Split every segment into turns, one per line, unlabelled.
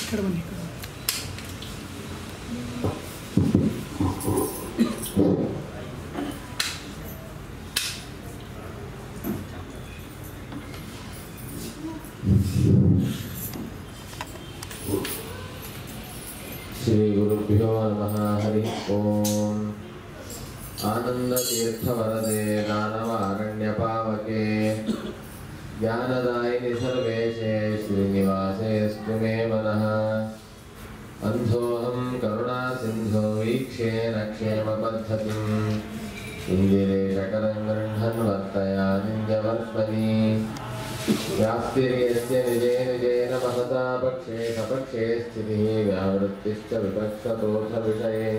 श्री गुरुभ्यो नमः। हरि ओम। आनंदतीर्थवरदे दानवारण्यपावके ज्ञानदायिनि सर्वेशे श्रीनिवासेऽस्तु मे मनः। अन्धोऽहं करुणासिन्धो वीक्षेण क्षेमपद्धतिम् इन्दिरेशकरं गृह्णन् वर्तयानिन्द्यवर्त्मनि व्याप्तिर्यस्य निजे निजेन महता पक्षे सपक्षे स्थितिः व्यावृत्तिश्च विपक्षतोऽर्थविषये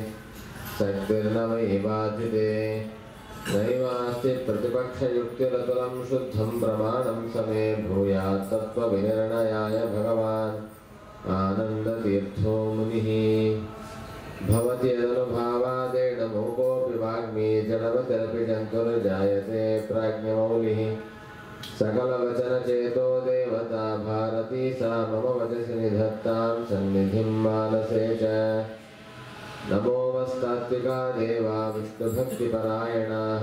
शक्तिर्न वै बाधिते नैवास्ति प्रतिपक्षयुक्तिरतुलं शुद्धं प्रमाणं समे भूयात् तत्त्वविनिर्णयाय भगवान् आनन्दतीर्थो मुनिः। भवति यदनुभावादेन मोकोऽपि वाग्मी जडवतिरपि जन्तुर्जायते प्राज्ञमौलिः सकलवचनचेतो देवता भारती सा मम वचसि निधत्तां सन्निधिं मानसे च। नमो वस्तात्विका देवा विष्णुभक्तिपरायणाः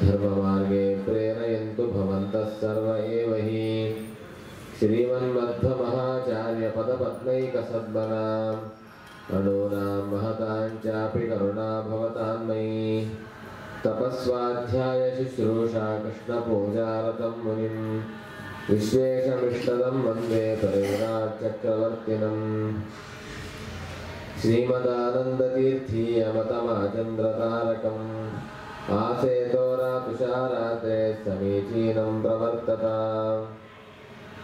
धर्ममार्गे प्रेरयन्तु भवन्तः सर्व एव हि। श्रीमन्मध्वमहाचार्यपदपद्मैकसद्मनाम् अणूनां महतां चापि करुणा भवतां मयि। तपस्वाध्याय शुश्रूषा कृष्णपूजारतं मुनिं विश्वेशमिष्टदं वन्दे परिव्राट् चक्रवर्तिनम्। श्रीमदानन्दतीर्थीयमतमाचन्द्रतारकम् आसेतो रातुषारात्रे समीचीनं प्रवर्तताम्।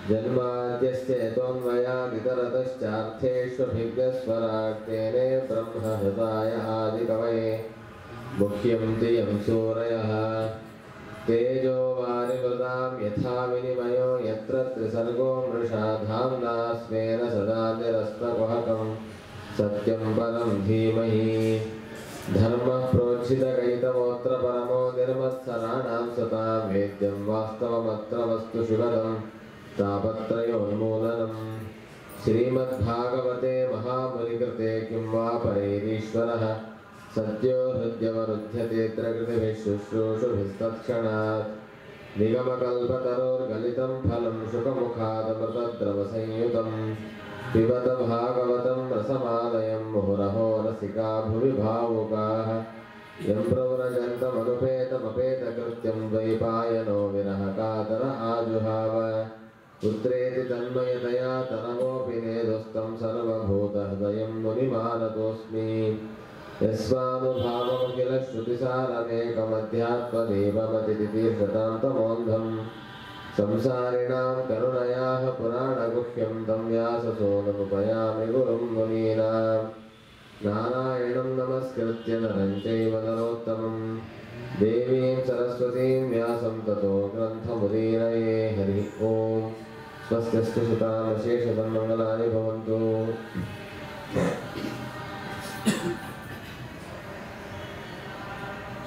जन्माद्यस्य त्वन्मयादितरतश्चार्थेष्वभिज्ञस्वराट् तेने ब्रह्महृदाय आदिकवये मुख्यं तियं सूरयः तेजो वारिमृदां यथा विनिमयो यत्र त्रिसर्गो मृषा धाम्ना स्वेन सदा निरस्तकुहकं सत्यं परं धीमहि। धर्मः प्रोज्झितकैतमोऽत्र परमो निर्मत्सराणां सतां वेद्यं वास्तवमत्र वस्तु शिवदं तापत्रयोन्मूलनम्। श्रीमद्भागवते महामुनिकृते किं वा परैरीश्वरः सद्यो हृद्यवरुध्यते कृतिभिः शुश्रूषुभिस्तत्क्षणात्। निगमकल्पतरोर्गलितं फलं शुकमुखादमृतद्रवसंयुतं पिबत भागवतं रसमालयं मुहुरहो रसिका भुवि भावुकाः। यं प्रव्रजन्तमनुपेतमपेतकृत्यं द्वैपायनो विरहकातर आजुहाव। पुत्रेति तन्मयतया तनवोऽपि नेदुस्तं सर्वभूतहृदयं मुनिमानतोऽस्मि। यस्वानुभावमखिलश्रुतिसारमेकमध्यात्मदेवमतितीर्थतां तमोन्धं संसारिणां करुणयाः पुराणगुह्यं तं व्याससूनुमुपयामि गुरुं मुनीनां। नारायणं नमस्कृत्य नरं चैव नरोत्तमं देवीं सरस्वतीं व्यासं ततो ग्रन्थमुदीरये। हरि ओं। स्वस्तिस्तु सुतामशेषतन्मङ्गलानि भवन्तु।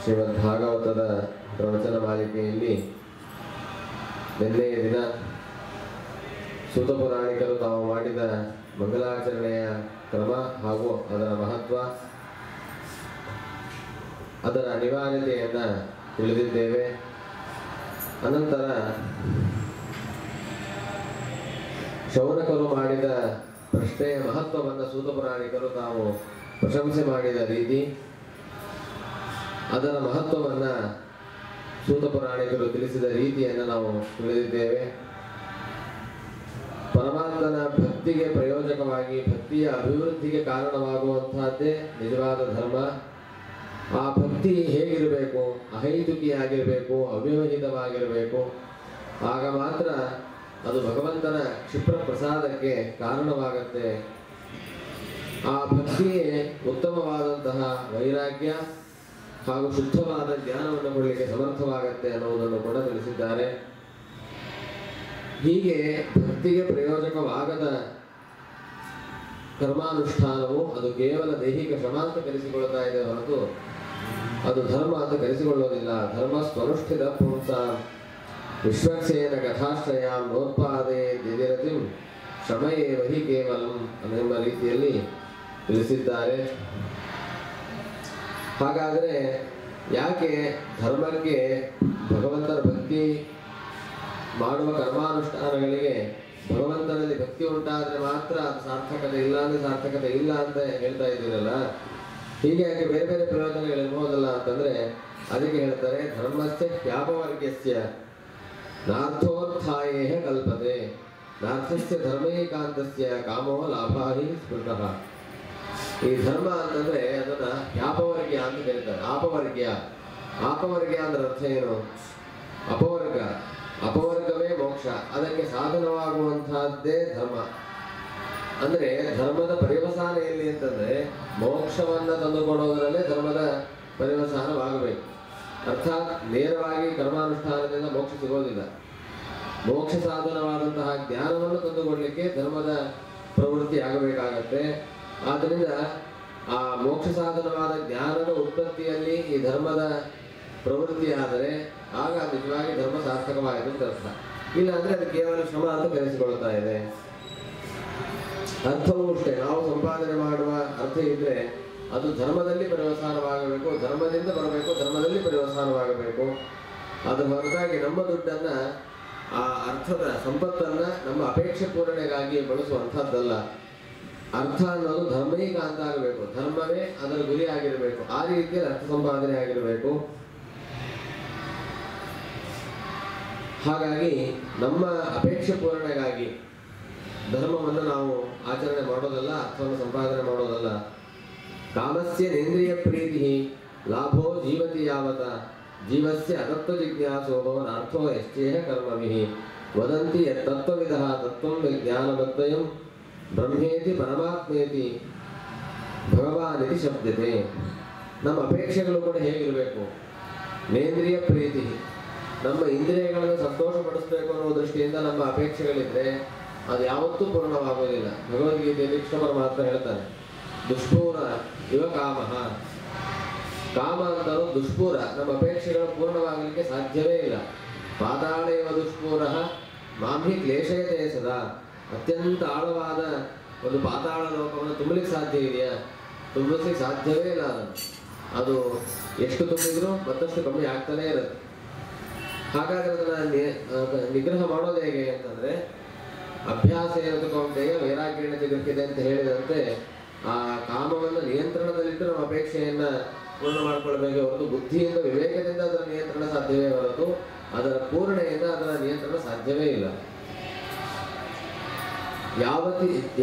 ಶ್ರೀಮದ್ಭಾಗವತದ ಪ್ರವಚನ ಮಾಲಿಕೆಯಲ್ಲಿ ನಿನ್ನೆಯ ದಿನ ಸೂತ ಪುರಾಣಿಕರು ತಾವು ಮಾಡಿದ ಮಂಗಲಾಚರಣೆಯ ಕ್ರಮ ಹಾಗೂ ಅದರ ಮಹತ್ವ, ಅದರ ಅನಿವಾರ್ಯತೆಯನ್ನು ತಿಳಿದಿದ್ದೇವೆ. ಅನಂತರ ಶೌನಕರು ಮಾಡಿದ ಪ್ರಶ್ನೆಯ ಮಹತ್ವವನ್ನು ಸೂತ ಪುರಾಣಿಕರು ತಾವು ಪ್ರಶಂಸೆ ಮಾಡಿದ ರೀತಿ, ಅದರ ಮಹತ್ವವನ್ನು ಸೂತ ಪುರಾಣಿಕರು ತಿಳಿಸಿದ ರೀತಿಯನ್ನು ನಾವು ತಿಳಿದಿದ್ದೇವೆ. ಪರಮಾತ್ಮನ ಭಕ್ತಿಗೆ ಪ್ರಯೋಜಕವಾಗಿ ಭಕ್ತಿಯ ಅಭಿವೃದ್ಧಿಗೆ ಕಾರಣವಾಗುವಂತಹದ್ದೇ ನಿಜವಾದ ಧರ್ಮ. ಆ ಭಕ್ತಿ ಹೇಗಿರಬೇಕು? ಅಹೈತುಕಿಯಾಗಿರಬೇಕು, ಅವ್ಯವಹಿತವಾಗಿರಬೇಕು. ಆಗ ಮಾತ್ರ ಅದು ಭಗವಂತನ ಕ್ಷಿಪ್ರ ಪ್ರಸಾದಕ್ಕೆ ಕಾರಣವಾಗತ್ತೆ. ಆ ಭಕ್ತಿಯೇ ಉತ್ತಮವಾದಂತಹ ವೈರಾಗ್ಯ ಹಾಗೂ ಶುದ್ಧವಾದ ಜ್ಞಾನವನ್ನು ಕೊಡಲಿಕ್ಕೆ ಸಮರ್ಥವಾಗತ್ತೆ ಅನ್ನುವುದನ್ನು ಕೂಡ ತಿಳಿಸಿದ್ದಾರೆ. ಹೀಗೆ ಭಕ್ತಿಗೆ ಪ್ರಯೋಜಕವಾಗದ ಕರ್ಮಾನುಷ್ಠಾನವು ಅದು ಕೇವಲ ದೈಹಿಕ ಶ್ರಮ ಅಂತ ಕರೆಸಿಕೊಳ್ತಾ ಇದೆ ಹೊರತು ಅದು ಧರ್ಮ ಅಂತ ಕರೆಸಿಕೊಳ್ಳೋದಿಲ್ಲ. ಧರ್ಮ ಸ್ವನುಷ್ಠಿತ ಪುಂಸ ವಿಶ್ವಕ್ಸೇನ ಕಥಾಶ್ರಯಾಂ ನೋತ್ಪಾದೇ ದಿದಿರತಿಂ ಶ್ರಮಯೇವ ಹಿ ಕೇವಲಂ ಅನ್ನೆಂಬ ರೀತಿಯಲ್ಲಿ ತಿಳಿಸಿದ್ದಾರೆ. ಹಾಗಾದರೆ ಯಾಕೆ ಧರ್ಮಕ್ಕೆ ಭಗವಂತನ ಭಕ್ತಿ ಮಾಡುವ ಕರ್ಮಾನುಷ್ಠಾನಗಳಿಗೆ ಭಗವಂತನಲ್ಲಿ ಭಕ್ತಿ ಉಂಟಾದರೆ ಮಾತ್ರ ಅದು ಸಾರ್ಥಕತೆ, ಇಲ್ಲ ಅಂದರೆ ಸಾರ್ಥಕತೆ ಇಲ್ಲ ಅಂತ ಹೇಳ್ತಾ ಇದ್ದೀರಲ್ಲ, ಹೀಗೆ ಯಾಕೆ ಬೇರೆ ಬೇರೆ ಪ್ರಯೋಜನಗಳಿರ್ಬೋದಲ್ಲ ಅಂತಂದರೆ ಅದಕ್ಕೆ ಹೇಳ್ತಾರೆ ಧರ್ಮಸ್ಯ ಹ್ಯಾಪವರ್ಗ್ಯಸ್ಯ ನಾರ್ಥೋತ್ಥಾಯೇಹ ಕಲ್ಪತೆ ನಾರ್ಥಸ್ಯ ಧರ್ಮೈಕಾಂತಸ್ಯ ಕಾಮೋ ಲಾಭಾಹಿ ಸ್ಮೃತಃ. ಈ ಧರ್ಮ ಅಂತಂದ್ರೆ ಅದನ್ನ ಹ್ಯಾಪವರ್ಗ್ಯ ಅಂತ ಕರೀತಾರೆ. ಆಪವರ್ಗ್ಯ ಅಂದ್ರೆ ಅರ್ಥ ಏನು? ಅಪವರ್ಗ, ಅಪವರ್ಗವೇ ಮೋಕ್ಷ, ಅದಕ್ಕೆ ಸಾಧನವಾಗುವಂತಹದ್ದೇ ಧರ್ಮ. ಅಂದ್ರೆ ಧರ್ಮದ ಪರ್ಯವಸಾನ ಎಲ್ಲಿ ಅಂತಂದ್ರೆ ಮೋಕ್ಷವನ್ನ ತಂದುಕೊಡೋದರಲ್ಲೇ ಧರ್ಮದ ಪರ್ಯವಸಾನವಾಗಬೇಕು. ಅರ್ಥಾತ್ ನೇರವಾಗಿ ಕರ್ಮಾನುಷ್ಠಾನದಿಂದ ಮೋಕ್ಷ ಸಿಗೋದಿಲ್ಲ. ಮೋಕ್ಷ ಸಾಧನವಾದಂತಹ ಜ್ಞಾನವನ್ನು ತಂದುಕೊಡ್ಲಿಕ್ಕೆ ಧರ್ಮದ ಪ್ರವೃತ್ತಿ ಆಗಬೇಕಾಗತ್ತೆ. ಆದ್ದರಿಂದ ಆ ಮೋಕ್ಷ ಸಾಧನವಾದ ಜ್ಞಾನದ ಉತ್ಪತ್ತಿಯಲ್ಲಿ ಈ ಧರ್ಮದ ಪ್ರವೃತ್ತಿ ಆದರೆ ಆಗ ನಿಜವಾಗಿ ಧರ್ಮ ಸಾರ್ಥಕವಾಯಿತು ಅಂತ ಅರ್ಥ. ಇಲ್ಲ ಅಂದ್ರೆ ಅದು ಕೇವಲ ಶ್ರಮ ಅಂತ ಕರೆಸಿಕೊಳ್ತಾ ಇದೆ. ಅರ್ಥವೂ ಅಷ್ಟೇ, ನಾವು ಸಂಪಾದನೆ ಮಾಡುವ ಅರ್ಥ ಇದ್ರೆ ಅದು ಧರ್ಮದಲ್ಲಿ ಪರ್ಯವಸಾನವಾಗಬೇಕು, ಧರ್ಮದಿಂದ ಬರಬೇಕು, ಧರ್ಮದಲ್ಲಿ ಪರ್ಯವಸಾನವಾಗಬೇಕು. ಅದರ ಹೊರತಾಗಿ ನಮ್ಮ ದುಡ್ಡನ್ನ ಆ ಅರ್ಥದ ಸಂಪತ್ತನ್ನ ನಮ್ಮ ಅಪೇಕ್ಷೆ ಪೂರಣೆಗಾಗಿ ಬಳಸುವಂಥದ್ದಲ್ಲ. ಅರ್ಥ ಅನ್ನೋದು ಧರ್ಮೈಕ ಅಂತ ಆಗಬೇಕು, ಧರ್ಮವೇ ಅದರ ಗುರಿ ಆಗಿರಬೇಕು, ಆ ರೀತಿಯಲ್ಲಿ ಅರ್ಥ ಸಂಪಾದನೆ ಆಗಿರಬೇಕು. ಹಾಗಾಗಿ ನಮ್ಮ ಅಪೇಕ್ಷೆ ಪೂರಣೆಗಾಗಿ ಧರ್ಮವನ್ನು ನಾವು ಆಚರಣೆ ಮಾಡೋದಲ್ಲ, ಅರ್ಥವನ್ನು ಸಂಪಾದನೆ ಮಾಡೋದಲ್ಲ. ಕಾಮಸ್ಯ ನೇಂದ್ರಿಯ ಪ್ರೀತಿ ಲಾಭೋ ಜೀವತಿ ಯಾವತ ಜೀವಸ್ಯ ಅತತ್ವ ಜಿಜ್ಞಾಸೋ ನಾರ್ಥೋ ಯಶ್ಚೇಹ ಕರ್ಮವಿಃ ವದಂತಿ ಯತ್ತತ್ವವಿದಃ ತತ್ವಂ ವಿಜ್ಞಾನಮದ್ವಯಂ ಬ್ರಹ್ಮೇತಿ ಪರಮಾತ್ಮೇತಿ ಭಗವಾನಿತಿ ಶಬ್ದತೆ. ನಮ್ಮ ಅಪೇಕ್ಷೆಗಳು ಕೂಡ ಹೇಗಿರಬೇಕು? ನೇಂದ್ರಿಯ ಪ್ರೀತಿ, ನಮ್ಮ ಇಂದ್ರಿಯಗಳನ್ನು ಸಂತೋಷಪಡಿಸಬೇಕು ಅನ್ನೋ ದೃಷ್ಟಿಯಿಂದ ನಮ್ಮ ಅಪೇಕ್ಷೆಗಳಿದ್ರೆ ಅದು ಯಾವತ್ತೂ ಪೂರ್ಣವಾಗೋದಿಲ್ಲ. ಭಗವದ್ಗೀತೆಯಲ್ಲಿ ಕೃಷ್ಣ ಪರಮಾತ್ಮ ಹೇಳ್ತಾನೆ, ದುಷ್ಪೂರ ಇವ ಕಾಮಃ. ಕಾಮ ಅಂತಲೂ ದುಷ್ಪೂರ, ನಮ್ಮ ಅಪೇಕ್ಷೆಗಳು ಪೂರ್ಣವಾಗಲಿಕ್ಕೆ ಸಾಧ್ಯವೇ ಇಲ್ಲ. ಪಾತಾಳ ಇವ ದುಷ್ಪೂರ ಮಾಂಹಿ ಕ್ಲೇಶಯತೆ ಸದಾ. ಅತ್ಯಂತ ಆಳವಾದ ಒಂದು ಪಾತಾಳ ಲೋಕವನ್ನು ತುಂಬಲಿಕ್ಕೆ ಸಾಧ್ಯ ಇದೆಯಾ? ತುಂಬಲಿಕ್ಕೆ ಸಾಧ್ಯವೇ ಇಲ್ಲ. ಅದು ಎಷ್ಟು ತುಂಬಿದ್ರೂ ಮತ್ತಷ್ಟು ಕಮ್ಮಿ ಆಗ್ತಾನೇ ಇರುತ್ತೆ. ಹಾಗಾದ್ರೆ ಅದನ್ನ ನಿಗ್ರಹ ಮಾಡೋದು ಹೇಗೆ ಅಂತಂದ್ರೆ ಅಭ್ಯಾಸ ಇರೋದು ಕೌಂಟೆಯ ವೈರಾಗ್ಯನ ಜಗತ್ತಿದೆ ಅಂತ ಹೇಳಿದಂತೆ ಆ ಕಾಮವನ್ನು ನಿಯಂತ್ರಣದಲ್ಲಿಟ್ಟು ನಮ್ಮ ಅಪೇಕ್ಷೆಯನ್ನ ಪೂರ್ಣ ಮಾಡ್ಕೊಳ್ಬೇಕು ಹೊರತು ಬುದ್ಧಿಯಿಂದ ವಿವೇಕದಿಂದ ಅದರ ನಿಯಂತ್ರಣ ಸಾಧ್ಯವೇ ಹೊರತು ಅದರ ಪೂರ್ಣೆಯಿಂದ ಅದರ ನಿಯಂತ್ರಣ ಸಾಧ್ಯವೇ ಇಲ್ಲ.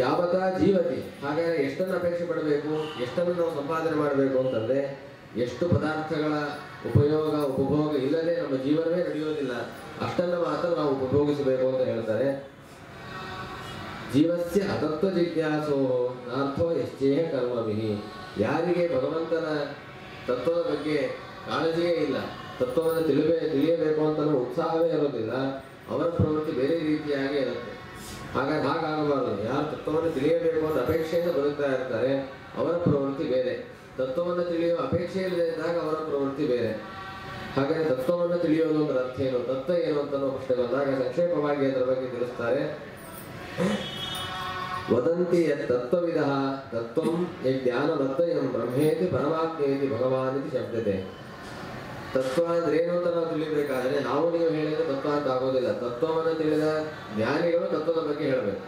ಯಾವತಾ ಜೀವತಿ. ಹಾಗಾದ್ರೆ ಎಷ್ಟನ್ನು ಅಪೇಕ್ಷೆ ಪಡಬೇಕು, ಎಷ್ಟನ್ನು ನಾವು ಸಂಪಾದನೆ ಮಾಡಬೇಕು ಅಂತಂದ್ರೆ ಎಷ್ಟು ಪದಾರ್ಥಗಳ ಉಪಭೋಗ ಇಲ್ಲದೆ ನಮ್ಮ ಜೀವನವೇ ನಡೆಯೋದಿಲ್ಲ, ಅಷ್ಟನ್ನು ಮಾತ್ರ ನಾವು ಉಪಭೋಗಿಸಬೇಕು ಅಂತ ಹೇಳ್ತಾರೆ. ಜೀವಸ್ಯ ಅತತ್ವ ಜಿಜ್ಞಾಸೋ ನಾರ್ಥೋ ಯಶ್ಚೇಹ ಕರ್ಮವಿಃ. ಯಾರಿಗೆ ಭಗವಂತನ ತತ್ವದ ಬಗ್ಗೆ ಕಾಳಜಿಯೇ ಇಲ್ಲ, ತತ್ವವನ್ನು ತಿಳಿಯಬೇಕು ಅಂತ ಉತ್ಸಾಹವೇ ಇರೋದಿಲ್ಲ, ಅವರ ಪ್ರವೃತ್ತಿ ಬೇರೆ ರೀತಿಯಾಗಿ ಇರುತ್ತೆ. ಹಾಗಾಗಿ ಹಾಗಾಗಬಾರದು. ಯಾರು ತತ್ವವನ್ನು ತಿಳಿಯಬೇಕು ಅಂತ ಅಪೇಕ್ಷೆಯಿಂದ ಬದುಕ್ತಾ ಇರ್ತಾರೆ ಅವರ ಪ್ರವೃತ್ತಿ ಬೇರೆ, ತತ್ವವನ್ನು ತಿಳಿಯುವ ಅಪೇಕ್ಷೆ ಇಲ್ಲದಿದ್ದಾಗ ಅವರ ಪ್ರವೃತ್ತಿ ಬೇರೆ. ಹಾಗಾಗಿ ತತ್ವವನ್ನು ತಿಳಿಯೋದು ಅಂದ್ರೆ ಅರ್ಥ ಏನು, ತತ್ವ ಏನು ಅಂತ ಪ್ರಶ್ನೆ ಬಂದಾಗ ಸಂಕ್ಷೇಪವಾಗಿ ಅದರ ಬಗ್ಗೆ ತಿಳಿಸ್ತಾರೆ. ವದಂತಿ ತತ್ವವಿದಃ ತತ್ವಂ ಜ್ಞಾನಮದ್ವಯಂ ಬ್ರಹ್ಮೇತಿ ಪರಮಾತ್ಮೇತಿ ಭಗವಾನಿತಿ ಶಬ್ದತೆ. ತತ್ವ ಅಂದ್ರೆ ಏನು ಅಂತ ನಾವು ತಿಳಿಬೇಕಾದ್ರೆ ನಾವು ನೀವು ಹೇಳಿದ್ರೆ ತತ್ವ ಅಂತ ಆಗೋದಿಲ್ಲ. ತತ್ವವನ್ನು ತಿಳಿದ ಜ್ಞಾನಿಗಳು ತತ್ವದ ಬಗ್ಗೆ ಹೇಳಬೇಕು.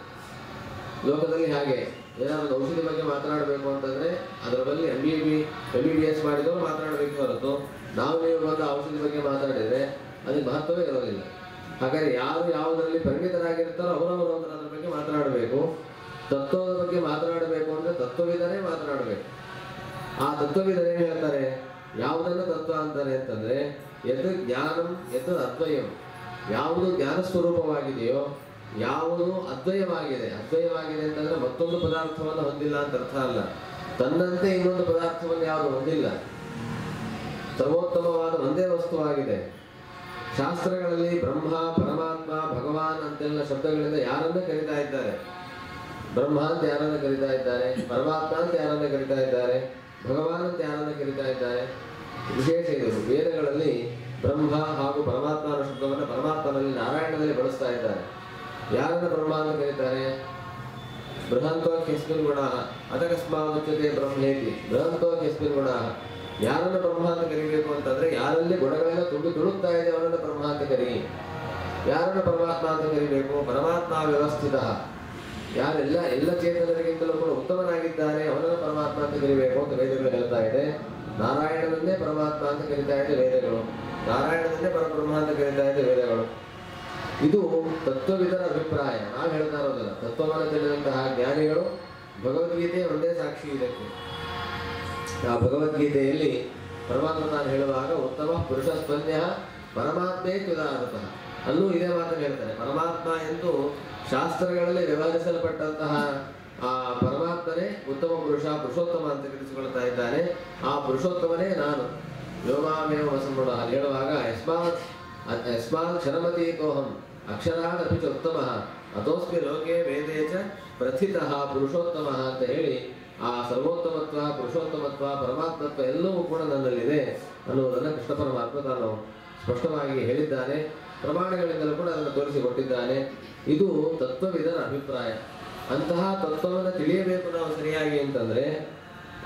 ಲೋಕದಲ್ಲಿ ಹಾಗೆ ಏನಾದ್ರು ಔಷಧಿ ಬಗ್ಗೆ ಮಾತನಾಡಬೇಕು ಅಂತಂದ್ರೆ ಅದರ ಬಗ್ಗೆ MBBS ಮಾಡಿದವರು ಮಾತನಾಡಬೇಕು ಹೊರತು ನಾವು ನೀವು ಬಂದ ಔಷಧಿ ಬಗ್ಗೆ ಮಾತಾಡಿದ್ರೆ ಅದಕ್ಕೆ ಮಹತ್ವವೇ ಇರೋದಿಲ್ಲ. ಹಾಗಾದ್ರೆ ಯಾರು ಯಾವುದರಲ್ಲಿ ಪರಿಣಿತರಾಗಿರ್ತಾರೋ ಅವರವರು ಅದರ ಬಗ್ಗೆ ಮಾತನಾಡಬೇಕು. ತತ್ವದ ಬಗ್ಗೆ ಮಾತನಾಡಬೇಕು ಅಂದ್ರೆ ತತ್ವವಿದನೇ ಮಾತನಾಡಬೇಕು. ಆ ತತ್ವವಿದನೇ ಏನು ಹೇಳ್ತಾರೆ, ಯಾವುದನ್ನು ತತ್ವ ಅಂತಾರೆ ಅಂತಂದ್ರೆ ಎದು ಜ್ಞಾನಂ ಎದು ಅದ್ವಯಂ. ಯಾವುದು ಜ್ಞಾನ ಸ್ವರೂಪವಾಗಿದೆಯೋ, ಯಾವುದು ಅದ್ವಯವಾಗಿದೆ. ಅದ್ವಯವಾಗಿದೆ ಅಂತಂದ್ರೆ ಮತ್ತೊಂದು ಪದಾರ್ಥವನ್ನು ಹೊಂದಿಲ್ಲ ಅಂತ ಅರ್ಥ ಅಲ್ಲ, ತನ್ನಂತೆ ಇನ್ನೊಂದು ಪದಾರ್ಥವನ್ನು ಯಾವುದು ಹೊಂದಿಲ್ಲ, ಸರ್ವೋತ್ತಮವಾದ ಒಂದೇ ವಸ್ತುವಾಗಿದೆ. ಶಾಸ್ತ್ರಗಳಲ್ಲಿ ಬ್ರಹ್ಮ, ಪರಮಾತ್ಮ, ಭಗವಾನ್ ಅಂತೆಲ್ಲ ಶಬ್ದಗಳಿಂದ ಯಾರನ್ನ ಕರೀತಾ ಇದ್ದಾರೆ? ಬ್ರಹ್ಮ ಅಂತ ಯಾರನ್ನ ಕರೀತಾ ಇದ್ದಾರೆ, ಪರಮಾತ್ಮ ಅಂತ ಯಾರನ್ನ ಕರೀತಾ ಇದ್ದಾರೆ, ಭಗವಾನ್ ಅಂತ ಯಾರನ್ನ ಕರೀತಾ ಇದ್ದಾರೆ. ವಿಶೇಷ ಇದು, ವೇದಗಳಲ್ಲಿ ಬ್ರಹ್ಮ ಹಾಗೂ ಪರಮಾತ್ಮನ ಶಬ್ದವನ್ನು ಪರಮಾತ್ಮನಲ್ಲಿ ನಾರಾಯಣದಲ್ಲಿ ಬಳಸ್ತಾ ಇದ್ದಾರೆ. ಯಾರನ್ನ ಬ್ರಹ್ಮ ಅಂತ ಕರೀತಾರೆ? ಬೃಹಂತೋ ಕೆಸ್ಮಿನ್ ಗುಣ ಅತಕಸ್ಮಾದುಚ್ಯತೆ ಬ್ರಹ್ಮೇತಿ ಬೃಹಂತೋ ಕೆಸ್ಮಿನ್ ಗುಣ. ಯಾರನ್ನು ಬ್ರಹ್ಮ ಅಂತ ಕರಿಬೇಕು ಅಂತಂದ್ರೆ ಯಾರಲ್ಲಿ ಗುಣಗಳೆಲ್ಲ ತುಂಬಿ ತುಳುಕ್ತಾ ಇದೆ ಅವರನ್ನು ಬ್ರಹ್ಮ ಅಂತ ಕರಿ. ಯಾರನ್ನು ಪರಮಾತ್ಮ ಅಂತ ಕರಿಬೇಕು? ಪರಮಾತ್ಮ ವ್ಯವಸ್ಥಿತ, ಯಾರೆಲ್ಲ ಎಲ್ಲ ಚೇತನರಿಗಿಂತಲೂ ಕೂಡ ಉತ್ತಮನಾಗಿದ್ದಾನೆ ಅವನನ್ನು ಪರಮಾತ್ಮ ಅಂತ ಕರಿಬೇಕು ಅಂತ ವೇದಗಳು ಹೇಳ್ತಾ ಇದೆ. ನಾರಾಯಣನನ್ನೇ ಪರಮಾತ್ಮ ಅಂತ ಕರಿತಾ ಇದೆ ವೇದಗಳು, ನಾರಾಯಣನನ್ನೇ ಪರಬ್ರಹ್ಮ ಅಂತ ಕರಿತಾ ಇದೆ ವೇದಗಳು. ಇದು ತತ್ವವಿದರ ಅಭಿಪ್ರಾಯ, ನಾವು ಹೇಳ್ತಾ ಇರೋದಲ್ಲ. ತತ್ವವನ್ನು ತಿಳಿದಂತಹ ಜ್ಞಾನಿಗಳು ಭಗವದ್ಗೀತೆ ಒಂದೇ ಸಾಕ್ಷಿ ಇದಕ್ಕೆ. ಆ ಭಗವದ್ಗೀತೆಯಲ್ಲಿ ಪರಮಾತ್ಮ ನಾನು ಹೇಳುವಾಗ ಉತ್ತಮ ಪುರುಷ ಸ್ಪಂದ್ಯ ಪರಮಾತ್ಮೇ ತ್ಯುದಾರತಃ ಅಲ್ಲೂ ಇದೇ ಮಾತನ್ನು ಹೇಳ್ತಾರೆ. ಪರಮಾತ್ಮ ಎಂದು ಶಾಸ್ತ್ರಗಳಲ್ಲಿ ವ್ಯವಹರಿಸಲ್ಪಟ್ಟಂತಹ ಆ ಪರಮಾತ್ಮನೇ ಉತ್ತಮ ಪುರುಷ, ಪುರುಷೋತ್ತಮ ಅಂತ ಕರೆಸಿಕೊಳ್ತಾ ಇದ್ದಾನೆ. ಆ ಪುರುಷೋತ್ತಮನೇ ನಾನು. ವ್ಯೋಮಾಮೇವ ವಸಂಬುಡ ಹೇಳುವಾಗ ಯಸ್ಮಾತ್ ಕ್ಷರಮತೀಕೋಹಂ ಅಕ್ಷರಾದಪಿ ಚ ಉತ್ತಮ ಅಥೋಸ್ಮಿ ಲೋಕೆ ವೇದೇ ಚ ಪ್ರಥಿತಃ ಪುರುಷೋತ್ತಮ ಅಂತ ಹೇಳಿ ಆ ಸರ್ವೋತ್ತಮತ್ವ, ಪುರುಷೋತ್ತಮತ್ವ, ಪರಮಾತ್ಮತ್ವ ಎಲ್ಲವೂ ಕೂಡ ನನ್ನಲ್ಲಿದೆ ಅನ್ನುವುದನ್ನು ಕೃಷ್ಣ ಪರಮಾತ್ಮ ತಾನು ಸ್ಪಷ್ಟವಾಗಿ ಹೇಳಿದ್ದಾನೆ. ಪ್ರಮಾಣಗಳಿಂದಲೂ ಕೂಡ ಅದನ್ನು ತೋರಿಸಿಕೊಟ್ಟಿದ್ದಾನೆ. ಇದು ತತ್ವವಿದರ ಅಭಿಪ್ರಾಯ. ಅಂತಹ ತತ್ವವನ್ನು ತಿಳಿಯಬೇಕು ನಾವು ಸರಿಯಾಗಿ ಅಂತಂದ್ರೆ,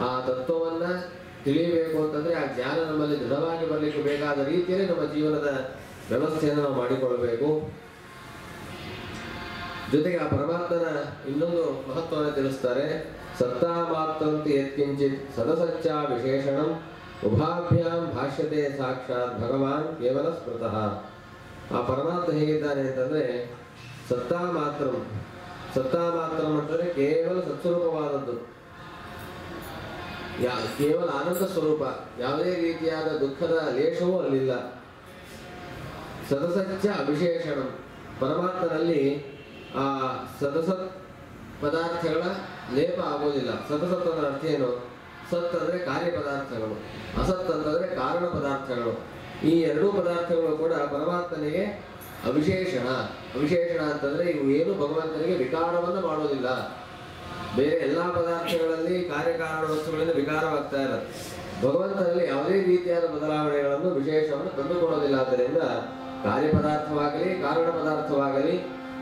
ಆ ತತ್ವವನ್ನು ತಿಳಿಯಬೇಕು ಅಂತಂದ್ರೆ ಆ ಜ್ಞಾನ ನಮ್ಮಲ್ಲಿ ದೃಢವಾಗಿ ಬರಲಿಕ್ಕೆ ಬೇಕಾದ ರೀತಿಯಲ್ಲಿ ನಮ್ಮ ಜೀವನದ ವ್ಯವಸ್ಥೆಯನ್ನು ನಾವು ಮಾಡಿಕೊಳ್ಳಬೇಕು. ಜೊತೆಗೆ ಆ ಪರಮಾತ್ಮನ ಇನ್ನೊಂದು ಮಹತ್ವವನ್ನು ತಿಳಿಸ್ತಾರೆ. ಸತ್ತಾ ಮಾತ್ರಂತಿ ಯತ್ಕಿಂಚಿತ್ ಸದಸಚ್ಚ ವಿಶೇಷಣಂ ಉಭಾಭ್ಯಾಂ ಭಾಷ್ಯತೆ ಸಾಕ್ಷಾತ್ ಭಗವಾನ್ ಕೇವಲ ಸ್ಮೃತಃ. ಆ ಪರಮಾತ್ಮ ಹೇಗಿದ್ದಾನೆ ಅಂತಂದ್ರೆ ಸತ್ತಾ ಮಾತ್ರ ಅಂತಂದ್ರೆ ಕೇವಲ ಸತ್ಸ್ವರೂಪವಾದದ್ದು, ಕೇವಲ ಆನಂದ ಸ್ವರೂಪ, ಯಾವುದೇ ರೀತಿಯಾದ ದುಃಖದ ಲೇಷವೂ ಅಲ್ಲಿಲ್ಲ. ಸದಸಚ್ಚ ಅವಿಶೇಷಣ, ಪರಮಾತ್ಮನಲ್ಲಿ ಆ ಸದಸತ್ ಪದಾರ್ಥಗಳ ಲೇಪ ಆಗೋದಿಲ್ಲ. ಸದಸತ್ ಅಂದ್ರೆ ಅರ್ಥ ಏನು? ಸತ್ ಅಂದ್ರೆ ಕಾರ್ಯ ಪದಾರ್ಥಗಳು, ಅಸತ್ ಅಂತಂದ್ರೆ ಕಾರಣ ಪದಾರ್ಥಗಳು. ಈ ಎರಡೂ ಪದಾರ್ಥಗಳು ಕೂಡ ಪರಮಾತ್ಮನಿಗೆ ಅವಿಶೇಷಣ. ಅವಿಶೇಷಣ ಅಂತಂದ್ರೆ ಇವು ಏನು ಭಗವಂತನಿಗೆ ವಿಕಾರವನ್ನು ಮಾಡೋದಿಲ್ಲ. ಬೇರೆ ಎಲ್ಲಾ ಪದಾರ್ಥಗಳಲ್ಲಿ ಕಾರ್ಯಕಾರಣ ವಸ್ತುಗಳಿಂದ ವಿಕಾರವಾಗ್ತಾ ಇರುತ್ತೆ. ಭಗವಂತನಲ್ಲಿ ಯಾವುದೇ ರೀತಿಯಾದ ಬದಲಾವಣೆಗಳನ್ನು, ವಿಶೇಷವನ್ನು ತಂದುಕೊಡೋದಿಲ್ಲ. ಆದ್ದರಿಂದ ಕಾರ್ಯ ಪದಾರ್ಥವಾಗಲಿ ಕಾರಣ ಪದಾರ್ಥವಾಗಲಿ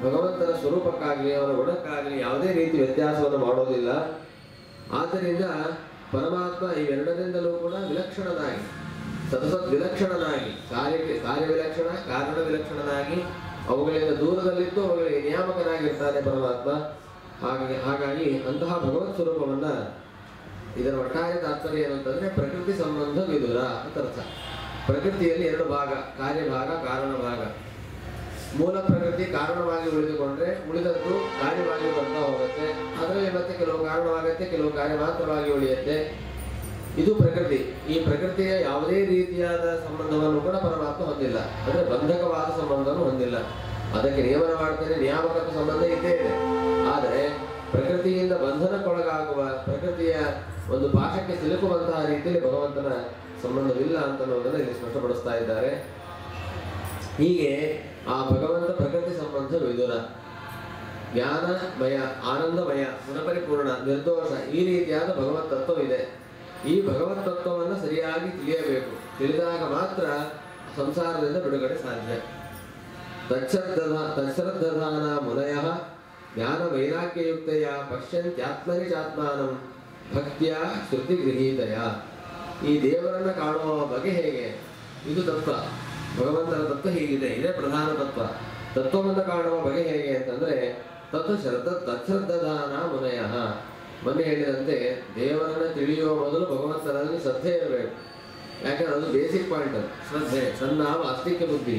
ಭಗವಂತನ ಸ್ವರೂಪಕ್ಕಾಗಲಿ ಅವನ ಗುಣಕ್ಕಾಗಲಿ ಯಾವುದೇ ರೀತಿ ವ್ಯತ್ಯಾಸವನ್ನು ಮಾಡೋದಿಲ್ಲ. ಆದ್ದರಿಂದ ಪರಮಾತ್ಮ ಇವೆರಡರಿಂದಲೂ ಕೂಡ ವಿಲಕ್ಷಣನಾಗಿ, ಸದಸತ್ ವಿಲಕ್ಷಣನಾಗಿ, ಕಾರ್ಯ ವಿಲಕ್ಷಣ, ಕಾರಣ ವಿಲಕ್ಷಣನಾಗಿ ಅವುಗಳಿಂದ ದೂರದಲ್ಲಿದ್ದು ಅವುಗಳಿಗೆ ನಿಯಾಮಕನಾಗಿರ್ತಾನೆ ಪರಮಾತ್ಮ. ಹಾಗಾಗಿ ಅಂತಹ ಭಗವತ್ ಸ್ವರೂಪವನ್ನ, ಇದರ ಒಟ್ಟಾರೆ ತಾತ್ಪರ್ಯ ಏನು ಅಂತಂದ್ರೆ ಪ್ರಕೃತಿ ಸಂಬಂಧ ವಿದುರ ಅಂತ ಅರ್ಥ. ಪ್ರಕೃತಿಯಲ್ಲಿ ಎರಡು ಭಾಗ, ಕಾರ್ಯಭಾಗ, ಕಾರಣ ಭಾಗ. ಮೂಲ ಪ್ರಕೃತಿ ಕಾರಣವಾಗಿ ಉಳಿದುಕೊಂಡ್ರೆ ಉಳಿದದ್ದು ಕಾರ್ಯವಾಗಿ ಬರ್ತಾ ಹೋಗುತ್ತೆ. ಅದರಲ್ಲಿ ಮತ್ತೆ ಕೆಲವು ಕಾರಣವಾಗುತ್ತೆ, ಕೆಲವು ಕಾರ್ಯ ಮಾತ್ರವಾಗಿ ಉಳಿಯುತ್ತೆ. ಇದು ಪ್ರಕೃತಿ. ಈ ಪ್ರಕೃತಿಯ ಯಾವುದೇ ರೀತಿಯಾದ ಸಂಬಂಧವನ್ನು ಕೂಡ ಪರಮಾತ್ಮ ಹೊಂದಿಲ್ಲ. ಅಂದ್ರೆ ಬಂಧಕವಾದ ಸಂಬಂಧವನ್ನು ಹೊಂದಿಲ್ಲ. ಅದಕ್ಕೆ ನಿಯಮನ ಮಾಡ್ತಾನೆ, ನಿಯಾಮಕತ್ವ ಸಂಬಂಧ ಇದ್ದೇ ಇದೆ. ಆದರೆ ಪ್ರಕೃತಿಯಿಂದ ಬಂಧನಕ್ಕೊಳಗಾಗುವ, ಪ್ರಕೃತಿಯ ಒಂದು ಪಾಶಕ್ಕೆ ಸಿಲುಕುವಂತಹ ರೀತಿಯಲ್ಲಿ ಭಗವಂತನ ಸಂಬಂಧವಿಲ್ಲ ಅಂತ ಅನ್ನೋದನ್ನು ಇಲ್ಲಿ ಸ್ಪಷ್ಟಪಡಿಸ್ತಾ ಇದ್ದಾರೆ. ಹೀಗೆ ಆ ಭಗವಂತ ಪ್ರಕೃತಿ ಸಂಬಂಧ ವಿದುರ, ಜ್ಞಾನಮಯ, ಆನಂದಮಯ, ಗುಣಪರಿಪೂರ್ಣ, ನಿರ್ದೋಷ, ಈ ರೀತಿಯಾದ ಭಗವತ್ ತತ್ವವಿದೆ. ಈ ಭಗವತ್ ತತ್ವವನ್ನು ಸರಿಯಾಗಿ ತಿಳಿಯಬೇಕು. ತಿಳಿದಾಗ ಮಾತ್ರ ಸಂಸಾರದಿಂದ ಬಿಡುಗಡೆ ಸಾಧ್ಯ. ತಚ್ಶ್ರದ್ಧಾನ ಮುನಯ ಜ್ಞಾನ ವೈರಾಗ್ಯಯುಕ್ತೆಯ ಪಶ್ಯಂತ್ಯಾತ್ಮನಿ ಚಾತ್ಮಾನಂ ಭಕ್ತಿಯ ಶ್ರುತಿ ಗೃಹೀತಯ. ಈ ದೇವರನ್ನ ಕಾಣುವ ಬಗೆ ಹೇಗೆ? ಇದು ತತ್ವ, ಭಗವಂತನ ತತ್ವ ಹೀಗಿದೆ, ಇದೇ ಪ್ರಧಾನ ತತ್ವ. ತತ್ವವನ್ನು ಕಾಣುವ ಬಗೆ ಹೇಗೆ ಅಂತಂದ್ರೆ ತಚ್ಶ್ರದ್ಧಾನ ಮುನಯ. ಮೊನ್ನೆ ಹೇಳಿದಂತೆ ದೇವರನ್ನ ತಿಳಿಯುವ ಮೊದಲು ಭಗವಂತನಲ್ಲಿ ಶ್ರದ್ಧೆ ಇರಬೇಕು. ಯಾಕಂದ್ರೆ ಅದು ಬೇಸಿಕ್ ಪಾಯಿಂಟ್. ಶ್ರದ್ಧೆ ಸನ್ನಾಮ ಅಸ್ತಿಕ್ಯ ಬುದ್ಧಿ,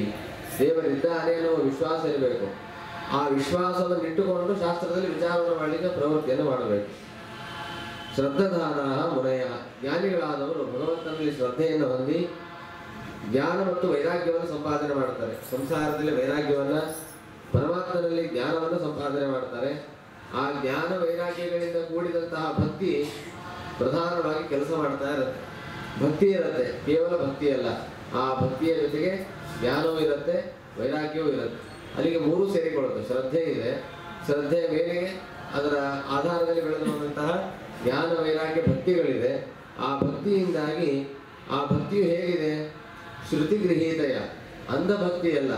ದೇವರಿದ್ದಾನೆ ಅನ್ನೋ ವಿಶ್ವಾಸ ಇರಬೇಕು. ಆ ವಿಶ್ವಾಸವನ್ನು ಇಟ್ಟುಕೊಂಡು ಶಾಸ್ತ್ರದಲ್ಲಿ ವಿಚಾರವನ್ನು ಮಾಡಲಿಕ್ಕೆ ಪ್ರವೃತ್ತಿಯನ್ನು ಮಾಡಬೇಕು. ಶ್ರದ್ಧಾನ ಮುನಯ, ಜ್ಞಾನಿಗಳಾದವರು ಭಗವಂತನಲ್ಲಿ ಶ್ರದ್ಧೆಯನ್ನು ಹೊಂದಿ ಜ್ಞಾನ ಮತ್ತು ವೈರಾಗ್ಯವನ್ನು ಸಂಪಾದನೆ ಮಾಡ್ತಾರೆ. ಸಂಸಾರದಲ್ಲಿ ವೈರಾಗ್ಯವನ್ನ, ಪರಮಾತ್ಮನಲ್ಲಿ ಜ್ಞಾನವನ್ನು ಸಂಪಾದನೆ ಮಾಡ್ತಾರೆ. ಆ ಜ್ಞಾನ ವೈರಾಗ್ಯಗಳಿಂದ ಕೂಡಿದಂತಹ ಭಕ್ತಿ ಪ್ರಧಾನವಾಗಿ ಕೆಲಸ ಮಾಡ್ತಾ ಇರುತ್ತೆ. ಭಕ್ತಿ ಇರುತ್ತೆ, ಕೇವಲ ಭಕ್ತಿ ಅಲ್ಲ. ಆ ಭಕ್ತಿಯ ಜೊತೆಗೆ ಜ್ಞಾನವೂ ಇರುತ್ತೆ, ವೈರಾಗ್ಯವೂ ಇರುತ್ತೆ. ಅಲ್ಲಿಗೆ ಮೂರು ಸೇರಿಕೊಳ್ಳುತ್ತೆ. ಶ್ರದ್ಧೆ ಇದೆ, ಶ್ರದ್ಧೆಯ ಮೇಲೆಗೆ ಅದರ ಆಧಾರದಲ್ಲಿ ಬೆಳೆದು ಬಂದಂತಹ ಜ್ಞಾನ ವೈರಾಗ್ಯ ಭಕ್ತಿಗಳಿದೆ. ಆ ಭಕ್ತಿಯಿಂದಾಗಿ, ಆ ಭಕ್ತಿಯು ಹೇಗಿದೆ? ಶ್ರುತಿ ಗೃಹೀತಯ, ಅಂಧ ಭಕ್ತಿ ಅಲ್ಲ.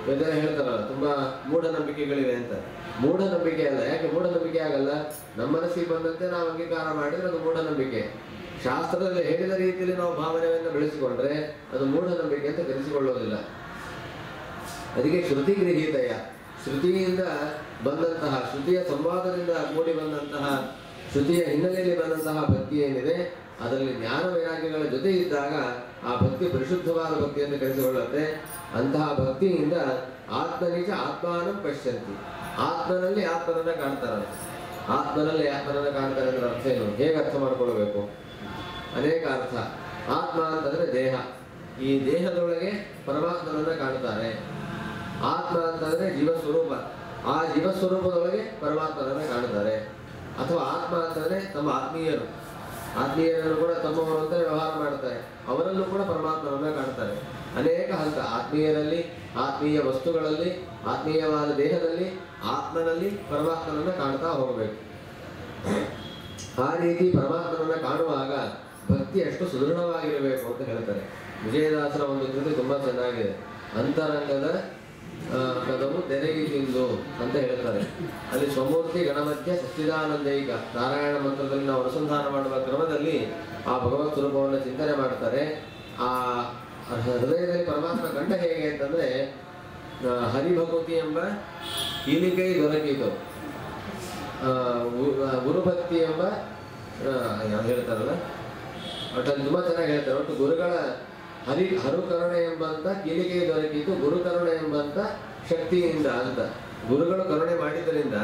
ಇದೆಲ್ಲ ಹೇಳ್ತಾರಲ್ಲ ತುಂಬಾ ಮೂಢನಂಬಿಕೆಗಳಿವೆ ಅಂತ. ಮೂಢನಂಬಿಕೆ ಅಲ್ಲ. ಯಾಕೆ ಮೂಢನಂಬಿಕೆ ಆಗಲ್ಲ? ನಮ್ಮ ಮನಸ್ಸಿಗೆ ಬಂದಂತೆ ನಾವು ಅಂಗೀಕಾರ ಮಾಡಿದ್ರೆ ಅದು ಮೂಢನಂಬಿಕೆ. ಶಾಸ್ತ್ರದಲ್ಲಿ ಹೇಳಿದ ರೀತಿಯಲ್ಲಿ ನಾವು ಭಾವನೆಯನ್ನು ಬೆಳೆಸಿಕೊಂಡ್ರೆ ಅದು ಮೂಢನಂಬಿಕೆ ಅಂತ ಕರೆಸಿಕೊಳ್ಳೋದಿಲ್ಲ. ಅದಕ್ಕೆ ಶ್ರುತಿ ಗೃಹೀತಯ, ಶ್ರುತಿಯಿಂದ ಬಂದಂತಹ, ಶ್ರುತಿಯ ಸಂವಾದದಿಂದ ಮೂಡಿ ಬಂದಂತಹ, ಶ್ರುತಿಯ ಹಿನ್ನೆಲೆಯಲ್ಲಿ ಬಂದಂತಹ ಭಕ್ತಿ ಏನಿದೆ ಅದರಲ್ಲಿ ಜ್ಞಾನ ವೈರಾಗ್ಯಗಳ ಜೊತೆ ಇದ್ದಾಗ ಆ ಭಕ್ತಿ ಪರಿಶುದ್ಧವಾದ ಭಕ್ತಿಯನ್ನು ಕರೆಸಿಕೊಳ್ಳುತ್ತೆ. ಅಂತಹ ಭಕ್ತಿಯಿಂದ ಆತ್ಮನಿಜ ಆತ್ಮಾನಂ ಪಶ್ಯಂತಿ, ಆತ್ಮನಲ್ಲಿ ಆತ್ಮನನ್ನ ಕಾಣ್ತಾರೆ. ಆತ್ಮನಲ್ಲಿ ಆತ್ಮನನ್ನ ಕಾಣ್ತಾರೆ ಅಂದ್ರೆ ಅರ್ಥ ಏನು? ಹೇಗೆ ಅರ್ಥ ಮಾಡ್ಕೊಳ್ಬೇಕು? ಅನೇಕ ಅರ್ಥ. ಆತ್ಮ ಅಂತಂದ್ರೆ ದೇಹ, ಈ ದೇಹದೊಳಗೆ ಪರಮಾತ್ಮನನ್ನ ಕಾಣ್ತಾರೆ. ಆತ್ಮ ಅಂತಂದ್ರೆ ಜೀವಸ್ವರೂಪ, ಆ ಜೀವಸ್ವರೂಪದೊಳಗೆ ಪರಮಾತ್ಮನನ್ನ ಕಾಣ್ತಾರೆ. ಅಥವಾ ಆತ್ಮ ಅಂತಂದ್ರೆ ತಮ್ಮ ಆತ್ಮೀಯರು, ಆತ್ಮೀಯರನ್ನು ಕೂಡ ತಮ್ಮವರು ಅಂತ ವ್ಯವಹಾರ ಮಾಡ್ತಾರೆ, ಅವರಲ್ಲೂ ಕೂಡ ಪರಮಾತ್ಮನನ್ನ ಕಾಣ್ತಾರೆ. ಅನೇಕ ಹಂತ, ಆತ್ಮೀಯರಲ್ಲಿ, ಆತ್ಮೀಯ ವಸ್ತುಗಳಲ್ಲಿ, ಆತ್ಮೀಯವಾದ ದೇಹದಲ್ಲಿ, ಆತ್ಮನಲ್ಲಿ ಪರಮಾತ್ಮನನ್ನ ಕಾಣ್ತಾ ಹೋಗಬೇಕು. ಆ ರೀತಿ ಪರಮಾತ್ಮನನ್ನ ಕಾಣುವಾಗ ಭಕ್ತಿ ಅಷ್ಟು ಸುದೃಢವಾಗಿರಬೇಕು ಅಂತ ಹೇಳ್ತಾರೆ. ವಿಜಯದಾಸರ ಒಂದು ಕೃತಿ ತುಂಬಾ ಚೆನ್ನಾಗಿದೆ, ಅಂತರಂಗದ ಕದವು ತೆರೆಯಿತಿಂದು ಅಂತ ಹೇಳ್ತಾರೆ. ಅಲ್ಲಿ ಸ್ವಮೂರ್ತಿ ಗಣಮಧ್ಯ ಸಚ್ಚಿದಾನಂದೈಕ ನಾರಾಯಣ ಮಂತ್ರದಲ್ಲಿ ನಾವು ಅನುಸಂಧಾನ ಮಾಡುವ ಕ್ರಮದಲ್ಲಿ ಆ ಭಗವತ್ ಸ್ವರೂಪವನ್ನು ಚಿಂತನೆ ಮಾಡ್ತಾರೆ. ಆ ಹೃದಯದಲ್ಲಿ ಪರಮಾತ್ಮ ಕಂಡ ಹೇಗೆ ಅಂತಂದ್ರೆ, ಹರಿಭಗವತಿ ಎಂಬ ಕೀಲಿಕೈ ದೊರಕಿತು, ಗುರುಭಕ್ತಿ ಎಂಬ ಯಾರು ಹೇಳ್ತಾರಲ್ಲ ಒಟ್ಟಲ್ಲಿ ತುಂಬಾ ಚೆನ್ನಾಗಿ ಹೇಳ್ತಾರೆ. ಒಟ್ಟು ಗುರುಗಳ ಹರುಕರುಣೆ ಎಂಬಂತ ಕೀಲಿಕೆ ದೊರಕಿತು, ಗುರುಕರುಣೆ ಎಂಬಂತ ಶಕ್ತಿಯಿಂದ ಅಂತ. ಗುರುಗಳು ಕರುಣೆ ಮಾಡಿದ್ದರಿಂದ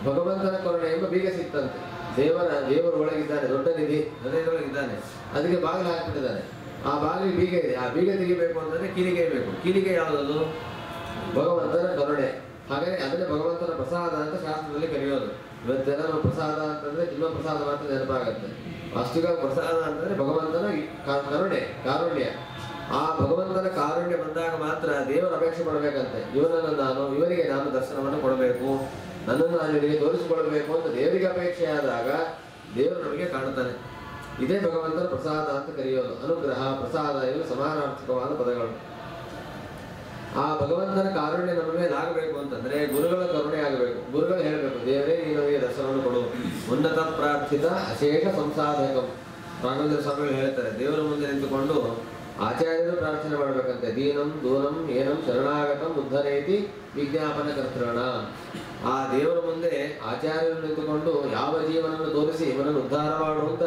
ಭಗವಂತನ ಕರುಣೆ ಎಂಬ ಬೀಗ ಸಿಕ್ತಂತೆ. ದೇವರು ಒಳಗಿದ್ದಾನೆ, ದೊಡ್ಡ ನಿಧಿ ಹೃದಯದೊಳಗಿದ್ದಾನೆ, ಅದಕ್ಕೆ ಬಾಗಿಲು ಹಾಕಿಬಿಟ್ಟಿದ್ದಾನೆ. ಆ ಬಾಗಿಲು ಬೀಗ ಇದೆ, ಆ ಬೀಗ ತೆಗಿಬೇಕು ಅಂತಂದ್ರೆ ಕೀಲಿಕೆ ಬೇಕು. ಕೀಲಿಕೆ ಯಾವುದದು? ಭಗವಂತನ ಕರುಣೆ. ಹಾಗಾಗಿ ಅದನ್ನೇ ಭಗವಂತನ ಪ್ರಸಾದ ಅಂತ ಶಾಸ್ತ್ರದಲ್ಲಿ ಕರೆಯೋದು. ಇವತ್ತೆಲ್ಲ ನಾವು ಪ್ರಸಾದ ಅಂತಂದ್ರೆ ಜನ್ಮ ಪ್ರಸಾದ ಮಾತ್ರ ನೆನಪಾಗತ್ತೆ. ವಾಸ್ತವಿಕ ಪ್ರಸಾದ ಅಂತಂದ್ರೆ ಭಗವಂತನ ಕರುಣೆ, ಕಾರುಣ್ಯ. ಆ ಭಗವಂತನ ಕಾರುಣ್ಯ ಬಂದಾಗ ಮಾತ್ರ ದೇವರ ಅಪೇಕ್ಷೆ ಪಡಬೇಕಂತೆ. ಇವರಿಗೆ ನಾನು ದರ್ಶನವನ್ನು ಕೊಡಬೇಕು, ನನ್ನನ್ನು ನಾನು ಇವರಿಗೆ ತೋರಿಸಿಕೊಳ್ಬೇಕು ಅಂತ ದೇವರಿಗೆ ಅಪೇಕ್ಷೆ ಆದಾಗ ದೇವರು ನಮಗೆ ಕಾಣುತ್ತಾನೆ. ಇದೇ ಭಗವಂತನ ಪ್ರಸಾದ ಅಂತ ಕರೆಯೋದು. ಅನುಗ್ರಹ, ಪ್ರಸಾದ ಇವು ಸಮಾನಾರ್ಥಕವಾದ ಪದಗಳು. ಆ ಭಗವಂತನ ಕಾರುಣ್ಯ ನಮ್ಮ ಮೇಲೆ ಆಗಬೇಕು ಅಂತಂದ್ರೆ ಗುರುಗಳ ಕರುಣೆ ಆಗಬೇಕು. ಗುರುಗಳು ಹೇಳಬೇಕು, ದೇವರೇ ನೀನು ನಮಗೆ ದರ್ಶನವನ್ನು ಕೊಡು. ಉನ್ನತ ಪ್ರಾರ್ಥಿತ ಅಶೇಷ ಸಂಸಾಧಕಂ. ರಾಘವೇಂದ್ರ ಸ್ವಾಮಿಗಳು ಹೇಳ್ತಾರೆ, ದೇವರ ಮುಂದೆ ನಿಂತುಕೊಂಡು ಆಚಾರ್ಯರು ಪ್ರಾರ್ಥನೆ ಮಾಡ್ಬೇಕಂತೆ. ದೀನಂ ದೂನಂ ಏನಂ ಶರಣಾಗತಂ ಉದ್ಧರೇತಿ ವಿಜ್ಞಾಪನ ಕರ್ತೃಣ. ಆ ದೇವರ ಮುಂದೆ ಆಚಾರ್ಯರು ನಿಂತುಕೊಂಡು ಯಾವ ಜೀವನವನ್ನು ತೋರಿಸಿ ಇವನನ್ನು ಉದ್ಧಾರ ಮಾಡುವಂತ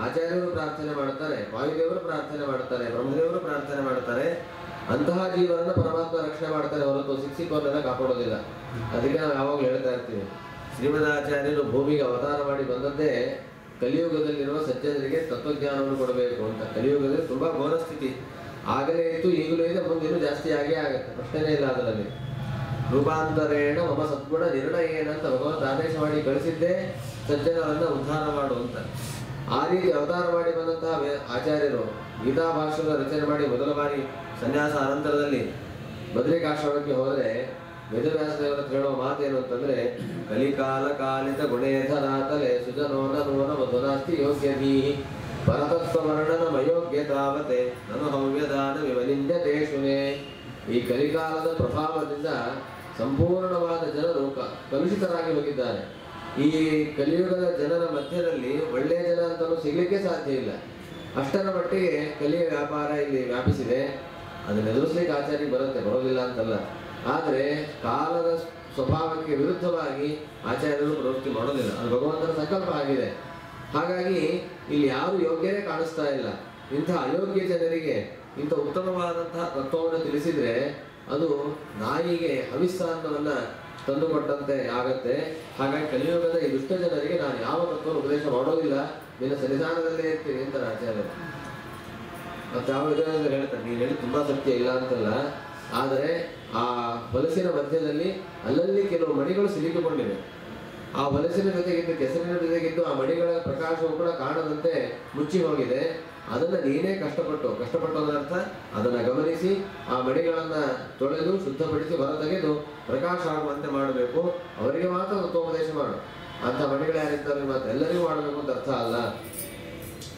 ಆಚಾರ್ಯರು ಪ್ರಾರ್ಥನೆ ಮಾಡ್ತಾರೆ, ವಾಯುದೇವರು ಪ್ರಾರ್ಥನೆ ಮಾಡ್ತಾರೆ, ಬ್ರಹ್ಮದೇವರು ಪ್ರಾರ್ಥನೆ ಮಾಡ್ತಾರೆ. ಅಂತಹ ಜೀವನನ ಪರಮಾತ್ಮ ರಕ್ಷಣೆ ಮಾಡ್ತಾರೆ ಹೊರತು ಶಿಕ್ಷಿಕರನ್ನ ಕಾಪಾಡೋದಿಲ್ಲ. ಅದಕ್ಕೆ ನಾವು ಯಾವಾಗಲೂ ಹೇಳ್ತಾ ಇರ್ತೀವಿ, ಶ್ರೀಮದಾಚಾರ್ಯರು ಭೂಮಿಗೆ ಅವತಾರ ಮಾಡಿ ಬಂದದ್ದೇ ಕಲಿಯುಗದಲ್ಲಿರುವ ಸಜ್ಜನರಿಗೆ ತತ್ವಜ್ಞಾನವನ್ನು ಕೊಡಬೇಕು ಅಂತ. ಕಲಿಯುಗದಲ್ಲಿ ತುಂಬಾ ಘೋರ ಸ್ಥಿತಿ ಆಗಲೇ ಇತ್ತು, ಈಗಲೂ ಇದೆ, ಮುಂದಿನೂ ಜಾಸ್ತಿ ಆಗೇ ಆಗುತ್ತೆ, ಪ್ರಶ್ನೆನೇ ಇಲ್ಲ ಅದರಲ್ಲಿ. ರೂಪಾಂತರೇಣ ಮಮ ಸದ್ಗುಣ ನಿರ್ಣಯೇನ ಅಂತ ಭಗವಂತ ಆದೇಶ ಮಾಡಿ ಕಳಿಸಿದ್ದೇ ಸಜ್ಜನರನ್ನ ಉದ್ಧಾರ ಮಾಡುವಂತ. ಆ ರೀತಿ ಅವತಾರ ಮಾಡಿ ಬಂದಂತಹ ಆಚಾರ್ಯರು ಗೀತಾ ಭಾಷೆಯನ್ನು ರಚನೆ ಮಾಡಿ ಮೊದಲ ಬಾರಿ ಸನ್ಯಾಸ ಅನಂತರದಲ್ಲಿ ಬದ್ರಿಕಾಶ್ರಮಕ್ಕೆ ಹೋದರೆ ವೇದವ್ಯಾಸ ದೇವರ ಹೇಳುವ ಮಾತೇನು ಅಂತಂದ್ರೆ, ಕಲಿಕಾಲ ಕಾಲಿತ ಗುಣೇಧರಾತಲೆ ಸುಜನೋನ ನೂನ ಮಧುನಾಸ್ತಿ ಯೋಗ್ಯಧೀ ಪರತತ್ವ ವರ್ಣನ ಮಯೋಗ್ಯತಾವತೆ ನನು ಹವ್ಯದಾನ ವಿವಲಿಂಜತೇಶುನೆ. ಈ ಕಲಿಕಾಲದ ಪ್ರಭಾವದಿಂದ ಸಂಪೂರ್ಣವಾದ ಜನರು ಕಲುಷಿತರಾಗಿ ಹೋಗಿದ್ದಾರೆ. ಈ ಕಲಿಯುಗದ ಜನರ ಮಧ್ಯದಲ್ಲಿ ಒಳ್ಳೆಯ ಜನ ಅಂತಲೂ ಸಿಗಲಿಕ್ಕೆ ಸಾಧ್ಯ ಇಲ್ಲ. ಅಷ್ಟರ ಮಟ್ಟಿಗೆ ಕಲಿಯ ವ್ಯಾಪಾರ ಇಲ್ಲಿ ವ್ಯಾಪಿಸಿದೆ. ಅದನ್ನ ಎದುರಿಸ್ಲಿಕ್ಕೆ ಆಚಾರ್ಯಕ್ಕೆ ಬರುತ್ತೆ, ಬರೋದಿಲ್ಲ ಅಂತಲ್ಲ. ಆದರೆ ಕಾಲದ ಸ್ವಭಾವಕ್ಕೆ ವಿರುದ್ಧವಾಗಿ ಆಚಾರ್ಯರು ಪ್ರವೃತ್ತಿ ಮಾಡೋದಿಲ್ಲ, ಅದು ಭಗವಂತನ ಸಂಕಲ್ಪ ಆಗಿದೆ. ಹಾಗಾಗಿ ಇಲ್ಲಿ ಯಾರು ಯೋಗ್ಯರೇ ಕಾಣಿಸ್ತಾ ಇಲ್ಲ. ಇಂಥ ಅಯೋಗ್ಯ ಜನರಿಗೆ ಇಂಥ ಉತ್ತಮವಾದಂತಹ ತತ್ವವನ್ನು ತಿಳಿಸಿದ್ರೆ ಅದು ನಾಯಿಗೆ ಹವಿಸ್ಸಾನ್ನವನ್ನ ತಂದುಕೊಟ್ಟಂತೆ ಆಗತ್ತೆ. ಹಾಗಾಗಿ ಕಲಿಯುಗದ ಈ ದುಷ್ಟ ಜನರಿಗೆ ನಾನು ಯಾವ ತತ್ವವನ್ನು ಉಪದೇಶ ಮಾಡೋದಿಲ್ಲ, ನಿನ್ನ ಸನ್ನಿಧಾನದಲ್ಲೇ ಇರ್ತೀನಿ ಅಂತಾರೆ ಆಚಾರ್ಯರು. ಮತ್ತೆ ಯಾವ ವಿಧಾನದಲ್ಲಿ ಹೇಳ್ತಾರೆ, ನೀನು ಹೇಳಿ ತುಂಬಾ ಸತ್ಯ ಇಲ್ಲ ಅಂತಲ್ಲ, ಆದರೆ ಆ ಹೊಲಸಿನ ಮಧ್ಯದಲ್ಲಿ ಅಲ್ಲಲ್ಲಿ ಕೆಲವು ಮಣಿಗಳು ಸಿಲುಕಿಕೊಂಡಿವೆ. ಆ ಹೊಲಸಿನ ಜೊತೆಗಿದ್ದು ಕೆಸರಿನ ಜೊತೆಗಿದ್ದು ಆ ಮಣಿಗಳ ಪ್ರಕಾಶವು ಕೂಡ ಕಾಣದಂತೆ ಮುಚ್ಚಿ ಹೋಗಿದೆ. ಅದನ್ನ ನೀನೇ ಕಷ್ಟಪಟ್ಟು ಅದರ್ಥ ಅದನ್ನ ಗಮನಿಸಿ ಆ ಮಣಿಗಳನ್ನ ತೊಳೆದು ಶುದ್ಧಪಡಿಸಿ ಹೊರತೆಗೆದು ಪ್ರಕಾಶ ಆಗುವಂತೆ ಮಾಡಬೇಕು. ಅವರಿಗೆ ಮಾತ್ರ ತತ್ವೋಪದೇಶ ಮಾಡು. ಅಂತ ಮಣಿಗಳು ಯಾರಿರ್ತಾರೆ ಮತ್ತೆ ಎಲ್ಲರಿಗೂ ಮಾಡಬೇಕು ಅಂತ ಅರ್ಥ ಅಲ್ಲ.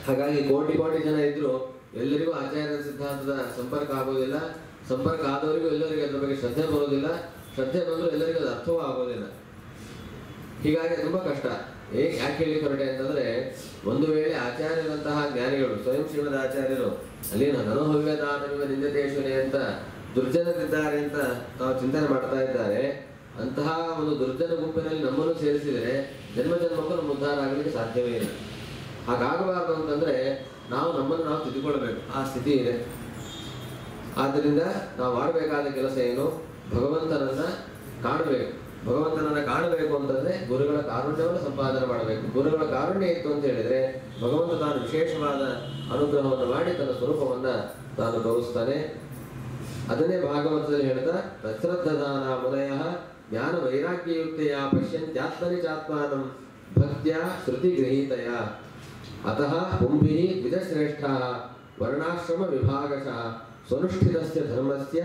ಹಾಗಾಗಿ ಕೋಟಿ ಕೋಟಿ ಜನ ಇದ್ರು ಎಲ್ಲರಿಗೂ ಆಚಾರ್ಯರ ಸಿದ್ಧಾಂತದ ಸಂಪರ್ಕ ಆಗೋದಿಲ್ಲ. ಸಂಪರ್ಕ ಆದವರಿಗೂ ಎಲ್ಲರಿಗೂ ಅದ್ರ ಬಗ್ಗೆ ಶ್ರದ್ಧೆ ಬರೋದಿಲ್ಲ, ಶ್ರದ್ಧೆ ಬಂದರೂ ಎಲ್ಲರಿಗೂ ಅದು ಅರ್ಥವೂ ಆಗೋದಿಲ್ಲ. ಹೀಗಾಗಿ ತುಂಬ ಕಷ್ಟ. ಯಾಕೆ ಹೇಳಿ ಹೊರಟೆ ಅಂತಂದರೆ, ಒಂದು ವೇಳೆ ಆಚಾರ್ಯರಂತಹ ಜ್ಞಾನಿಗಳು, ಸ್ವಯಂ ಶ್ರೀಮದ್ ಆಚಾರ್ಯರು ಅಲ್ಲಿ ನನೋಹವ್ಯದಾನವಿವ ನಿಂದತೇಶ್ವರಿ ಅಂತ ದುರ್ಜನರಿದ್ದಾರೆ ಅಂತ ತಾವು ಚಿಂತನೆ ಮಾಡ್ತಾ ಇದ್ದಾರೆ. ಅಂತಹ ಒಂದು ದುರ್ಜನ ಗುಂಪಿನಲ್ಲಿ ನಮ್ಮನ್ನು ಸೇರಿಸಿದರೆ ಜನ್ಮ ಜನ್ಮಕ್ಕೂ ನಮ್ಮ ಉದ್ಧಾರ ಆಗಲಿಕ್ಕೆ ಸಾಧ್ಯವೇ ಇಲ್ಲ. ಹಾಗಾಗಬಾರ್ದು ಅಂತಂದರೆ ನಾವು ನಮ್ಮನ್ನು ನಾವು ತಿದ್ದುಕೊಳ್ಬೇಕು, ಆ ಸ್ಥಿತಿ ಇದೆ. ಆದ್ದರಿಂದ ನಾವು ಮಾಡಬೇಕಾದ ಕೆಲಸ ಏನು? ಭಗವಂತನನ್ನು ಕಾಣಬೇಕು. ಭಗವಂತನನ್ನು ಕಾಣಬೇಕು ಅಂತಂದರೆ ಗುರುಗಳ ಕಾರುಣ್ಯವನ್ನು ಸಂಪಾದನೆ ಮಾಡಬೇಕು. ಗುರುಗಳ ಕಾರುಣ್ಯ ಇತ್ತು ಅಂತ ಹೇಳಿದರೆ ಭಗವಂತ ತಾನು ವಿಶೇಷವಾದ ಅನುಗ್ರಹವನ್ನು ಮಾಡಿ ತನ್ನ ಸ್ವರೂಪವನ್ನು ತಾನು ತೋರಿಸ್ತಾನೆ. ಅದನ್ನೇ ಭಾಗವತದಲ್ಲಿ ಹೇಳ್ತಾ, ತಶ್ರದ್ಧದಾನ ಮುದಯ ಜ್ಞಾನ ವೈರಾಗ್ಯಯುಕ್ತೆಯ ಪಶ್ಯಂತ್ಯಾತ್ಮನಿ ಚಾತ್ಮಾನಂ ಭಕ್ತ್ಯ ಶ್ರುತಿ ಗೃಹೀತಯ ಅತಃ ಪುಂಭಿ ದ್ವಿಜಶ್ರೇಷ್ಠ ವರ್ಣಾಶ್ರಮ ವಿಭಾಗಶಃ ಸ್ವನುಷ್ಠಿತಸ್ಯ ಧರ್ಮಸ್ಯ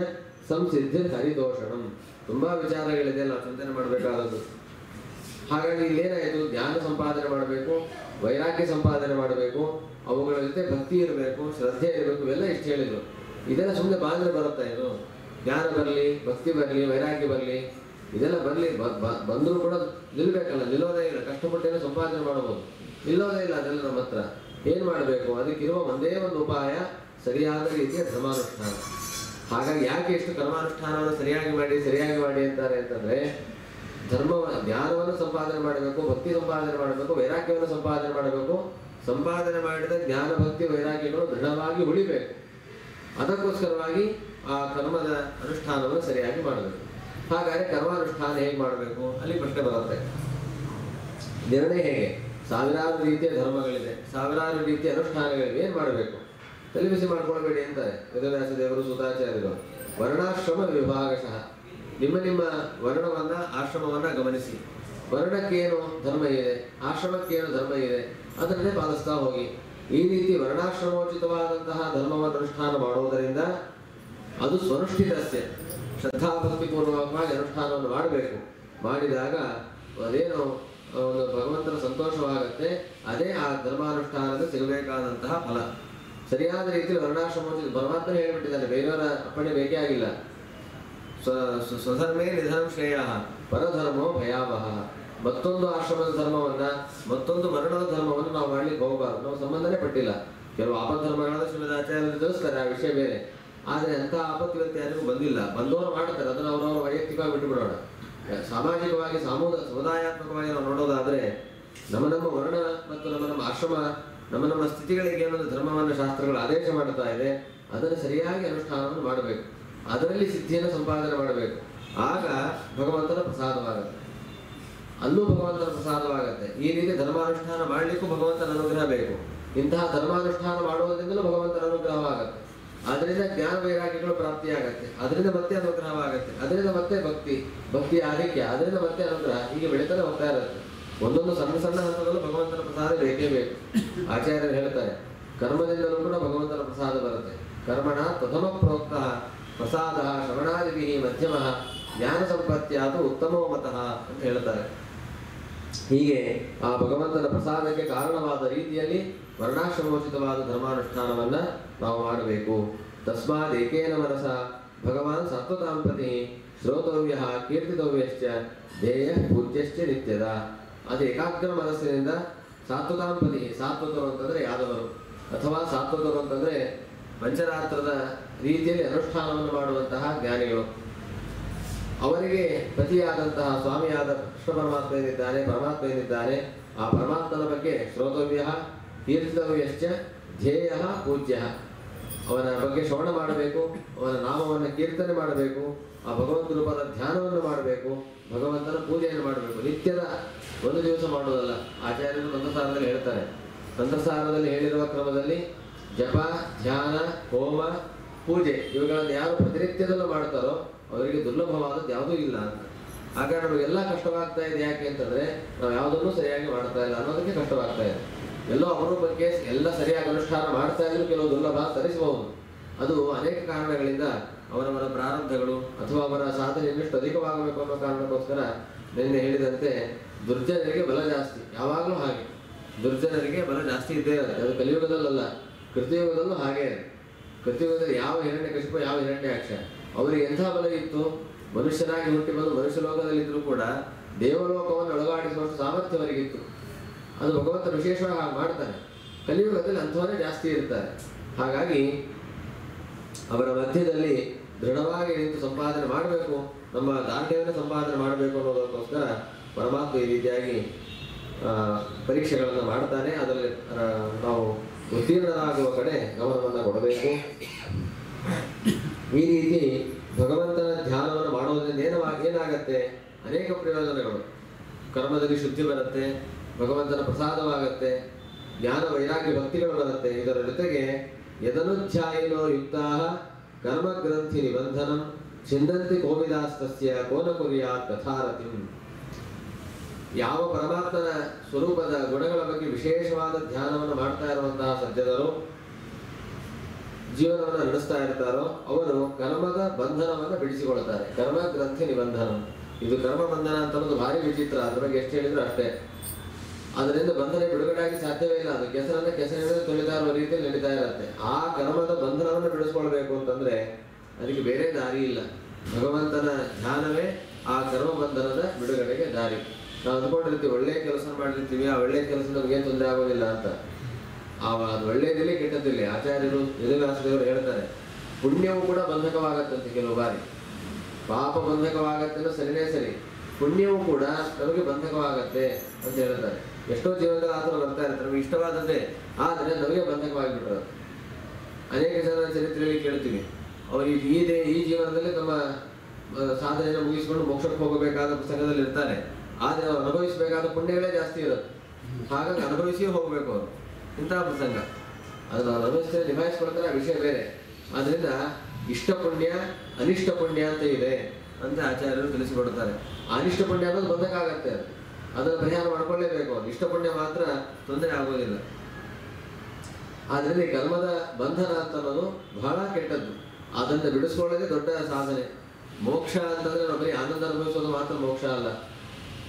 ಸಂಸಿದ್ಧಿ ಹರಿದೋಷಣಂ. ತುಂಬ ವಿಚಾರಗಳಿದೆ, ನಾವು ಚಿಂತನೆ ಮಾಡಬೇಕಾದದ್ದು. ಹಾಗಾಗಿ ಇಲ್ಲೇನಾಯಿತು? ಜ್ಞಾನ ಸಂಪಾದನೆ ಮಾಡಬೇಕು, ವೈರಾಗ್ಯ ಸಂಪಾದನೆ ಮಾಡಬೇಕು, ಅವುಗಳ ಜೊತೆ ಭಕ್ತಿ ಇರಬೇಕು, ಶ್ರದ್ಧೆ ಇರಬೇಕು, ಇವೆಲ್ಲ ಇಷ್ಟು ಹೇಳಿದರು. ಇದೆಲ್ಲ ಸುಮ್ಮನೆ ಬಾಂದ್ರೆ ಬರುತ್ತಾ? ಇದು ಜ್ಞಾನ ಬರಲಿ, ಭಕ್ತಿ ಬರಲಿ, ವೈರಾಗ್ಯ ಬರಲಿ, ಇದೆಲ್ಲ ಬರಲಿ, ಬಂದರೂ ಕೂಡ ನಿಲ್ಲಬೇಕಲ್ಲ, ನಿಲ್ಲೋದೇ ಇಲ್ಲ. ಕಷ್ಟಪಟ್ಟೇನೋ ಸಂಪಾದನೆ ಮಾಡಬಹುದು, ನಿಲ್ಲೋದೇ ಇಲ್ಲ. ಅದೆಲ್ಲ ನಮ್ಮ ಹತ್ರ ಏನು ಮಾಡಬೇಕು? ಅದಕ್ಕಿರುವ ಒಂದೇ ಒಂದು ಉಪಾಯ, ಸರಿಯಾದ ರೀತಿಯ ಧರ್ಮಾನುಷ್ಠಾನ. ಹಾಗಾಗಿ ಯಾಕೆ ಇಷ್ಟು ಕರ್ಮಾನುಷ್ಠಾನವನ್ನು ಸರಿಯಾಗಿ ಮಾಡಿ ಅಂತಾರೆ ಅಂತಂದರೆ, ಜ್ಞಾನವನ್ನು ಸಂಪಾದನೆ ಮಾಡಬೇಕು, ಭಕ್ತಿ ಸಂಪಾದನೆ ಮಾಡಬೇಕು, ವೈರಾಗ್ಯವನ್ನು ಸಂಪಾದನೆ ಮಾಡಬೇಕು. ಸಂಪಾದನೆ ಮಾಡಿದ ಜ್ಞಾನ, ಭಕ್ತಿ, ವೈರಾಗ್ಯಗಳು ದೃಢವಾಗಿ ಉಳಿಬೇಕು. ಅದಕ್ಕೋಸ್ಕರವಾಗಿ ಆ ಕರ್ಮದ ಅನುಷ್ಠಾನವನ್ನು ಸರಿಯಾಗಿ ಮಾಡಬೇಕು. ಹಾಗಾದರೆ ಕರ್ಮಾನುಷ್ಠಾನ ಹೇಗೆ ಮಾಡಬೇಕು? ಅಲ್ಲಿ ಪ್ರಶ್ನೆ ಬರುತ್ತೆ. ನಿರ್ಣಯ ಹೇಗೆ? ಸಾವಿರಾರು ರೀತಿಯ ಧರ್ಮಗಳಿದೆ, ಸಾವಿರಾರು ರೀತಿಯ ಅನುಷ್ಠಾನಗಳಿವೆ, ಏನು ಮಾಡಬೇಕು? ತಲೆಬಿಸಿ ಮಾಡ್ಕೊಳ್ಬೇಡಿ ಅಂತಾರೆ ವೇದವ್ಯಾಸ ದೇವರು, ಸೂತಾಚಾರ್ಯರು. ವರ್ಣಾಶ್ರಮ ವಿಭಾಗಶಃ, ನಿಮ್ಮ ವರ್ಣವನ್ನು, ಆಶ್ರಮವನ್ನು ಗಮನಿಸಿ. ವರ್ಣಕ್ಕೇನು ಧರ್ಮ ಇದೆ, ಆಶ್ರಮಕ್ಕೇನು ಧರ್ಮ ಇದೆ, ಅದನ್ನೇ ಪಾಲಿಸ್ತಾ ಹೋಗಿ. ಈ ರೀತಿ ವರ್ಣಾಶ್ರಮೋಚಿತವಾದಂತಹ ಧರ್ಮವನ್ನು ಅನುಷ್ಠಾನ ಮಾಡುವುದರಿಂದ ಅದು ಸ್ವನುಷ್ಠಿತಸ್ಯ, ಶ್ರದ್ಧಾಭಕ್ತಿಪೂರ್ವಕವಾಗಿ ಅನುಷ್ಠಾನವನ್ನು ಮಾಡಬೇಕು. ಮಾಡಿದಾಗ ಅದೇನು ಒಂದು ಭಗವಂತನ ಸಂತೋಷವಾಗುತ್ತೆ, ಅದೇ ಆ ಧರ್ಮಾನುಷ್ಠಾನದ ಸಿಗಬೇಕಾದಂತಹ ಫಲ. ಸರಿಯಾದ ರೀತಿಯಲ್ಲಿ ವರ್ಣಾಶ್ರಮೋಚಿತ ಪರಮಾತ್ಮ ಹೇಳಿಬಿಟ್ಟಿದ್ದಾನೆ, ಬೇರೆಯವರ ಅಪ್ಪಣೆ ಬೇಕೇ ಆಗಿಲ್ಲ. ಸ್ವಧರ್ಮೇ ನಿಧನಂ ಶ್ರೇಯ ಪರಧರ್ಮೋ ಭಯಾವಹ. ಮತ್ತೊಂದು ಆಶ್ರಮದ ಧರ್ಮವನ್ನು, ಮತ್ತೊಂದು ಮರಣದ ಧರ್ಮವನ್ನು ನಾವು ಮಾಡ್ಲಿಕ್ಕೆ ಹೋಗಬಾರ್ದು. ನಾವು ಸಂಬಂಧನೇ ಪಟ್ಟಿಲ್ಲ. ಕೆಲವು ಆಪದ್ಧರ್ಮಗಳನ್ನ ಶ್ರೀಮದ್ ಆಚಾರ್ಯರು ತಿಳಿಸ್ತಾರೆ, ಆ ವಿಷಯ ಬೇರೆ. ಆದರೆ ಅಂಥ ಆಪತ್ತು ಇವತ್ತು ಯಾರಿಗೂ ಬಂದಿಲ್ಲ. ಬಂದವರು ಮಾಡ್ತಾರೆ, ಅದನ್ನು ಅವರವರ ವೈಯಕ್ತಿಕವಾಗಿ ಬಿಟ್ಟುಬಿಡೋಣ. ಸಾಮಾಜಿಕವಾಗಿ ಸಮುದಾಯಾತ್ಮಕವಾಗಿ ನಾವು ನೋಡೋದಾದರೆ, ನಮ್ಮ ವರ್ಣ ಮತ್ತು ನಮ್ಮ ಆಶ್ರಮ, ನಮ್ಮ ಸ್ಥಿತಿಗಳಿಗೆ ಏನೊಂದು ಧರ್ಮವನ್ನು ಶಾಸ್ತ್ರಗಳು ಆದೇಶ ಮಾಡ್ತಾ ಇದೆ, ಅದನ್ನು ಸರಿಯಾಗಿ ಅನುಷ್ಠಾನವನ್ನು ಮಾಡಬೇಕು. ಅದರಲ್ಲಿ ಸಿದ್ಧಿಯನ್ನು ಸಂಪಾದನೆ ಮಾಡಬೇಕು. ಆಗ ಭಗವಂತನ ಪ್ರಸಾದವಾಗುತ್ತೆ, ಅಲ್ಲೂ ಭಗವಂತನ ಪ್ರಸಾದವಾಗುತ್ತೆ. ಈ ರೀತಿ ಧರ್ಮಾನುಷ್ಠಾನ ಮಾಡಲಿಕ್ಕೂ ಭಗವಂತನ ಅನುಗ್ರಹ ಬೇಕು. ಇಂತಹ ಧರ್ಮಾನುಷ್ಠಾನ ಮಾಡುವುದರಿಂದಲೂ ಭಗವಂತನ ಅನುಗ್ರಹವಾಗುತ್ತೆ. ಅದರಿಂದ ಜ್ಞಾನ ವೈರಾಗ್ಯಗಳು ಪ್ರಾಪ್ತಿಯಾಗತ್ತೆ, ಅದರಿಂದ ಮತ್ತೆ ಅನುಗ್ರಹವಾಗುತ್ತೆ, ಅದರಿಂದ ಮತ್ತೆ ಭಕ್ತಿ ಆಧಿಕ್ಯ, ಅದರಿಂದ ಮತ್ತೆ ಅನುಗ್ರಹ, ಹೀಗೆ ಬೆಳೀತಾನೆ ಹೋಗ್ತಾ ಇರುತ್ತೆ. ಒಂದೊಂದು ಸಣ್ಣ ಸಣ್ಣ ಹಂತದಲ್ಲೂ ಭಗವಂತನ ಪ್ರಸಾದ ಬೇಕೇ ಬೇಕು. ಆಚಾರ್ಯರು ಹೇಳ್ತಾರೆ, ಕರ್ಮದಿಂದಲೂ ಕೂಡ ಭಗವಂತನ ಪ್ರಸಾದ ಬರುತ್ತೆ. ಕರ್ಮಣ ಪ್ರಥಮ ಪ್ರೋಕ್ತ ಪ್ರಸಾದ ಶ್ರವಣಾದಿಭಿ ಮಧ್ಯಮ ಜ್ಞಾನ ಸಂಪತ್ಯಾತು ಉತ್ತಮೋ ಮತಃ ಅಂತ ಹೇಳ್ತಾರೆ. ಹೀಗೆ ಆ ಭಗವಂತನ ಪ್ರಸಾದಕ್ಕೆ ಕಾರಣವಾದ ರೀತಿಯಲ್ಲಿ ವರ್ಣಾಶ್ರಮೋಚಿತವಾದ ಧರ್ಮಾನುಷ್ಠಾನವನ್ನು ನಾವು ಮಾಡಬೇಕು. ತಸ್ಮಾತ್ ಏಕೇನ ಮನಸ ಭಗವಾನ್ ಸತ್ವತಾಂ ಪ್ರತಿ ಶ್ರೋತವ್ಯ ಕೀರ್ತಿತವ್ಯಶ್ಚ ಧ್ಯೇಯ ಪೂಜ್ಯಶ್ಚ ನಿತ್ಯದ. ಅದು ಏಕಾಗ್ರ ಮನಸ್ಸಿನಿಂದ ಸಾತ್ವತಾಂ ಪ್ರತಿ, ಸಾತ್ವತರು ಅಂತಂದರೆ ಯಾದವರು, ಅಥವಾ ಸಾತ್ವತರು ಅಂತಂದರೆ ಪಂಚರಾತ್ರದ ರೀತಿಯಲ್ಲಿ ಅನುಷ್ಠಾನವನ್ನು ಮಾಡುವಂತಹ ಜ್ಞಾನಿಗಳು. ಅವರಿಗೆ ಪತಿಯಾದಂತಹ ಸ್ವಾಮಿಯಾದ ಕೃಷ್ಣ ಪರಮಾತ್ಮ ಏನಿದ್ದಾನೆ, ಪರಮಾತ್ಮ ಏನಿದ್ದಾನೆ, ಆ ಪರಮಾತ್ಮನ ಬಗ್ಗೆ ಶ್ರೋತವ್ಯ ಕೀರ್ತಿತವ್ಯಶ್ಚ ಧ್ಯೇಯ ಪೂಜ್ಯ, ಅವನ ಬಗ್ಗೆ ಶ್ರವಣ ಮಾಡಬೇಕು, ಅವನ ನಾಮವನ್ನು ಕೀರ್ತನೆ ಮಾಡಬೇಕು, ಆ ಭಗವಂತ ರೂಪದ ಧ್ಯಾನವನ್ನು ಮಾಡಬೇಕು, ಭಗವಂತನ ಪೂಜೆಯನ್ನು ಮಾಡಬೇಕು. ನಿತ್ಯದ ಒಂದು ದಿವಸ ಮಾಡುವುದಲ್ಲ. ಆಚಾರ್ಯರು ತಂತ್ರಸಾರದಲ್ಲಿ ಹೇಳ್ತಾರೆ, ತಂತ್ರಸಾರದಲ್ಲಿ ಹೇಳಿರುವ ಕ್ರಮದಲ್ಲಿ ಜಪ, ಧ್ಯಾನ, ಹೋಮ, ಪೂಜೆ ಇವುಗಳನ್ನು ಯಾರು ಪ್ರತಿನಿತ್ಯದಲ್ಲೂ ಮಾಡ್ತಾರೋ ಅವರಿಗೆ ದುರ್ಲಭವಾದದ್ದು ಯಾವುದೂ ಇಲ್ಲ ಅಂತ. ಆಗ ನಮಗೆಲ್ಲ ಕಷ್ಟವಾಗ್ತಾ ಇದೆ. ಯಾಕೆ ಅಂತಂದರೆ ನಾವು ಯಾವುದನ್ನೂ ಸರಿಯಾಗಿ ಮಾಡ್ತಾ ಇಲ್ಲ ಅನ್ನೋದಕ್ಕೆ ಕಷ್ಟವಾಗ್ತಾ ಇದೆ. ಎಲ್ಲೋ ಅಪರೂಪಕ್ಕೆ ಎಲ್ಲ ಸರಿಯಾಗಿ ಅನುಷ್ಠಾನ ಮಾಡ್ತಾ ಇದ್ರೂ ಕೆಲವು ದುರ್ಲಭ ತರಿಸಬಹುದು. ಅದು ಅನೇಕ ಕಾರಣಗಳಿಂದ ಅವರವರ ಪ್ರಾರಬ್ಧಗಳು ಅಥವಾ ಅವರ ಸಾಧನೆ ಇನ್ನಷ್ಟು ಅಧಿಕವಾಗಬೇಕು ಅನ್ನೋ ಕಾರಣಕ್ಕೋಸ್ಕರ ನಿನ್ನೆ ಹೇಳಿದಂತೆ ದುರ್ಜನರಿಗೆ ಬಲ ಜಾಸ್ತಿ. ಯಾವಾಗಲೂ ಹಾಗೆ ದುರ್ಜನರಿಗೆ ಬಲ ಜಾಸ್ತಿ ಇದ್ದೇ ಇರುತ್ತೆ. ಅದು ಕಲಿಯುಗದಲ್ಲ, ಕೃತಯುಗದಲ್ಲೂ ಹಾಗೇ ಇದೆ. ಕೃತಿಯುಗದಲ್ಲಿ ಯಾವ ಹಿರಣ್ಯಕಶಿಪ ಯಾವ ಹಿರಣ್ಯಾಕ್ಷ ಅವರಿಗೆ ಎಂಥ ಬಲ ಇತ್ತು? ಮನುಷ್ಯನಾಗಿ ಹುಟ್ಟಿ ಬಂದು ಮನುಷ್ಯ ಲೋಕದಲ್ಲಿದ್ದರೂ ಕೂಡ ದೇವಲೋಕವನ್ನು ಒಳಗಾಡಿಸುವಷ್ಟು ಸಾಮರ್ಥ್ಯ ಅವರಿಗಿತ್ತು. ಅದು ಭಗವಂತ ವಿಶೇಷವಾಗಿ ಹಾಗೆ ಮಾಡ್ತಾನೆ. ಕಲಿಯುಗದಲ್ಲಿ ಅಂಥವರೇ ಜಾಸ್ತಿ ಇರ್ತಾರೆ. ಹಾಗಾಗಿ ಅವರ ಮಧ್ಯದಲ್ಲಿ ದೃಢವಾಗಿ ನಿಂತು ಸಂಪಾದನೆ ಮಾಡಬೇಕು, ನಮ್ಮ ದಾರ್ಢ್ಯವನ್ನು ಸಂಪಾದನೆ ಮಾಡಬೇಕು ಅನ್ನೋದಕ್ಕೋಸ್ಕರ ಪರಮಾತ್ಮ ಈ ರೀತಿಯಾಗಿ ಪರೀಕ್ಷೆಗಳನ್ನು ಮಾಡ್ತಾನೆ. ಅದರಲ್ಲಿ ನಾವು ಉತ್ತೀರ್ಣರಾಗುವ ಕಡೆ ಗಮನವನ್ನು ಕೊಡಬೇಕು. ಈ ರೀತಿ ಭಗವಂತನ ಧ್ಯಾನವನ್ನು ಮಾಡೋದ್ರಿಂದ ಏನಾಗತ್ತೆ? ಅನೇಕ ಪ್ರಯೋಜನಗಳು. ಕರ್ಮದಲ್ಲಿ ಶುದ್ಧಿ ಬರುತ್ತೆ, ಭಗವಂತನ ಪ್ರಸಾದವಾಗತ್ತೆ, ಜ್ಞಾನ ವೈರಾಗ್ಯ ಭಕ್ತಿಗಳು ಬರುತ್ತೆ. ಇದರ ಜೊತೆಗೆ ಯದನುಧ್ಯಾಯಿನೋ ಯುಕ್ತಾ ಕರ್ಮಗ್ರಂಥಿ ನಿಬಂಧನಂ ಚಿಂದಂತಿ ಕೋವಿದಾಸ್ತಸ್ಯ ಕೋನ ಕುರ್ಯಾತ್ ಕಥಾರತಿಂ. ಯಾವ ಪರಮಾತ್ಮನ ಸ್ವರೂಪದ ಗುಣಗಳ ಬಗ್ಗೆ ವಿಶೇಷವಾದ ಧ್ಯಾನವನ್ನು ಮಾಡ್ತಾ ಇರುವಂತಹ ಸಜ್ಜನರು ಜೀವನವನ್ನು ನಡೆಸ್ತಾ ಇರ್ತಾರೋ ಅವರು ಕರ್ಮದ ಬಂಧನವನ್ನು ಬಿಡಿಸಿಕೊಳ್ತಾರೆ. ಕರ್ಮ ಗ್ರಂಥಿ ನಿಬಂಧನ, ಇದು ಕರ್ಮ ಬಂಧನ ಅಂತ ಅನ್ನೋದು ಭಾರಿ ವಿಚಿತ್ರ. ಅದ್ರ ಬಗ್ಗೆ ಎಷ್ಟು ಹೇಳಿದ್ರು ಅಷ್ಟೇ. ಅದರಿಂದ ಬಂಧನ ಬಿಡುಗಡೆಯಾಗಿ ಸಾಧ್ಯವೇ ಇಲ್ಲ. ಅದು ಕೆಸರನ್ನ ತೊಳಿತಾ ಇರುವ ರೀತಿಯಲ್ಲಿ ನಡೀತಾ ಇರುತ್ತೆ. ಆ ಕರ್ಮದ ಬಂಧನವನ್ನು ಬಿಡಿಸ್ಕೊಳ್ಬೇಕು ಅಂತಂದ್ರೆ ಅದಕ್ಕೆ ಬೇರೆ ದಾರಿ ಇಲ್ಲ. ಭಗವಂತನ ಧ್ಯಾನವೇ ಆ ಕರ್ಮ ಬಂಧನದ ಬಿಡುಗಡೆಗೆ ದಾರಿ. ನಾವು ಅಂದ್ಕೊಂಡಿರ್ತೀವಿ ಒಳ್ಳೆ ಕೆಲಸ ಮಾಡಿರ್ತೀವಿ, ಆ ಒಳ್ಳೆ ಕೆಲಸ ನಮಗೇನು ತೊಂದರೆ ಆಗೋದಿಲ್ಲ ಅಂತ. ಅದು ಒಳ್ಳೆಯದಿಲ್ಲ ಕೆಟ್ಟದಿಲ್ಲ. ಆಚಾರ್ಯರು ವೇದವ್ಯಾಸದೇವರು ಹೇಳ್ತಾರೆ, ಪುಣ್ಯವು ಕೂಡ ಬಂಧಕವಾಗತ್ತಂತೆ ಕೆಲವು ಬಾರಿ. ಪಾಪ ಬಂಧಕವಾಗತ್ತೆ ಸರಿನೇ ಸರಿ, ಪುಣ್ಯವು ಕೂಡ ನಮಗೆ ಬಂಧಕವಾಗತ್ತೆ ಅಂತ ಹೇಳ್ತಾರೆ. ಎಷ್ಟೋ ಜೀವನದಲ್ಲಿ ಆ ಥರ ಬರ್ತಾ ಇರ್ತಾರೆ, ನಮಗೆ ಇಷ್ಟವಾದದ್ದೇ ಆದರೆ ನಮಗೆ ಬಂಧಕವಾಗಿಬಿಟ್ರೆ. ಅನೇಕ ಜನ ಚರಿತ್ರೆಯಲ್ಲಿ ಕೇಳ್ತೀವಿ, ಅವರು ಈ ಜೀವನದಲ್ಲಿ ತಮ್ಮ ಸಾಧನೆಯನ್ನು ಮುಗಿಸಿಕೊಂಡು ಮೋಕ್ಷಕ್ಕೆ ಹೋಗಬೇಕಾದ ಪ್ರಸಂಗದಲ್ಲಿ ಇರ್ತಾರೆ. ಆದರೆ ಅವರು ಅನುಭವಿಸಬೇಕಾದ ಪುಣ್ಯಗಳೇ ಜಾಸ್ತಿ ಇರುತ್ತೆ. ಹಾಗಾಗಿ ಅನುಭವಿಸಿಯೇ ಹೋಗಬೇಕು ಅವರು. ಇಂತಹ ಪ್ರಸಂಗ ಅದನ್ನು ಅನುಭವಿಸಿ ನಿಭಾಯಿಸ್ಕೊಳ್ತಾರೆ, ಆ ವಿಷಯ ಬೇರೆ. ಆದ್ದರಿಂದ ಇಷ್ಟ ಪುಣ್ಯ ಅನಿಷ್ಟ ಪುಣ್ಯ ಅಂತ ಇದೆ ಅಂತ ಆಚಾರ್ಯರು ತಿಳಿಸಿಕೊಡ್ತಾರೆ. ಅನಿಷ್ಟ ಪುಣ್ಯ ಅನ್ನೋದು ಬಂಧಕ್ಕಾಗತ್ತೆ, ಅದನ್ನು ಪರಿಹಾರ ಮಾಡ್ಕೊಳ್ಳೇಬೇಕು. ಅದು ಇಷ್ಟ ಪುಣ್ಯ ಮಾತ್ರ ತೊಂದರೆ ಆಗೋದಿಲ್ಲ. ಆದ್ದರಿಂದ ಈ ಕರ್ಮದ ಬಂಧನ ಅಂತ ಅನ್ನೋದು ಬಹಳ ಕೆಟ್ಟದ್ದು. ಅದನ್ನು ಬಿಡಿಸ್ಕೊಳ್ಳೋದೇ ದೊಡ್ಡ ಸಾಧನೆ. ಮೋಕ್ಷ ಅಂತಂದ್ರೆ ನಾವು ಬರೀ ಆನಂದ ಅನುಭವಿಸೋದು ಮಾತ್ರ ಮೋಕ್ಷ ಅಲ್ಲ.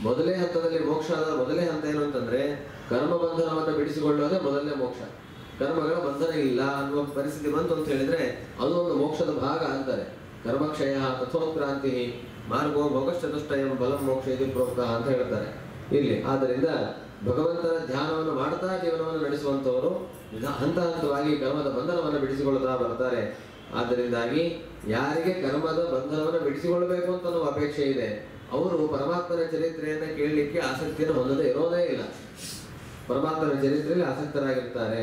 ಮೊದಲೇ ಹಂತದಲ್ಲಿ ಮೋಕ್ಷದ ಮೊದಲೇ ಹಂತ ಏನು ಅಂತಂದ್ರೆ ಕರ್ಮ ಬಂಧನವನ್ನು ಬಿಡಿಸಿಕೊಳ್ಳೋದೇ ಮೊದಲನೇ ಮೋಕ್ಷ. ಕರ್ಮಗಳ ಬಂಧನ ಇಲ್ಲ ಅನ್ನುವ ಪರಿಸ್ಥಿತಿ ಬಂತು ಅಂತ ಹೇಳಿದ್ರೆ ಅದು ಒಂದು ಮೋಕ್ಷದ ಭಾಗ ಅಂತಾರೆ. ಕರ್ಮಕ್ಷಯ ತಥೋತ್ಕ್ರಾಂತಿ ಮಾರ್ಗೋ ಭೋಗಶ್ಚತುಷ್ಟಯಂ ಬಲಂ ಮೋಕ್ಷ ಇದು ಪ್ರೋಕ್ತ ಅಂತ ಹೇಳ್ತಾರೆ ಇಲ್ಲಿ. ಆದ್ದರಿಂದ ಭಗವಂತನ ಧ್ಯಾನವನ್ನು ಮಾಡ್ತಾ ಜೀವನವನ್ನು ನಡೆಸುವಂಥವರು ಹಂತ ಹಂತವಾಗಿ ಕರ್ಮದ ಬಂಧನವನ್ನು ಬಿಡಿಸಿಕೊಳ್ಳುತ್ತಾ ಬರ್ತಾರೆ. ಆದ್ದರಿಂದಾಗಿ ಯಾರಿಗೆ ಕರ್ಮದ ಬಂಧನವನ್ನು ಬಿಡಿಸಿಕೊಳ್ಳಬೇಕು ಅಂತ ಅನ್ನುವ ಅಪೇಕ್ಷೆ ಇದೆ ಅವರು ಪರಮಾತ್ಮನ ಚರಿತ್ರೆಯನ್ನು ಕೇಳಲಿಕ್ಕೆ ಆಸಕ್ತಿಯನ್ನು ಹೊಂದದೇ ಇರೋದೇ ಇಲ್ಲ. ಪರಮಾತ್ಮನ ಚರಿತ್ರೆಯಲ್ಲಿ ಆಸಕ್ತರಾಗಿರ್ತಾರೆ.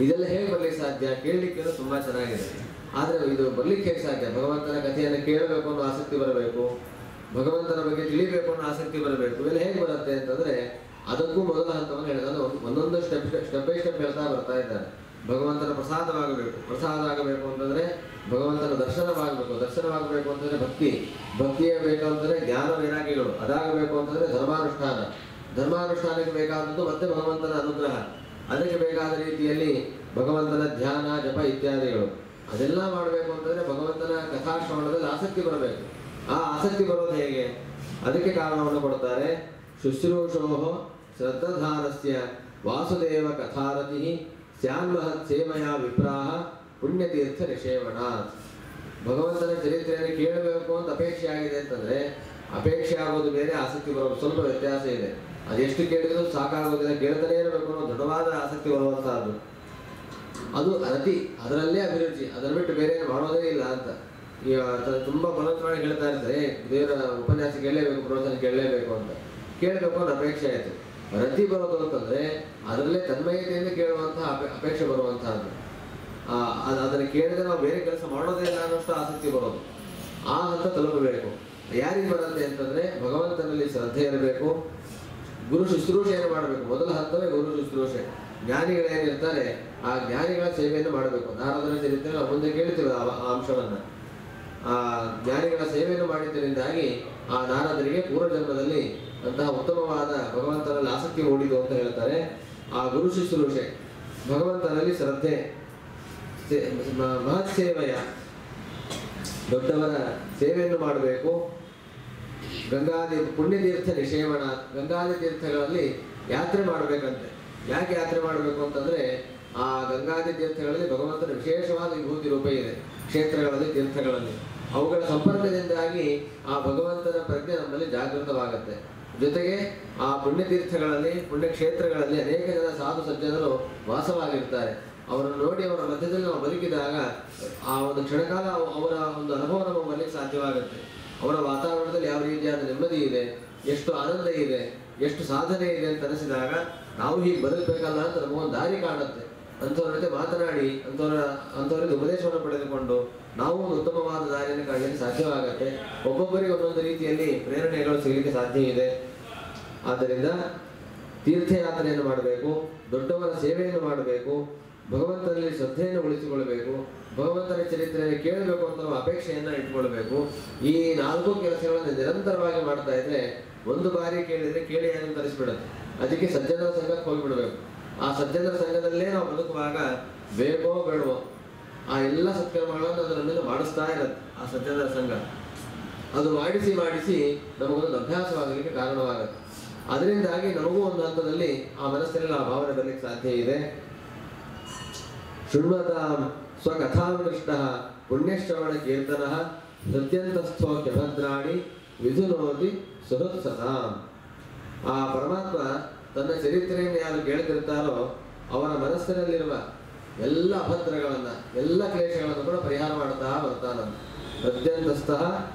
ಇದೆಲ್ಲ ಹೇಗೆ ಬರ್ಲಿಕ್ಕೆ ಸಾಧ್ಯ? ಕೇಳಲಿಕ್ಕೆ ತುಂಬಾ ಚೆನ್ನಾಗಿದೆ, ಆದರೆ ಇದು ಬರ್ಲಿಕ್ಕೆ ಹೇಗೆ ಸಾಧ್ಯ? ಭಗವಂತನ ಕಥೆಯನ್ನು ಕೇಳಬೇಕು ಅನ್ನೋ ಆಸಕ್ತಿ ಬರಬೇಕು, ಭಗವಂತನ ಬಗ್ಗೆ ತಿಳಿಬೇಕು ಅನ್ನೋ ಆಸಕ್ತಿ ಬರಬೇಕು. ಇವೆಲ್ಲ ಹೇಗೆ ಬರುತ್ತೆ ಅಂತಂದ್ರೆ ಅದಕ್ಕೂ ಮೊದಲ ಹಂತವನ್ನು ಹೇಳಿದ್ರೆ ಒಂದೊಂದು ಸ್ಟೆಪ್ ಬೈ ಸ್ಟೆಪ್ ಹೇಳ್ತಾ ಬರ್ತಾ ಇದ್ದಾರೆ. ಭಗವಂತನ ಪ್ರಸಾದ ಆಗಬೇಕು ಅಂತಂದ್ರೆ ಭಗವಂತನ ದರ್ಶನವಾಗಬೇಕು, ದರ್ಶನವಾಗಬೇಕು ಅಂತಂದ್ರೆ ಭಕ್ತಿಯೇ ಬೇಕು ಅಂತಂದ್ರೆ ಜ್ಞಾನ ವೈರಾಗ್ಯಗಳು, ಅದಾಗಬೇಕು ಅಂತಂದ್ರೆ ಧರ್ಮಾನುಷ್ಠಾನಕ್ಕೆ ಬೇಕಾದದ್ದು ಮತ್ತೆ ಭಗವಂತನ ಅನುಗ್ರಹ, ಅದಕ್ಕೆ ಬೇಕಾದ ರೀತಿಯಲ್ಲಿ ಭಗವಂತನ ಧ್ಯಾನ ಜಪ ಇತ್ಯಾದಿಗಳು. ಅದೆಲ್ಲ ಮಾಡಬೇಕು ಅಂತಂದ್ರೆ ಭಗವಂತನ ಕಥಾಶ್ರವಣದಲ್ಲಿ ಆಸಕ್ತಿ ಬರಬೇಕು. ಆ ಆಸಕ್ತಿ ಬರೋದು ಹೇಗೆ? ಅದಕ್ಕೆ ಕಾರಣವನ್ನು ಕೊಡ್ತಾರೆ. ಶುಶ್ರೂಷೋ ಶ್ರದ್ಧಾನಸ್ಯ ವಾಸುದೇವ ಕಥಾರತಿ ಸ್ಯಾನ್ಮಹತ್ ಸೇಮಯ ವಿಪ್ರಾಹ ಪುಣ್ಯತೀರ್ಥ ನಿಷೇವಣ. ಭಗವಂತನ ಚರಿತ್ರೆಯನ್ನು ಕೇಳಬೇಕು ಅಂತ ಅಪೇಕ್ಷೆ ಆಗಿದೆ ಅಂತಂದ್ರೆ ಅಪೇಕ್ಷೆ ಆಗೋದು ಬೇರೆ, ಆಸಕ್ತಿ ಬರೋದು ಸ್ವಲ್ಪ ವ್ಯತ್ಯಾಸ ಇದೆ. ಅದೆಷ್ಟು ಕೇಳಿದ್ರು ಸಾಕಾಗೋದಿಲ್ಲ, ಕೇಳ್ತಾನೆ ಇರಬೇಕು ಅನ್ನೋ ದೃಢವಾದ ಆಸಕ್ತಿ ಬರುವಂತಹದ್ದು. ಅದು ರತಿ, ಅದರಲ್ಲೇ ಅಭಿರುಚಿ, ಅದರ ಬಿಟ್ಟು ಬೇರೆ ಮಾಡೋದೇ ಇಲ್ಲ ಅಂತ. ಈಗ ತುಂಬಾ ಬಲವಂತವಾಗಿ ಹೇಳ್ತಾ ಇರ್ತಾರೆ, ದೇವರ ಉಪನ್ಯಾಸ ಕೇಳಲೇಬೇಕು, ಪ್ರವಚನ ಕೇಳಲೇಬೇಕು ಅಂತ. ಕೇಳಬೇಕು ಅನ್ನೋ ಅಪೇಕ್ಷೆ ಆಯಿತು. ರತಿ ಬರೋದು ಅಂತಂದ್ರೆ ಅದರಲ್ಲೇ ತನ್ಮಯತೆಯಿಂದ ಕೇಳುವಂತಹ ಅಪೇಕ್ಷೆ ಬರುವಂತಹದ್ದು. ಅದನ್ನು ಕೇಳಿದ್ರೆ ನಾವು ಬೇರೆ ಕೆಲಸ ಮಾಡೋದೇ ಇಲ್ಲ ಅನ್ನೋಷ್ಟು ಆಸಕ್ತಿ ಬರೋದು. ಆ ಹಂತ ತಲುಪಬೇಕು. ಯಾರಿಗೆ ಬರುತ್ತೆ ಅಂತಂದ್ರೆ ಭಗವಂತನಲ್ಲಿ ಶ್ರದ್ಧೆ ಇರಬೇಕು, ಗುರು ಶುಶ್ರೂಷೆಯನ್ನು ಮಾಡಬೇಕು. ಮೊದಲ ಹಂತವೇ ಗುರು ಶುಶ್ರೂಷೆ. ಜ್ಞಾನಿಗಳೇನಿರ್ತಾರೆ ಆ ಜ್ಞಾನಿಗಳ ಸೇವೆಯನ್ನು ಮಾಡಬೇಕು. ನಾರದರ ಚರಿತ್ರೆ ನಾವು ಮುಂದೆ ಕೇಳ್ತೀವಿ ಆ ಅಂಶವನ್ನ. ಆ ಜ್ಞಾನಿಗಳ ಸೇವೆಯನ್ನು ಮಾಡಿದ್ದರಿಂದಾಗಿ ಆ ನಾರದರಿಗೆ ಪೂರ್ವಜನ್ಮದಲ್ಲಿ ಅಂತಹ ಉತ್ತಮವಾದ ಭಗವಂತನಲ್ಲಿ ಆಸಕ್ತಿ ಮೂಡಿತು ಅಂತ ಹೇಳ್ತಾರೆ. ಆ ಗುರು ಶುಶ್ರೂಷೆ, ಭಗವಂತನಲ್ಲಿ ಶ್ರದ್ಧೆ, ಮಹತ್ ಸೇವೆಯ ದೊಡ್ಡವರ ಸೇವೆಯನ್ನು ಮಾಡಬೇಕು. ಗಂಗಾದಿ ಪುಣ್ಯತೀರ್ಥ ನಿಷೇವಣ, ಗಂಗಾದಿ ತೀರ್ಥಗಳಲ್ಲಿ ಯಾತ್ರೆ ಮಾಡಬೇಕಂತೆ. ಯಾಕೆ ಯಾತ್ರೆ ಮಾಡಬೇಕು ಅಂತಂದ್ರೆ ಆ ಗಂಗಾದಿ ತೀರ್ಥಗಳಲ್ಲಿ ಭಗವಂತನ ವಿಶೇಷವಾದ ವಿಭೂತಿ ರೂಪ ಇದೆ. ಕ್ಷೇತ್ರಗಳಲ್ಲಿ, ತೀರ್ಥಗಳಲ್ಲಿ ಅವುಗಳ ಸಂಪರ್ಕದಿಂದಾಗಿ ಆ ಭಗವಂತನ ಪ್ರಜ್ಞೆ ನಮ್ಮಲ್ಲಿ ಜಾಗೃತವಾಗುತ್ತೆ. ಜೊತೆಗೆ ಆ ಪುಣ್ಯತೀರ್ಥಗಳಲ್ಲಿ, ಪುಣ್ಯಕ್ಷೇತ್ರಗಳಲ್ಲಿ ಅನೇಕ ಜನ ಸಾಧು ಸಜ್ಜನರು ವಾಸವಾಗಿರ್ತಾರೆ. ಅವರನ್ನು ನೋಡಿ ಅವರ ಮಧ್ಯದಲ್ಲಿ ನಾವು ಬದುಕಿದಾಗ ಆ ಒಂದು ಕ್ಷಣಕಾಲ ಅವರ ಒಂದು ಅನುಭವ ನಮಗೆ ಬರಲಿಕ್ಕೆ ಸಾಧ್ಯವಾಗುತ್ತೆ. ಅವರ ವಾತಾವರಣದಲ್ಲಿ ಯಾವ ರೀತಿಯಾದ ನೆಮ್ಮದಿ ಇದೆ, ಎಷ್ಟು ಆನಂದ ಇದೆ, ಎಷ್ಟು ಸಾಧನೆ ಇದೆ ಅಂತ ಅನಿಸಿದಾಗ ನಾವು ಹೀಗೆ ಬದುಕಬೇಕಲ್ಲ ಅಂತ ನಮಗೊಂದು ದಾರಿ ಕಾಣುತ್ತೆ. ಅಂಥವ್ರ ಜೊತೆ ಮಾತನಾಡಿ ಅಂಥವರಿಂದ ಉಪದೇಶವನ್ನು ಪಡೆದುಕೊಂಡು ನಾವು ಒಂದು ಉತ್ತಮವಾದ ದಾರಿಯನ್ನು ಕಾಣಲಿಕ್ಕೆ ಸಾಧ್ಯವಾಗುತ್ತೆ. ಒಬ್ಬೊಬ್ಬರಿಗೆ ಒಂದೊಂದು ರೀತಿಯಲ್ಲಿ ಪ್ರೇರಣೆಗಳು ಸಿಗಲಿಕ್ಕೆ ಸಾಧ್ಯ ಇದೆ. ಆದ್ದರಿಂದ ತೀರ್ಥಯಾತ್ರೆಯನ್ನು ಮಾಡಬೇಕು, ದೊಡ್ಡವರ ಸೇವೆಯನ್ನು ಮಾಡಬೇಕು, ಭಗವಂತನಲ್ಲಿ ಶ್ರದ್ಧೆಯನ್ನು ಉಳಿಸಿಕೊಳ್ಳಬೇಕು, ಭಗವಂತನ ಚರಿತ್ರೆಯನ್ನು ಕೇಳಬೇಕು ಅಂತ ನಾವು ಅಪೇಕ್ಷೆಯನ್ನು ಇಟ್ಕೊಳ್ಬೇಕು. ಈ 4 ಕೆಲಸಗಳನ್ನು ನಿರಂತರವಾಗಿ ಮಾಡ್ತಾ ಇದ್ರೆ ಒಂದು ಬಾರಿ ಕೇಳಿದ್ರೆ ಕೇಳಿ ಅಂತ ತರಿಸ್ಬಿಡುತ್ತೆ. ಅದಕ್ಕೆ ಸಜ್ಜನರ ಸಂಘಕ್ಕೆ ಹೋಗಿಬಿಡ್ಬೇಕು. ಆ ಸಜ್ಜನರ ಸಂಘದಲ್ಲೇ ನಾವು ಬದುಕುವಾಗ ಬೇಕೋ ಬೇಡವೋ ಆ ಎಲ್ಲ ಸತ್ಕರ್ಮಗಳನ್ನು ಅದು ನಮ್ಮಿಂದ ಮಾಡಿಸ್ತಾ ಇರುತ್ತೆ. ಆ ಸಜ್ಜನರ ಸಂಘ ಅದು ಮಾಡಿಸಿ ನಮಗೊಂದು ಅಭ್ಯಾಸವಾಗಲಿಕ್ಕೆ ಕಾರಣವಾಗುತ್ತೆ. ಅದರಿಂದಾಗಿ ನಮಗೂ ಒಂದು ಹಂತದಲ್ಲಿ ಆ ಮನಸ್ಸಿನಲ್ಲಿ ಆ ಭಾವನೆ ಬರಲಿಕ್ಕೆ ಸಾಧ್ಯ ಇದೆ. ಶೃಣ್ವತಾಂ ಸ್ವಕಥಾಂ ಕೃಷ್ಣಃ ಪುಣ್ಯಶ್ರವಣ ಕೀರ್ತನಃ ಹೃದ್ಯಂತಸ್ಥೋ ಭದ್ರಾಣಿ ವಿಧುನೋತಿ ಸುಹೃತ್ಸತಾಂ. ಆ ಪರಮಾತ್ಮ ತನ್ನ ಚರಿತ್ರೆಯನ್ನು ಯಾರು ಕೇಳ್ತಿರ್ತಾರೋ ಅವರ ಮನಸ್ಸಿನಲ್ಲಿರುವ ಎಲ್ಲ ಅಭದ್ರಗಳನ್ನ, ಎಲ್ಲ ಕ್ಲೇಶಗಳನ್ನು ಕೂಡ ಪರಿಹಾರ ಮಾಡ್ತಾ ಬರ್ತಾನಂತ. ಹೃದ್ಯಂತಸ್ಥಃ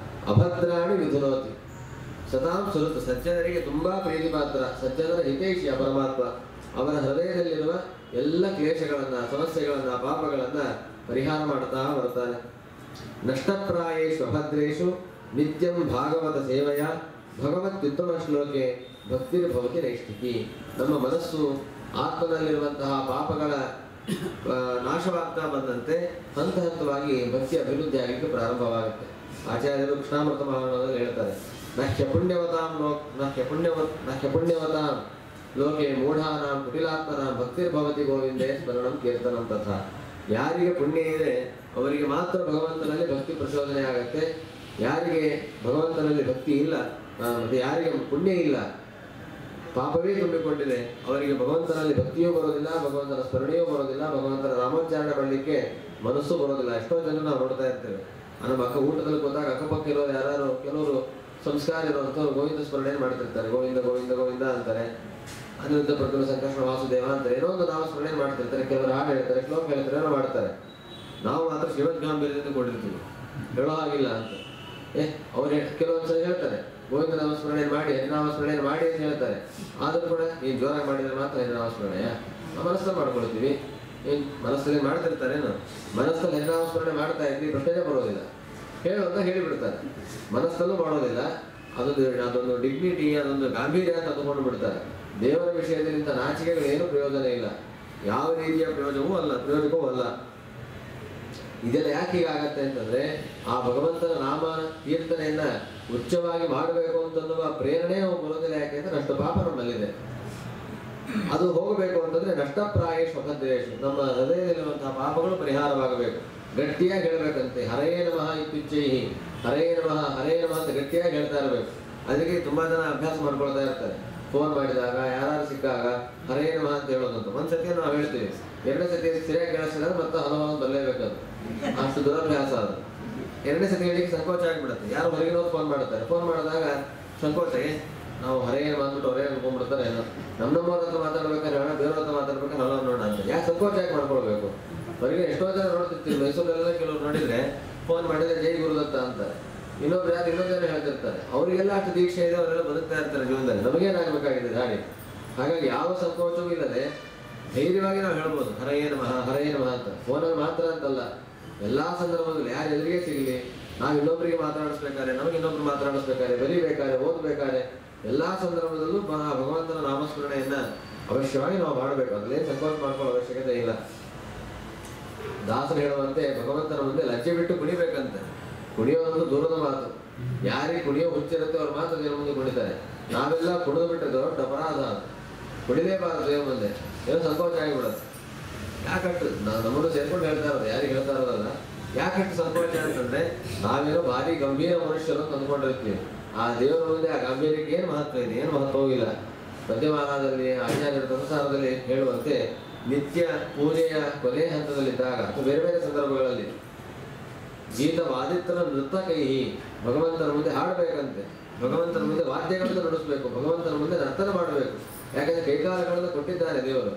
ಅಭದ್ರಾಣಿ ವಿಧುನೋತಿ ಸತಾಂ ಸುಹೃತ್. ಸಜ್ಜನರಿಗೆ ತುಂಬಾ ಪ್ರೀತಿ ಪಾತ್ರ, ಸಜ್ಜನರ ಹಿತೈಷಿಯ ಪರಮಾತ್ಮ. ಅವರ ಹೃದಯದಲ್ಲಿರುವ ಎಲ್ಲ ಕ್ಲೇಶಗಳನ್ನ, ಸಮಸ್ಯೆಗಳನ್ನ, ಪಾಪಗಳನ್ನ ಪರಿಹಾರ ಮಾಡ್ತಾ ಬರ್ತಾನೆ. ನಷ್ಟಪ್ರಾಯೇಷು ಅಭದ್ರೇಷು ನಿತ್ಯಂ ಭಾಗವತ ಸೇವೆಯ ಭಗವತ್ಯುತ್ತಮ ಶ್ಲೋಕೆ ಭಕ್ತಿರ್ಭವತಿ ನೈಷ್ಠಿಕಿ. ನಮ್ಮ ಮನಸ್ಸು ಆತ್ಮನಲ್ಲಿರುವಂತಹ ಪಾಪಗಳ ನಾಶವಾಗ್ತಾ ಬಂದಂತೆ ಹಂತ ಹಂತವಾಗಿ ಭಕ್ತಿ ಅಭಿವೃದ್ಧಿ ಆಗಲಿಕ್ಕೆ ಪ್ರಾರಂಭವಾಗುತ್ತೆ. ಆಚಾರ್ಯರು ಕೃಷ್ಣಾಮೃತ ಮಹಾರಾಜರಲ್ಲಿ ಹೇಳ್ತಾರೆ, ನಹ್ಯ ಪುಣ್ಯವತಾಂ ಲೋಕೆ ಮೂಢಾನಾಂ ಕುಟಿಲಾತ್ಮನಾಂ ಭಕ್ತಿರ್ಭವತಿ ಗೋವಿಂದೇ ಸ್ಮರಣಂ ಕೀರ್ತನಂ ತಥಾ. ಯಾರಿಗೆ ಪುಣ್ಯ ಇದೆ ಅವರಿಗೆ ಮಾತ್ರ ಭಗವಂತನಲ್ಲಿ ಭಕ್ತಿ ಪ್ರಚೋದನೆ ಆಗತ್ತೆ. ಯಾರಿಗೆ ಭಗವಂತನಲ್ಲಿ ಭಕ್ತಿ ಇಲ್ಲ, ಮತ್ತೆ ಯಾರಿಗೆ ಪುಣ್ಯ ಇಲ್ಲ, ಪಾಪವೇ ತುಂಬಿಕೊಂಡಿದೆ, ಅವರಿಗೆ ಭಗವಂತನಲ್ಲಿ ಭಕ್ತಿಯೂ ಬರೋದಿಲ್ಲ, ಭಗವಂತನ ಸ್ಮರಣೆಯೂ ಬರೋದಿಲ್ಲ, ಭಗವಂತನ ನಾಮೋಚ್ಚಾರಣೆ ಮಾಡಲಿಕ್ಕೆ ಮನಸ್ಸು ಬರೋದಿಲ್ಲ. ಎಷ್ಟೋ ಜನ ನಾವು ನೋಡ್ತಾ ಇರ್ತೇವೆ. ನಮ್ಮ ಊಟದಲ್ಲಿ ಕೂತಾಗ ಅಕ್ಕಪಕ್ಕ ಇರೋರು ಯಾರು ಕೆಲವರು ಸಂಸ್ಕಾರ ಇರುವಂಥವ್ರು ಗೋವಿಂದ ಸ್ಮರಣೆಯನ್ನು ಮಾಡ್ತಿರ್ತಾರೆ. ಗೋವಿಂದ ಗೋವಿಂದ ಗೋವಿಂದ ಅಂತಾರೆ, ಅನಿರುದ್ಧ ಪ್ರಕೃತ ಸಂಕರ್ಷಣ ವಾಸುದೇವ ಅಂತಾರೆ, ಏನೋ ಒಂದು ನಾವು ಸ್ಮರಣೆ ಮಾಡ್ತಿರ್ತಾರೆ. ಕೆಲವರು ಹಾಡು ಹೇಳ್ತಾರೆ, ಶ್ಲೋಕ ಹೇಳ್ತಾರೆ, ಏನೋ ಮಾಡ್ತಾರೆ. ನಾವು ಮಾತ್ರ ಶ್ರೀಮದ್ ಗಾಂಭೀರ್ಯದಿಂದ ಕೊಟ್ಟಿರ್ತೀವಿ, ಹೇಳೋ ಹಾಗಿಲ್ಲ ಅಂತ. ಅವ್ರು ಕೆಲವೊಂದ್ಸರಿ ಹೇಳ್ತಾರೆ ಗೋವಿಂದ ನಾಮಸ್ಮರಣೆ ಮಾಡಿ, ಹರಿನಾಮಸ್ಮರಣೆ ಮಾಡಿ ಅಂತ ಹೇಳ್ತಾರೆ. ಆದರೂ ಕೂಡ ನೀನು ಜೋರಾಗಿ ಮಾಡಿದ್ರೆ ಮಾತ್ರ ಹರಿನಾಮಸ್ಮರಣೆಯ ಮನಸ್ಸಲ್ಲಿ ಮಾಡ್ಕೊಳ್ತೀವಿ. ಏನು ಮನಸ್ಸಲ್ಲಿ ಮಾಡ್ತಿರ್ತಾರೆ, ಮನಸ್ಸಲ್ಲಿ ಹರಿನಾಮಸ್ಮರಣೆ ಮಾಡ್ತಾ ಇದ್ವಿ, ಪ್ರಶ್ನೆ ಬರೋದಿಲ್ಲ. ಹೇಳುವಂತ ಹೇಳಿಬಿಡ್ತಾರೆ, ಮನಸ್ಸಲ್ಲೂ ಮಾಡೋದಿಲ್ಲ. ಅದೊಂದು ಡಿಗ್ನಿಟಿ, ಅದೊಂದು ಗಾಂಭೀರ್ಯ ಅಂತ ಅಂದುಕೊಂಡು ಬಿಡ್ತಾರೆ. ದೇವರ ವಿಷಯದಲ್ಲಿ ಇಂಥ ನಾಚಿಕೆಗಳೇನು ಪ್ರಯೋಜನ ಇಲ್ಲ, ಯಾವ ರೀತಿಯ ಪ್ರಯೋಜನವೂ ಅಲ್ಲ. ಇದೆಲ್ಲ ಯಾಕೆ ಹೀಗಾಗತ್ತೆ ಅಂತಂದ್ರೆ ಆ ಭಗವಂತನ ನಾಮ ಕೀರ್ತನೆಯನ್ನ ಉಚ್ಚವಾಗಿ ಮಾಡಬೇಕು ಅಂತನ್ನುವ ಪ್ರೇರಣೆ ಬರೋದಿಲ್ಲ. ಯಾಕೆ ಅಂದ್ರೆ ನಷ್ಟ ಪಾಪ ನಮ್ಮಲ್ಲಿದೆ. ಅದು ಹೋಗಬೇಕು ಅಂತಂದ್ರೆ ನಷ್ಟಪ್ರಾಯೇಷು ಅಭದ್ರೇಷು, ನಮ್ಮ ಹೃದಯದಲ್ಲಿರುವಂತಹ ಪಾಪಗಳು ಪರಿಹಾರವಾಗಬೇಕು. ಗಟ್ಟಿಯಾಗಿ ಹೇಳಬೇಕಂತೆ, ಹರೇ ನಮಃ ಇತ್ಯುಚ್ಚೈಹಿ, ಹರೇ ನಮಃ ಹರೇ ನಮಃ ಅಂತ ಗಟ್ಟಿಯಾಗಿ ಹೇಳ್ತಾ ಇರಬೇಕು. ಅದಕ್ಕೆ ತುಂಬಾ ಜನ ಅಭ್ಯಾಸ ಮಾಡ್ಕೊಳ್ತಾ ಇರ್ತಾರೆ. ಫೋನ್ ಮಾಡಿದಾಗ, ಯಾರು ಸಿಕ್ಕಾಗ ಹರೇ ನಮಃ ಅಂತ ಹೇಳೋದಂತ. ಒಂದ್ಸತಿ ನಾವು ಹೇಳ್ತೀವಿ, ಎರಡನೇ ಸತಿ ಸರಿಯಾಗಿ ಕೇಳಿಸಿದಾಗ ಮತ್ತೆ ಹಲವಾರು ಬರಲೇಬೇಕದು. ಅಷ್ಟು ದುರಭ್ಯಾಸ ಅದು. ಎರಡನೇ ಸತಿ ಹೇಳಿಕ್ಕೆ ಸಂಕೋಚ ಆಗಿಬಿಡುತ್ತೆ. ಯಾರು ಹೊರಗಿನವ್ರು ಫೋನ್ ಮಾಡ್ತಾರೆ, ಫೋನ್ ಮಾಡಿದಾಗ ಸಂಕೋಚಗೆ ನಾವು ಹರೇ ಅಂದ್ಬಿಟ್ಟು ಹೊರಗೆ ಅನ್ಕೊಂಡ್ಬಿಡ್ತಾರೆ. ನಮ್ಮವ್ರ ಹತ್ರ ಮಾತಾಡ್ಬೇಕಾದ್ರೆ ಹೇಳೋಣ, ಬೇರೆಯವ್ರ ಹತ್ರ ಮಾತಾಡ್ಬೇಕಾದ್ರೆ ಹಲೋ ನೋಡೋಣ ಅಂತ. ಯಾಕೆ ಸಂಕೋಚ ಆಗಿ ಮಾಡ್ಕೊಳ್ಬೇಕು? ಹೊರಗೆ ಎಷ್ಟೋ ಜನ ನೋಡ್ತಿರ್ತೀವಿ, ಮೈಸೂರಲ್ಲೆಲ್ಲ ಕೆಲವ್ರು ನೋಡಿದ್ರೆ ಫೋನ್ ಮಾಡಿದ್ರೆ ಜೈ ಗುರುದತ್ತ ಅಂತಾರೆ. ಇನ್ನೊಬ್ರು ಇನ್ನೊಂದು ಜನ ಹೇಳ್ತಿರ್ತಾರೆ. ಅವರಿಗೆಲ್ಲ ಅಷ್ಟು ದೀಕ್ಷೆ ಇದೆ, ಅವರೆಲ್ಲ ಬದುಕ್ತಾ ಇರ್ತಾರೆ ಜೀವನದಲ್ಲಿ. ನಮಗೇನಾಗಬೇಕಾಗಿದೆ ದಾರಿ. ಹಾಗಾಗಿ ಯಾವ ಸಂಕೋಚವೂ ಇಲ್ಲದೆ ಧೈರ್ಯವಾಗಿ ನಾವು ಹೇಳ್ಬೋದು ಹರೇ ನಮಃ ಅಂತ. ಫೋನಲ್ಲಿ ಮಾತ್ರ ಅಂತಲ್ಲ, ಎಲ್ಲಾ ಸಂದರ್ಭದಲ್ಲಿ ಯಾರು ಎದುರಿಗೆ ಸಿಗಲಿ, ನಾವು ಇನ್ನೊಬ್ಬರಿಗೆ ಮಾತಾಡಿಸ್ಬೇಕಾದ್ರೆ, ನಮಗೆ ಇನ್ನೊಬ್ರು ಮಾತಾಡಿಸ್ಬೇಕಾದ್ರೆ, ಬರೀಬೇಕಾದ್ರೆ, ಓದಬೇಕಾದ್ರೆ, ಎಲ್ಲಾ ಸಂದರ್ಭದಲ್ಲೂ ಭಗವಂತನ ನಾಮಸ್ಮರಣೆಯನ್ನ ಅವಶ್ಯವಾಗಿ ನಾವು ಮಾಡಬೇಕು. ಅದನ್ನೇ ಸಂಕೋಚ ಮಾಡ್ಕೊಳ್ಳೋ ಅವಶ್ಯಕತೆ ಇಲ್ಲ. ದಾಸರು ಹೇಳುವಂತೆ ಭಗವಂತನ ಮುಂದೆ ಲಜ್ಜೆ ಬಿಟ್ಟು ಕುಣಿಬೇಕಂತೆ. ಕುಣಿಯೋದೊಂದು ದೂರದ ಮಾತು. ಯಾರಿಗೆ ಕುಣಿಯೋ ಹುಚ್ಚಿರುತ್ತೆ ಅವ್ರ ಮಾತು ದೇವ್ರ ಮುಂದೆ ಕುಣಿತಾರೆ. ನಾವೆಲ್ಲ ಕುಣಿದು ಬಿಟ್ಟು ದೊಡ್ಡ ಅಪರಾಧ. ಕುಣಿಲೇಬಾರದು ದೇವ್ರ ಮುಂದೆ, ಏನೋ ಸಂಕೋಚ ಆಗಿಬಿಡುತ್ತೆ. ಯಾಕಟ್ಟು ನಮ್ಮನ್ನು ಸೇರ್ಕೊಂಡು ಹೇಳ್ತಾ ಇರೋದು, ಯಾರಿಗೆ ಹೇಳ್ತಾ ಇರೋದಲ್ಲ. ಯಾಕಟ್ಟು ಸಂಕೋಚ ಅಂತಂದ್ರೆ ನಾವೇನೋ ಭಾರಿ ಗಂಭೀರ ಮನುಷ್ಯರು ಅಂತ ಅಂದ್ಕೊಂಡಿರ್ತೀವಿ. ಆ ದೇವರ ಮುಂದೆ ಆ ಗಂಭೀರಕ್ಕೆ ಏನು ಮಹತ್ವ ಇದೆ? ಏನು ಮಹತ್ವವೂ ಇಲ್ಲ. ಮಧ್ಯಮಾನದಲ್ಲಿ ಆಚಾರ್ಯರ ಸಂಸಾರದಲ್ಲಿ ಹೇಳುವಂತೆ ನಿತ್ಯ ಪೂಜೆಯ ಕೊನೆ ಹಂತದಲ್ಲಿದ್ದಾಗ ಅಥವಾ ಬೇರೆ ಬೇರೆ ಸಂದರ್ಭಗಳಲ್ಲಿ ಗೀತವಾದಿತ್ತರ ನೃತ್ಯ ಕೈ ಭಗವಂತನ ಮುಂದೆ ಹಾಡಬೇಕಂತೆ, ಭಗವಂತನ ಮುಂದೆ ವಾದ್ಯಗಳನ್ನು ನುಡಿಸ್ಬೇಕು, ಭಗವಂತನ ಮುಂದೆ ನರ್ತನ ಮಾಡಬೇಕು. ಯಾಕಂದ್ರೆ ಕೈಕಾಲಗಳನ್ನು ಕೊಟ್ಟಿದ್ದಾನೆ ದೇವರು,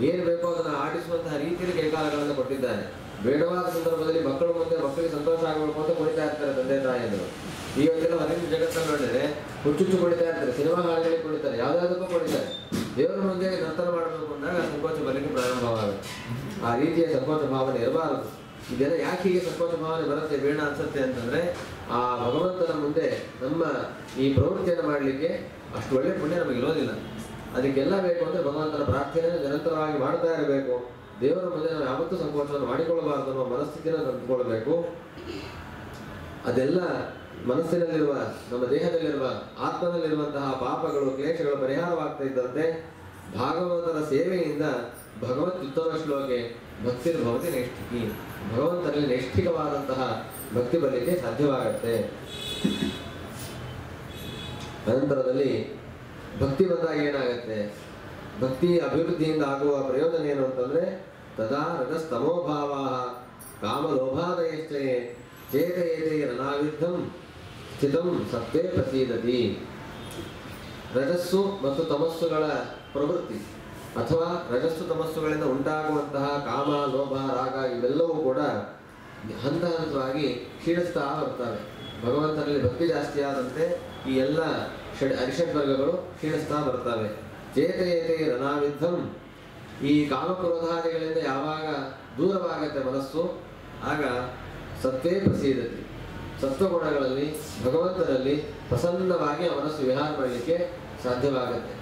ಏನು ಬೇಕೋ ಅದನ್ನು ಆಡಿಸುವಂತಹ ರೀತಿಯಲ್ಲಿ ಕೈಕಾಲಗಳನ್ನು ಕೊಟ್ಟಿದ್ದಾನೆ. ಬೇಡವಾದ ಸಂದರ್ಭದಲ್ಲಿ ಮಕ್ಕಳ ಮುಂದೆ ಮಕ್ಕಳಿಗೆ ಸಂತೋಷ ಆಗಬೇಕು ಅಂತ ಕುಣಿತಾ ಇರ್ತಾರೆ ತಂದೆ ತಾಯಿಯಂದರು. ಇವತ್ತೆಲ್ಲ ಹೊರಗಿನ ಜಗತ್ತನ್ನು ನೋಡಿದ್ರೆ ಹುಚ್ಚುಚ್ಚು ಕುಣಿತಾ ಇರ್ತಾರೆ, ಸಿನಿಮಾ ಹಾಡುಗಳಿಗೆ ಕುಣಿತಾರೆ, ಯಾವುದಾದಕ್ಕೂ ಕುಣಿತಾರೆ. ದೇವರ ಮುಂದೆ ನರ್ತನ ಮಾಡಬೇಕು ಅಂದಾಗ ಸಂಕೋಚ ಬರಲಿಕ್ಕೆ ಪ್ರಾರಂಭವಾಗುತ್ತೆ. ಆ ರೀತಿಯ ಸಂಕೋಚ ಭಾವನೆ ಇರಬಾರದು. ಇದೆಲ್ಲ ಯಾಕೆ ಹೀಗೆ ಸಂಕೋಚ ಭಾವನೆ ಬರುತ್ತೆ ಬೇಡ ಅನ್ಸುತ್ತೆ ಅಂತಂದ್ರೆ, ಆ ಭಗವಂತನ ಮುಂದೆ ನಮ್ಮ ಈ ಪ್ರವೃತ್ತಿಯನ್ನು ಮಾಡಲಿಕ್ಕೆ ಅಷ್ಟು ಒಳ್ಳೆ ಪುಣ್ಯ ನಮಗಿರೋದಿಲ್ಲ. ಅದಕ್ಕೆಲ್ಲ ಬೇಕು ಅಂದರೆ ಭಗವಂತನ ಪ್ರಾರ್ಥನೆಯನ್ನು ನಿರಂತರವಾಗಿ ಮಾಡ್ತಾ ಇರಬೇಕು. ದೇವರ ಮುಂದೆ ನಾವು ಯಾವತ್ತೂ ಸಂಕೋಚವನ್ನು ಮಾಡಿಕೊಳ್ಳಬಾರದು ಅನ್ನೋ ಮನಸ್ಥಿತಿಯನ್ನು ತಂದುಕೊಳ್ಬೇಕು. ಅದೆಲ್ಲ ಮನಸ್ಸಿನಲ್ಲಿರುವ, ನಮ್ಮ ದೇಹದಲ್ಲಿರುವ, ಆತ್ಮನಲ್ಲಿರುವಂತಹ ಪಾಪಗಳು, ಕ್ಲೇಶಗಳು ಪರಿಹಾರವಾಗ್ತಾ ಇದ್ದಂತೆ ಭಾಗವತರ ಸೇವೆಯಿಂದ ಭಗವತ್ ಉತ್ತಮ ಶ್ಲೋಕೆ ಭಕ್ತಿರ್ಭವತಿ ನೈಷ್ಠಿಕಿ, ಭಗವಂತನಲ್ಲಿ ನೈಷ್ಠಿಕವಾದಂತಹ ಭಕ್ತಿ ಬರಲಿಕ್ಕೆ ಸಾಧ್ಯವಾಗುತ್ತೆ. ಅನಂತರದಲ್ಲಿ ಭಕ್ತಿ ಬಂದಾಗ ಏನಾಗುತ್ತೆ, ಭಕ್ತಿ ಅಭಿವೃದ್ಧಿಯಿಂದ ಆಗುವ ಪ್ರಯೋಜನ ಏನು ಅಂತಂದ್ರೆ, ತದಾ ರಜಸ್ತಮೋಭಾವ ಕಾಮಲೋಭಾದಯಶ್ಚಯೇ ಚೇತಯೇತೆ ರನಾವಿದ್ಧಂ ಸ್ಥಿತಂ ಸತ್ವೇ ಪ್ರಸೀದತಿ. ರಜಸ್ಸು ಮತ್ತು ತಮಸ್ಸುಗಳ ಪ್ರವೃತ್ತಿ ಅಥವಾ ರಜಸ್ಸು ತಮಸ್ಸುಗಳಿಂದ ಉಂಟಾಗುವಂತಹ ಕಾಮ, ಲೋಭ, ರಾಗ ಇವೆಲ್ಲವೂ ಕೂಡ ಹಂತ ಹಂತವಾಗಿ ಕ್ಷೀಣಿಸ್ತಾ ಬರ್ತವೆ. ಭಗವಂತನಲ್ಲಿ ಭಕ್ತಿ ಜಾಸ್ತಿ ಆದಂತೆ ಈ ಎಲ್ಲ ಅರಿಷಡ್ವರ್ಗಗಳು ಕ್ಷೀಣಿಸ್ತಾ ಬರ್ತವೆ. ಚೇತಯತೆ ರನಾವಿದ್ಧಂ, ಈ ಕಾಮಕ್ರೋಧಾದಿಗಳಿಂದ ಯಾವಾಗ ದೂರವಾಗತ್ತೆ ಮನಸ್ಸು, ಆಗ ಸತ್ವೇ ಪ್ರಸೀದತಿ, ಸತ್ವಗುಣಗಳಲ್ಲಿ ಭಗವಂತನಲ್ಲಿ ಪ್ರಸನ್ನವಾಗಿ ಆ ಮನಸ್ಸು ವಿಹಾರ ಮಾಡಲಿಕ್ಕೆ ಸಾಧ್ಯವಾಗುತ್ತೆ.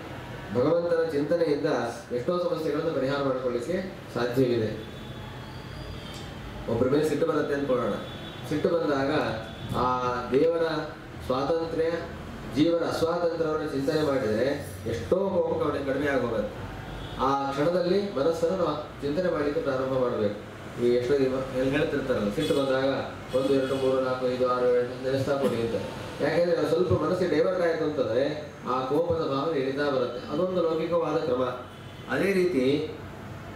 ಭಗವಂತನ ಚಿಂತನೆಯಿಂದ ಎಷ್ಟೋ ಸಮಸ್ಯೆಗಳನ್ನು ಪರಿಹಾರ ಮಾಡಿಕೊಳ್ಳಿಕ್ಕೆ ಸಾಧ್ಯವಿದೆ. ಒಬ್ಬರ ಮೇಲೆ ಸಿಟ್ಟು ಬರುತ್ತೆ ಅಂದ್ಕೊಳ್ಳೋಣ. ಸಿಟ್ಟು ಬಂದಾಗ ಆ ದೇವರ ಸ್ವಾತಂತ್ರ್ಯ, ಜೀವನ ಅಸ್ವಾತಂತ್ರ್ಯವನ್ನು ಚಿಂತನೆ ಮಾಡಿದರೆ ಎಷ್ಟೋ ಕೋಪ ಕಡಿಮೆ ಆಗೋಗುತ್ತೆ. ಆ ಕ್ಷಣದಲ್ಲಿ ಮನಸ್ಸನ್ನು ನಾವು ಚಿಂತನೆ ಮಾಡಲಿಕ್ಕೆ ಪ್ರಾರಂಭ ಮಾಡಬೇಕು. ಈ ಎಷ್ಟೋ ಹೇಳ್ತಿರ್ತಾರಲ್ಲ, ಸಿಟ್ಟು ಬಂದಾಗ 1, 2, 3, 4, 5, 6, 7 ನೆನೆಸ್ತಾ ಕೊಡಿ ಅಂತ. ಯಾಕೆಂದ್ರೆ ಸ್ವಲ್ಪ ಮನಸ್ಸಿಗೆ ಡೈವರ್ಟ್ ಆಯಿತು ಅಂತಂದ್ರೆ ಆ ಕೋಪದ ಭಾವನೆ ಇಳಿತಾ ಬರುತ್ತೆ. ಅದೊಂದು ಲೌಕಿಕವಾದ ಕ್ರಮ. ಅದೇ ರೀತಿ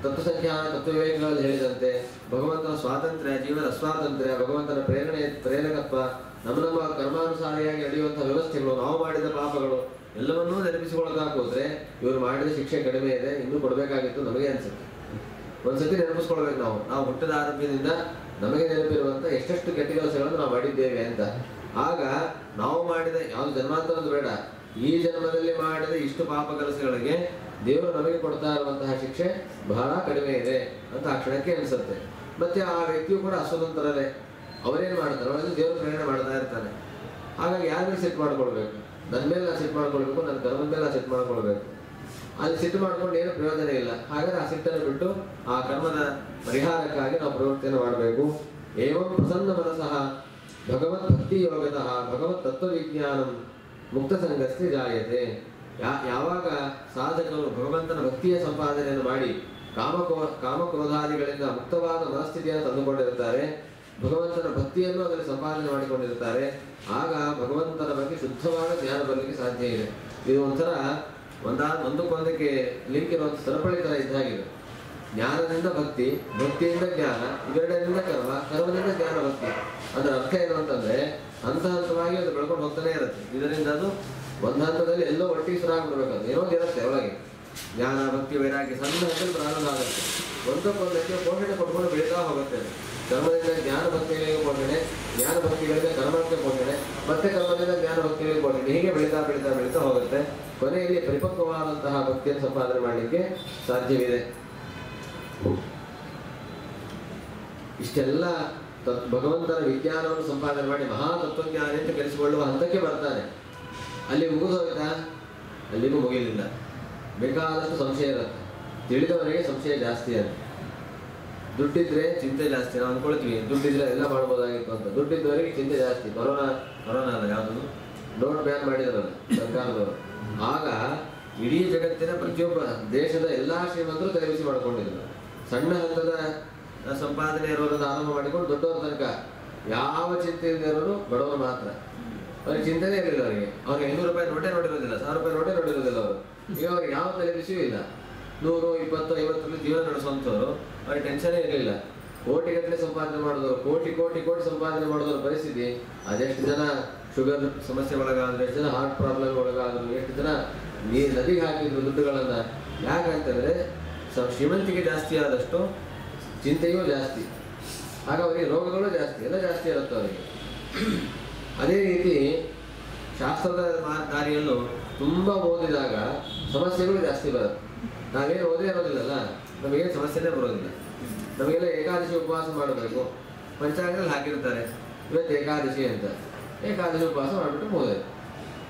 ತತ್ವಸಂಖ್ಯಾನ ತತ್ವವಿವೇಕಗಳಲ್ಲಿ ಹೇಳಿದಂತೆ ಭಗವಂತನ ಸ್ವಾತಂತ್ರ್ಯ, ಜೀವನ ಅಸ್ವಾತಂತ್ರ್ಯ, ಭಗವಂತನ ಪ್ರೇರಕತ್ವ, ನಮ್ಮ ಕರ್ಮಾನುಸಾರಿಯಾಗಿ ನಡೆಯುವಂತಹ ವ್ಯವಸ್ಥೆಗಳು, ನಾವು ಮಾಡಿದ ಪಾಪಗಳು ಎಲ್ಲವನ್ನೂ ನೆನಪಿಸಿಕೊಳ್ಳೋಕೆ ಹೋದ್ರೆ ಇವರು ಮಾಡಿದ ಶಿಕ್ಷೆ ಕಡಿಮೆ ಇದೆ, ಇನ್ನೂ ಕೊಡಬೇಕಾಗಿತ್ತು ನಮಗೆ ಅನ್ಸುತ್ತೆ. ಒಂದ್ಸತಿ ನೆನಪಿಸ್ಕೊಳ್ಬೇಕು, ನಾವು ಹುಟ್ಟದ ಆರಂಭದಿಂದ ನಮಗೆ ನೆನಪಿರುವಂತ ಎಷ್ಟೆಷ್ಟು ಕೆಟ್ಟ ಕೆಲಸಗಳನ್ನು ನಾವು ಮಾಡಿದ್ದೇವೆ ಅಂತ. ಆಗ ನಾವು ಮಾಡಿದ ಯಾವ್ದು ಜನ್ಮಾಂತರದ್ದು ಬೇಡ, ಈ ಜನ್ಮದಲ್ಲಿ ಮಾಡಿದ ಇಷ್ಟು ಪಾಪ ಕೆಲಸಗಳಿಗೆ ದೇವರು ನಮಗೆ ಕೊಡ್ತಾ ಇರುವಂತಹ ಶಿಕ್ಷೆ ಬಹಳ ಕಡಿಮೆ ಇದೆ ಅಂತ ಆ ಕ್ಷಣಕ್ಕೆ ಅನಿಸುತ್ತೆ. ಮತ್ತೆ ಆ ವ್ಯಕ್ತಿಯು ಕೂಡ ಅಸ್ವತಂತ್ರರೇ, ಅವರೇನು ಮಾಡ್ತಾರೆ, ಅವರಲ್ಲಿ ದೇವರು ಪ್ರೇರಣೆ ಮಾಡ್ತಾ ಇರ್ತಾನೆ. ಹಾಗಾಗಿ ಯಾರ ಮೇಲೆ ಸಿಟ್ಟು ಮಾಡ್ಕೊಳ್ಬೇಕು, ನನ್ನ ಮೇಲೆ ನಾನು ಸಿಟ್ಟು ಮಾಡ್ಕೊಳ್ಬೇಕು, ನನ್ನ ಕರ್ಮದ ಮೇಲೆ ನಾನು ಸಿಟ್ಟು ಮಾಡ್ಕೊಳ್ಬೇಕು. ಅಲ್ಲಿ ಸಿಟ್ಟು ಮಾಡ್ಕೊಂಡು ಏನು ಪ್ರಯೋಜನ ಇಲ್ಲ. ಹಾಗಾದ್ರೆ ಆ ಸಿಟ್ಟನ್ನು ಬಿಟ್ಟು ಆ ಕರ್ಮದ ಪರಿಹಾರಕ್ಕಾಗಿ ನಾವು ಪ್ರವೃತ್ತಿಯನ್ನು ಮಾಡಬೇಕು. ಏವಂ ಪ್ರಸನ್ನ ಮನಸಃ ಭಗವತ್ ಭಕ್ತಿ ಯೋಗತಃ ಭಗವತ್ ತತ್ವವಿಜ್ಞಾನಂ ಮುಕ್ತ ಸಂಗಸ್ತಿ ಜಾಯತೆ. ಯಾವಾಗ ಸಾಧಕರು ಭಗವಂತನ ಭಕ್ತಿಯ ಸಂಪಾದನೆಯನ್ನು ಮಾಡಿ ಕಾಮಕ್ರೋಧಾದಿಗಳಿಂದ ಮುಕ್ತವಾದ ಮನಸ್ಥಿತಿಯನ್ನು ತಂದುಕೊಂಡಿರುತ್ತಾರೆ, ಭಗವಂತನ ಭಕ್ತಿಯನ್ನು ಅದರಲ್ಲಿ ಸಂಪಾದನೆ ಮಾಡಿಕೊಂಡಿರುತ್ತಾರೆ, ಆಗ ಭಗವಂತನ ಬಗ್ಗೆ ಶುದ್ಧವಾದ ಜ್ಞಾನ ಬರಲಿಕ್ಕೆ ಸಾಧ್ಯ ಇದೆ. ಇದು ಒಂಥರ ಒಂದಕ್ಕೊಂದಕ್ಕೆ ಲಿಂಕ್ ಇರುವಂಥ ಸರಪಳಿ ಥರ ಇದ್ದಾಗಿದೆ. ಜ್ಞಾನದಿಂದ ಭಕ್ತಿ, ಭಕ್ತಿಯಿಂದ ಜ್ಞಾನ, ಇವೆರಡರಿಂದ ಕರ್ಮ, ಕರ್ಮದಿಂದ ಜ್ಞಾನ, ಭಕ್ತಿ. ಅದರ ಅರ್ಥ ಏನು ಅಂತಂದ್ರೆ ಹಂತ ಹಂತವಾಗಿ ಅದು ಬೆಳ್ಕೊಂಡು ಹೋಗ್ತಾನೆ ಇರುತ್ತೆ. ಇದರಿಂದ ಅದು ಒಂದು ಹಂತದಲ್ಲಿ ಎಲ್ಲೋ ಒಟ್ಟಿಗೆ ಸುರಾಗ್ಬಿಡ್ಬೇಕು. ಅದು ಏನೋ ಇರುತ್ತೆ ಒಳಗೆ, ಜ್ಞಾನ, ಭಕ್ತಿ, ವೈರಾಗ್ಯ ಸಣ್ಣ ಹಂತದಲ್ಲಿ ಪ್ರಾರಂಭ ಆಗುತ್ತೆ. ಒಂದಕ್ಕೊಂದಕ್ಕೆ ಪೋಷಣೆ ಕೊಟ್ಕೊಂಡು ಬೆಳೀತಾ ಹೋಗುತ್ತೆ. ಕರ್ಮದಿಂದ ಜ್ಞಾನ ಭಕ್ತಿಗಳಿಗೆ ಪೋಷಣೆ, ಜ್ಞಾನ ಭಕ್ತಿಗಳಿಗೆ ಕರ್ಮಕ್ಕೆ ಪೋಷಣೆ, ಮತ್ತೆ ಕರ್ಮದಿಂದ ಜ್ಞಾನ ಭಕ್ತಿಗಳಿಗೆ ಪೋಷಣೆ, ಹೀಗೆ ಬೆಳೀತಾ ಬೆಳೀತಾ ಬೆಳೀತಾ ಹೋಗುತ್ತೆ. ಕೊನೆಯಲ್ಲಿ ಪರಿಪಕ್ವವಾದಂತಹ ಭಕ್ತಿಯನ್ನು ಸಂಪಾದನೆ ಮಾಡಲಿಕ್ಕೆ ಸಾಧ್ಯವಿದೆ. ಇಷ್ಟೆಲ್ಲ ಭಗವಂತನ ವಿಜ್ಞಾನವನ್ನು ಸಂಪಾದನೆ ಮಾಡಿ ಮಹಾತತ್ವಜ್ಞಾನಿ ಅಂತ ಕರೆಸಿಕೊಳ್ಳುವ ಹಂತಕ್ಕೆ ಬರ್ತಾನೆ. ಅಲ್ಲಿ ಮುಗಿದೋಯ್ತಾ? ಅಲ್ಲಿಗೂ ಮುಗಿಲಿಲ್ಲ. ಬೇಕಾದಷ್ಟು ಸಂಶಯ ಇರುತ್ತೆ. ತಿಳಿದವರಿಗೆ ಸಂಶಯ ಜಾಸ್ತಿ ಅಂತ. ದುಡ್ಡಿದ್ರೆ ಚಿಂತೆ ಜಾಸ್ತಿ. ನಾವು ಅಂದ್ಕೊಳ್ತೀವಿ ದುಡ್ಡಿದ್ರೆ ಎಲ್ಲ ಮಾಡ್ಬೋದಾಗಿತ್ತು ಅಂತ. ದುಡ್ಡಿದ್ದವರಿಗೆ ಚಿಂತೆ ಜಾಸ್ತಿ. ಕೊರೋನಾ ಅಲ್ಲ, ಯಾವುದು ನೋಟ್ ಬ್ಯಾನ್ ಮಾಡಿದ್ರಲ್ಲ ಸರ್ಕಾರದವರು. ಆಗ ಇಡೀ ಜಗತ್ತಿನ ಪ್ರತಿಯೊಬ್ಬ ದೇಶದ ಎಲ್ಲಾ ಶ್ರೀಮಂತರು ತಲೆಬಿಸಿ ಮಾಡ್ಕೊಂಡಿದ್ರು. ಸಣ್ಣ ಹಂತದ ಸಂಪಾದನೆ ಇರೋದನ್ನು ಆರಂಭ ಮಾಡಿಕೊಂಡು ದೊಡ್ಡವ್ರ ತನಕ ಯಾವ ಚಿಂತೆ ಇಲ್ಲದೆ ಇರೋರು ಬಡವರು ಮಾತ್ರ. ಅವ್ರಿಗೆ ಚಿಂತೆನೇ ಇರಲಿಲ್ಲ. ಅವ್ರಿಗೆ 500 ರೂಪಾಯಿ ನೋಟೇ ನೋಡಿರೋದಿಲ್ಲ, 1000 ರೂಪಾಯಿ ನೋಟೇ ನೋಡಿರೋದಿಲ್ಲ ಅವರು. ಈಗ ಅವ್ರಿಗೆ ಯಾವ ತಲೆಬಿಸಿಯೂ ಇಲ್ಲ. 100, 20, 50 ಜೀವನ ನಡೆಸುವಂಥವ್ರು ಅವ್ರಿಗೆ ಟೆನ್ಷನೇ ಇರಲಿಲ್ಲ. ಕೋಟಿಗಟ್ಟಲೆ ಸಂಪಾದನೆ ಮಾಡಿದವರು, ಕೋಟಿ ಕೋಟಿ ಕೋಟಿ ಸಂಪಾದನೆ ಮಾಡಿದವ್ರ ಪರಿಸ್ಥಿತಿ ಅದೆಷ್ಟು ಜನ ಶುಗರ್ ಸಮಸ್ಯೆ ಒಳಗಾದ್ರು, ಎಷ್ಟು ಜನ ಹಾರ್ಟ್ ಪ್ರಾಬ್ಲಮ್ ಒಳಗಾದ್ರು, ಎಷ್ಟು ಜನ ನದಿಗೆ ಹಾಕಿದ್ರು ದುಡ್ಡುಗಳನ್ನು. ಯಾಕಂತಂದರೆ ಶ್ರೀಮಂತಿಗೆ ಜಾಸ್ತಿ ಆದಷ್ಟು ಚಿಂತೆಯೂ ಜಾಸ್ತಿ, ಆಗ ಅವರಿಗೆ ರೋಗಗಳು ಜಾಸ್ತಿ, ಎಲ್ಲ ಜಾಸ್ತಿ ಇರುತ್ತೆ ಅವರಿಗೆ. ಅದೇ ರೀತಿ ಶಾಸ್ತ್ರದ ದಾರಿಯಲ್ಲೂ ತುಂಬ ಓದಿದಾಗ ಸಮಸ್ಯೆಗಳು ಜಾಸ್ತಿ ಬರುತ್ತೆ. ನಾವೇನು ಓದೇ ಇರೋದಿಲ್ಲಲ್ಲ, ನಮಗೇನು ಸಮಸ್ಯೆನೇ ಬರೋದಿಲ್ಲ. ನಮಗೆಲ್ಲ ಏಕಾದಶಿ ಉಪವಾಸ ಮಾಡಬೇಕು, ಪಂಚಾಂಗದಲ್ಲಿ ಹಾಕಿರ್ತಾರೆ ಇವತ್ತು ಏಕಾದಶಿ ಅಂತ. ಏಕಾದಶಿ ಉಪವಾಸ ಮಾಡಿಬಿಟ್ಟು ಮುಗಿದೋಯ್ತು.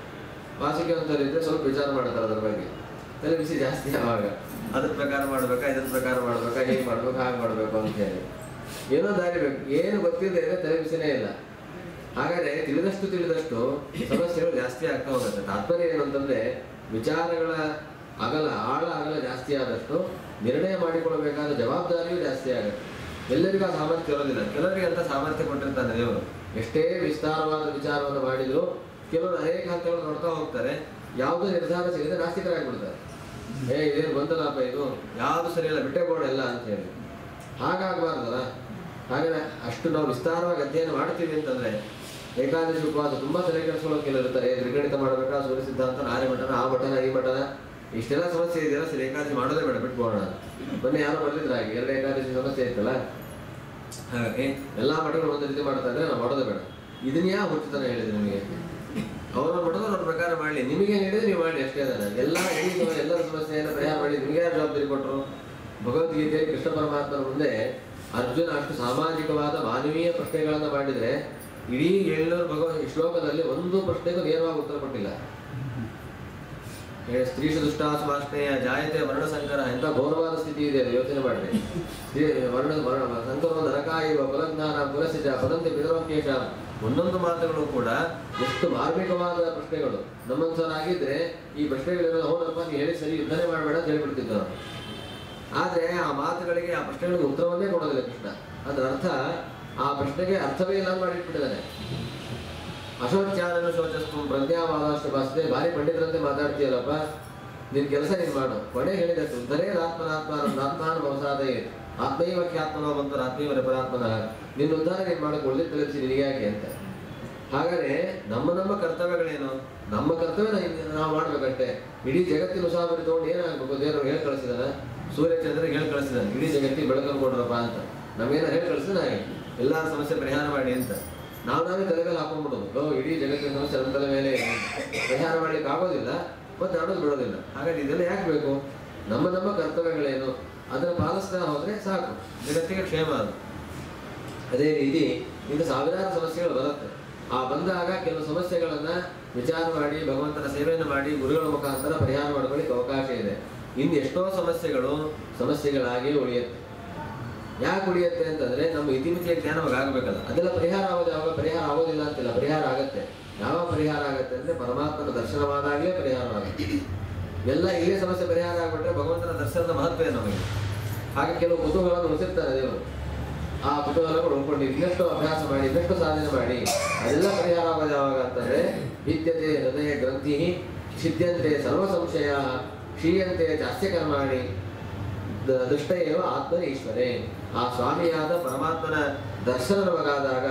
ವಾಸಿಕೆ ಅಂತವ್ರು ಇದ್ದರೆ ಸ್ವಲ್ಪ ವಿಚಾರ ಮಾಡ್ತಾರೆ ಅದ್ರ ಬಗ್ಗೆ, ತಲೆ ಬಿಸಿ ಜಾಸ್ತಿ ಆವಾಗ. ಅದ್ರ ಪ್ರಕಾರ ಮಾಡ್ಬೇಕಾ, ಇದ್ರ ಪ್ರಕಾರ ಮಾಡ್ಬೇಕಾ, ಹೇಗೆ ಮಾಡ್ಬೇಕು, ಹಾಗೆ ಮಾಡಬೇಕು ಅಂತ ಹೇಳಿ ಏನೋ ದಾರಿ ಬೇಕು. ಏನು ಗೊತ್ತಿಲ್ಲದೆ ಇದ್ರೆ ತಲೆ ಬಿಸಿನೇ ಇಲ್ಲ. ಹಾಗಾದರೆ ತಿಳಿದಷ್ಟು ಸಮಸ್ಯೆಗಳು ಜಾಸ್ತಿ ಆಗ್ತಾ ಹೋಗುತ್ತೆ. ತಾತ್ಪರ್ಯ ಏನು ಅಂತಂದರೆ ವಿಚಾರಗಳ ಆಳ ಅಗಲ ಜಾಸ್ತಿ ಆದಷ್ಟು ನಿರ್ಣಯ ಮಾಡಿಕೊಳ್ಬೇಕಾದ ಜವಾಬ್ದಾರಿಯೂ ಜಾಸ್ತಿ ಆಗುತ್ತೆ. ಎಲ್ಲರಿಗೂ ಆ ಸಾಮರ್ಥ್ಯ ಇರೋದಿಲ್ಲ. ಕೆಲವರಿಗೆ ಅಂತ ಸಾಮರ್ಥ್ಯ ಕೊಟ್ಟಿರ್ತಾನೆ ದೇವರು. ಎಷ್ಟೇ ವಿಸ್ತಾರವಾದ ವಿಚಾರವನ್ನು ಮಾಡಿದರೂ ಕೆಲವರು ಅನೇಕ ಹಂತಗಳು ನೋಡ್ತಾ ಹೋಗ್ತಾರೆ, ಯಾವುದೋ ನಿರ್ಧಾರ ಸಿಗದೆ ನಾಸ್ತಿಕರಾಗಿಬಿಡ್ತಾರೆ. ಇದೇನು ಗೊಂದಲಪ್ಪ, ಇದು ಯಾವುದು ಸರಿಯಲ್ಲ, ಬಿಟ್ಟೇ ಬೋರ್ಡ್ ಎಲ್ಲ ಅಂತ ಹೇಳಿ. ಹಾಗಾಗಬಾರ್ದಲ್ಲ. ಹಾಗೆ ಅಷ್ಟು ನಾವು ವಿಸ್ತಾರವಾಗಿ ಅಧ್ಯಯನ ಮಾಡ್ತೀವಿ ಅಂತಂದರೆ ಏಕಾದಶಿ ಉಪವಾಸ ತುಂಬ ತಲೆ ಕೆಡಿಸ್ಕೊಳ್ಳೋಕೆ ಕೆಲವರು ಇರ್ತಾರೆ. ತ್ರಿಗಣಿತ ಮಾಡಬೇಕಾ, ಸೂರ್ಯ ಸಿದ್ಧಾಂತ, ಆರ್ಯ ಮಠನ, ಆ ಮಠನ, ಈ ಮಠನ, ಇಷ್ಟೆಲ್ಲ ಸಮಸ್ಯೆ ಇದೆಯಲ್ಲ, ಸರಿ ಏಕಾದಶಿ ಮಾಡೋದೇ ಬೇಡ, ಬಿಟ್ಬೋಣ. ಮೊನ್ನೆ ಯಾರೋ ಬಂದಿದ್ರು ಹಾಗೆ, 2 ಏಕಾದಶಿ ಸಮಸ್ಯೆ ಇತ್ತಲ್ಲ, ಹಾಗಾಗಿ ಎಲ್ಲ ಮಠಗಳು ಒಂದು ರೀತಿ ಮಾಡ್ತಾ ಇದ್ರೆ ನಾವು ಮಾಡೋದೇ ಬೇಡ. ಇದನ್ನ ಯಾವ ಹುಚ್ಚುತನ ಹೇಳಿದ್ರು ನಿಮಗೆ? ಅವ್ರ ಮಠದ ಅವ್ರ ಪ್ರಕಾರ ಮಾಡಲಿ, ನಿಮಗೆ ಹೇಳಿದ್ರೆ ನೀವು ಮಾಡಿ ಅಷ್ಟೇ. ಎಲ್ಲರ ಸಮಸ್ಯೆಯನ್ನು ಪರಿಹಾರ ಮಾಡಿ ನಿಮಗೆ ಯಾರು ಜವಾಬ್ದಾರಿ ಕೊಟ್ಟರು? ಭಗವದ್ಗೀತೆಯಲ್ಲಿ ಕೃಷ್ಣ ಪರಮಾತ್ಮನ ಮುಂದೆ ಅರ್ಜುನ ಅಷ್ಟು ಸಾಮಾಜಿಕವಾದ ಮಾನವೀಯ ಪ್ರಶ್ನೆಗಳನ್ನು ಮಾಡಿದರೆ ಇಡೀ 700 ಶ್ಲೋಕದಲ್ಲಿ ಒಂದು ಪ್ರಶ್ನೆಗೂ ನೇರವಾಗಿ ಉತ್ತರ ಕೊಟ್ಟಿಲ್ಲ. ಸ್ತ್ರೀಷ ದುಷ್ಟಾಸ್ಮಾಶ್ನೇಯ ಜಾಯತೆ ವರ್ಣ ಸಂಕರ, ಎಂಥ ಘೋರವಾದ ಸ್ಥಿತಿ ಇದೆ ಯೋಚನೆ ಮಾಡಿರಿ. ಸಂಕರ ನರಕಾಯಿವ ಕುಲಜ್ಞಾನ ಕುಲಸಿಜ ಪದಂತಿ ಪಿತರೋಕೇಶ, ಒಂದೊಂದು ಮಾತುಗಳು ಕೂಡ ಎಷ್ಟು ಮಾರ್ಮಿಕವಾದ ಪ್ರಶ್ನೆಗಳು. ನಮ್ಮಂಥವರಾಗಿದ್ದರೆ ಈ ಪ್ರಶ್ನೆಗಳಿರೋದು ಹೌದಪ್ಪ ನೀವು ಹೇಳಿ ಸರಿ, ಯುದ್ಧನೇ ಮಾಡಬೇಡ ಅಂತ ಹೇಳಿಬಿಡ್ತಿದ್ದ ನಾವು. ಆದರೆ ಆ ಮಾತುಗಳಿಗೆ, ಆ ಪ್ರಶ್ನೆಗಳಿಗೆ ಉತ್ತರವನ್ನೇ ಕೊಡೋದಿಲ್ಲ ಕೃಷ್ಣ. ಅದರ ಅರ್ಥ ಆ ಪ್ರಶ್ನೆಗೆ ಅರ್ಥವೇ ಇಲ್ಲ ಮಾಡಿಟ್ಬಿಟ್ಟಿದ್ದಾನೆ. ಅಶೋಚ್ಯಾನನು ಶೋಚಸ್ತು ಪ್ರಜ್ಞಾವಾದಷ್ಟು ಭಾಷೆ, ಭಾರಿ ಪಂಡಿತರಂತೆ ಮಾತಾಡ್ತೀಯಲ್ಲಪ್ಪ, ನಿನ್ನ ಕೆಲಸ ನೀನು ಮಾಡು. ಕೊನೆ ಹೇಳಿದಷ್ಟು ಉದ್ಧರೇ ಆತ್ಮನಾತ್ಮಾನ ಭವಸಾದಯೇ ಆತ್ಮೈವ ಖ್ಯಾತ್ಮನೋ ಬಂತು ಆತ್ಮೈವ ಪರಾತ್ಮನ, ನಿನ್ನ ಉದ್ಧಾರ ನೀನು ಮಾಡೋಕೆ ಒಳ್ಳೆದು ತಿಳಿಸಿ ನಿನಗೆ ಯಾಕೆ ಅಂತ. ಹಾಗಾದರೆ ನಮ್ಮ ಕರ್ತವ್ಯಗಳೇನು? ನಮ್ಮ ಕರ್ತವ್ಯ ನಾವು ಮಾಡಬೇಕಷ್ಟೇ. ಇಡೀ ಜಗತ್ತಿನ ಉಸಾಬರಿ ತೊಗೊಂಡು ಏನಾಗಬೇಕು? ದೇವರು ಹೇಳಿ ಕಳಿಸಿದಾನ, ಸೂರ್ಯಚಂದ್ರಿಗೆ ಹೇಳಿ ಕಳಿಸಿದಾನೆ, ಇಡೀ ಜಗತ್ತಿಗೆ ಬೆಳಕನ್ನು ಕೊಡ್ರಪ್ಪ ಅಂತ. ನಮಗೇನೋ ಹೇಳಿ ಕಳಿಸಿದ ಹಾಗೆ ಎಲ್ಲರ ಸಮಸ್ಯೆ ಪರಿಹಾರ ಮಾಡಿ ಅಂತ ನಾವೇ ತಲೆಮೇಲೆ ಹಾಕೊಂಡ್ಬಿಡೋದು. ಇಡೀ ಜಗತ್ತಿನ ಸಮಸ್ಯೆ ನಮ್ಮ ತಲೆ ಮೇಲೆ ಪರಿಹಾರ ಮಾಡ್ಲಿಕ್ಕೆ ಆಗೋದಿಲ್ಲ, ಮತ್ತೆ ಆಡೋದು ಬಿಡೋದಿಲ್ಲ. ಹಾಗಾಗಿ ಇದೆಲ್ಲ ಯಾಕೆ ಬೇಕು? ನಮ್ಮ ಕರ್ತವ್ಯಗಳೇನು ಅದನ್ನು ಪಾಲಿಸ್ತಾ ಹೋದರೆ ಸಾಕು, ಜಗತ್ತಿಗೆ ಕ್ಷೇಮ ಅದು. ಅದೇ ರೀತಿ ಇಂಥ ಸಾವಿರಾರು ಸಮಸ್ಯೆಗಳು ಬರುತ್ತೆ. ಆ ಬಂದಾಗ ಕೆಲವು ಸಮಸ್ಯೆಗಳನ್ನು ವಿಚಾರ ಮಾಡಿ ಭಗವಂತನ ಸೇವೆಯನ್ನು ಮಾಡಿ ಗುರುಗಳ ಮುಖಾಂತರ ಪರಿಹಾರ ಮಾಡ್ಕೊಳ್ಳಿಕ್ಕೆ ಅವಕಾಶ ಇದೆ. ಇನ್ನು ಎಷ್ಟೋ ಸಮಸ್ಯೆಗಳಾಗಿ ಉಳಿಯುತ್ತೆ. ಯಾಕೆ ಉಳಿಯುತ್ತೆ ಅಂತಂದರೆ ನಮ್ಮ ಇತಿಮಿತಿಯ ಜ್ಞಾನ ನಮಗೆ ಆಗಬೇಕಲ್ಲ. ಅದೆಲ್ಲ ಪರಿಹಾರ ಆಗೋದು ಯಾವಾಗ? ಪರಿಹಾರ ಆಗೋದಿಲ್ಲ ಅಂತಿಲ್ಲ, ಪರಿಹಾರ ಆಗುತ್ತೆ. ಯಾವಾಗ ಪರಿಹಾರ ಆಗುತ್ತೆ ಅಂದರೆ ಪರಮಾತ್ಮನ ದರ್ಶನವಾದಾಗಲೇ ಪರಿಹಾರವಾಗುತ್ತೆ. ಎಲ್ಲ ಇಲ್ಲೇ ಸಮಸ್ಯೆ ಪರಿಹಾರ ಆಗಿಬಿಟ್ರೆ ಭಗವಂತನ ದರ್ಶನದ ಮಹತ್ವ ಇದೆ ನಮಗೆ. ಹಾಗೆ ಕೆಲವು ಕುತೂಹಲಗಳನ್ನು ಉಳಿಸಿರ್ತಾರೆ ದೇವರು. ಆ ಕುತೂಹಲಗಳು ಉಳ್ಕೊಂಡು ಇನ್ನಷ್ಟು ಅಭ್ಯಾಸ ಮಾಡಿ, ಇನ್ನಷ್ಟು ಸಾಧನೆ ಮಾಡಿ ಅದೆಲ್ಲ ಪರಿಹಾರ ಆಗೋದು ಯಾವಾಗ ಅಂತಂದರೆ ವಿದ್ಯತೆ ಹೃದಯ ಗ್ರಂಥಿ ಛಿದ್ಯಂತೆ ಸರ್ವ ಸಂಶಯ ಕ್ಷೀಯಂತೆ ಚಾಸ್ಯಕರ್ಮಾಣಿ ದೃಷ್ಟೇವ ಆತ್ಮನೇ ಈಶ್ವರೇ. ಆ ಸ್ವಾಮಿಯಾದ ಪರಮಾತ್ಮನ ದರ್ಶನ ನಮಗಾದಾಗ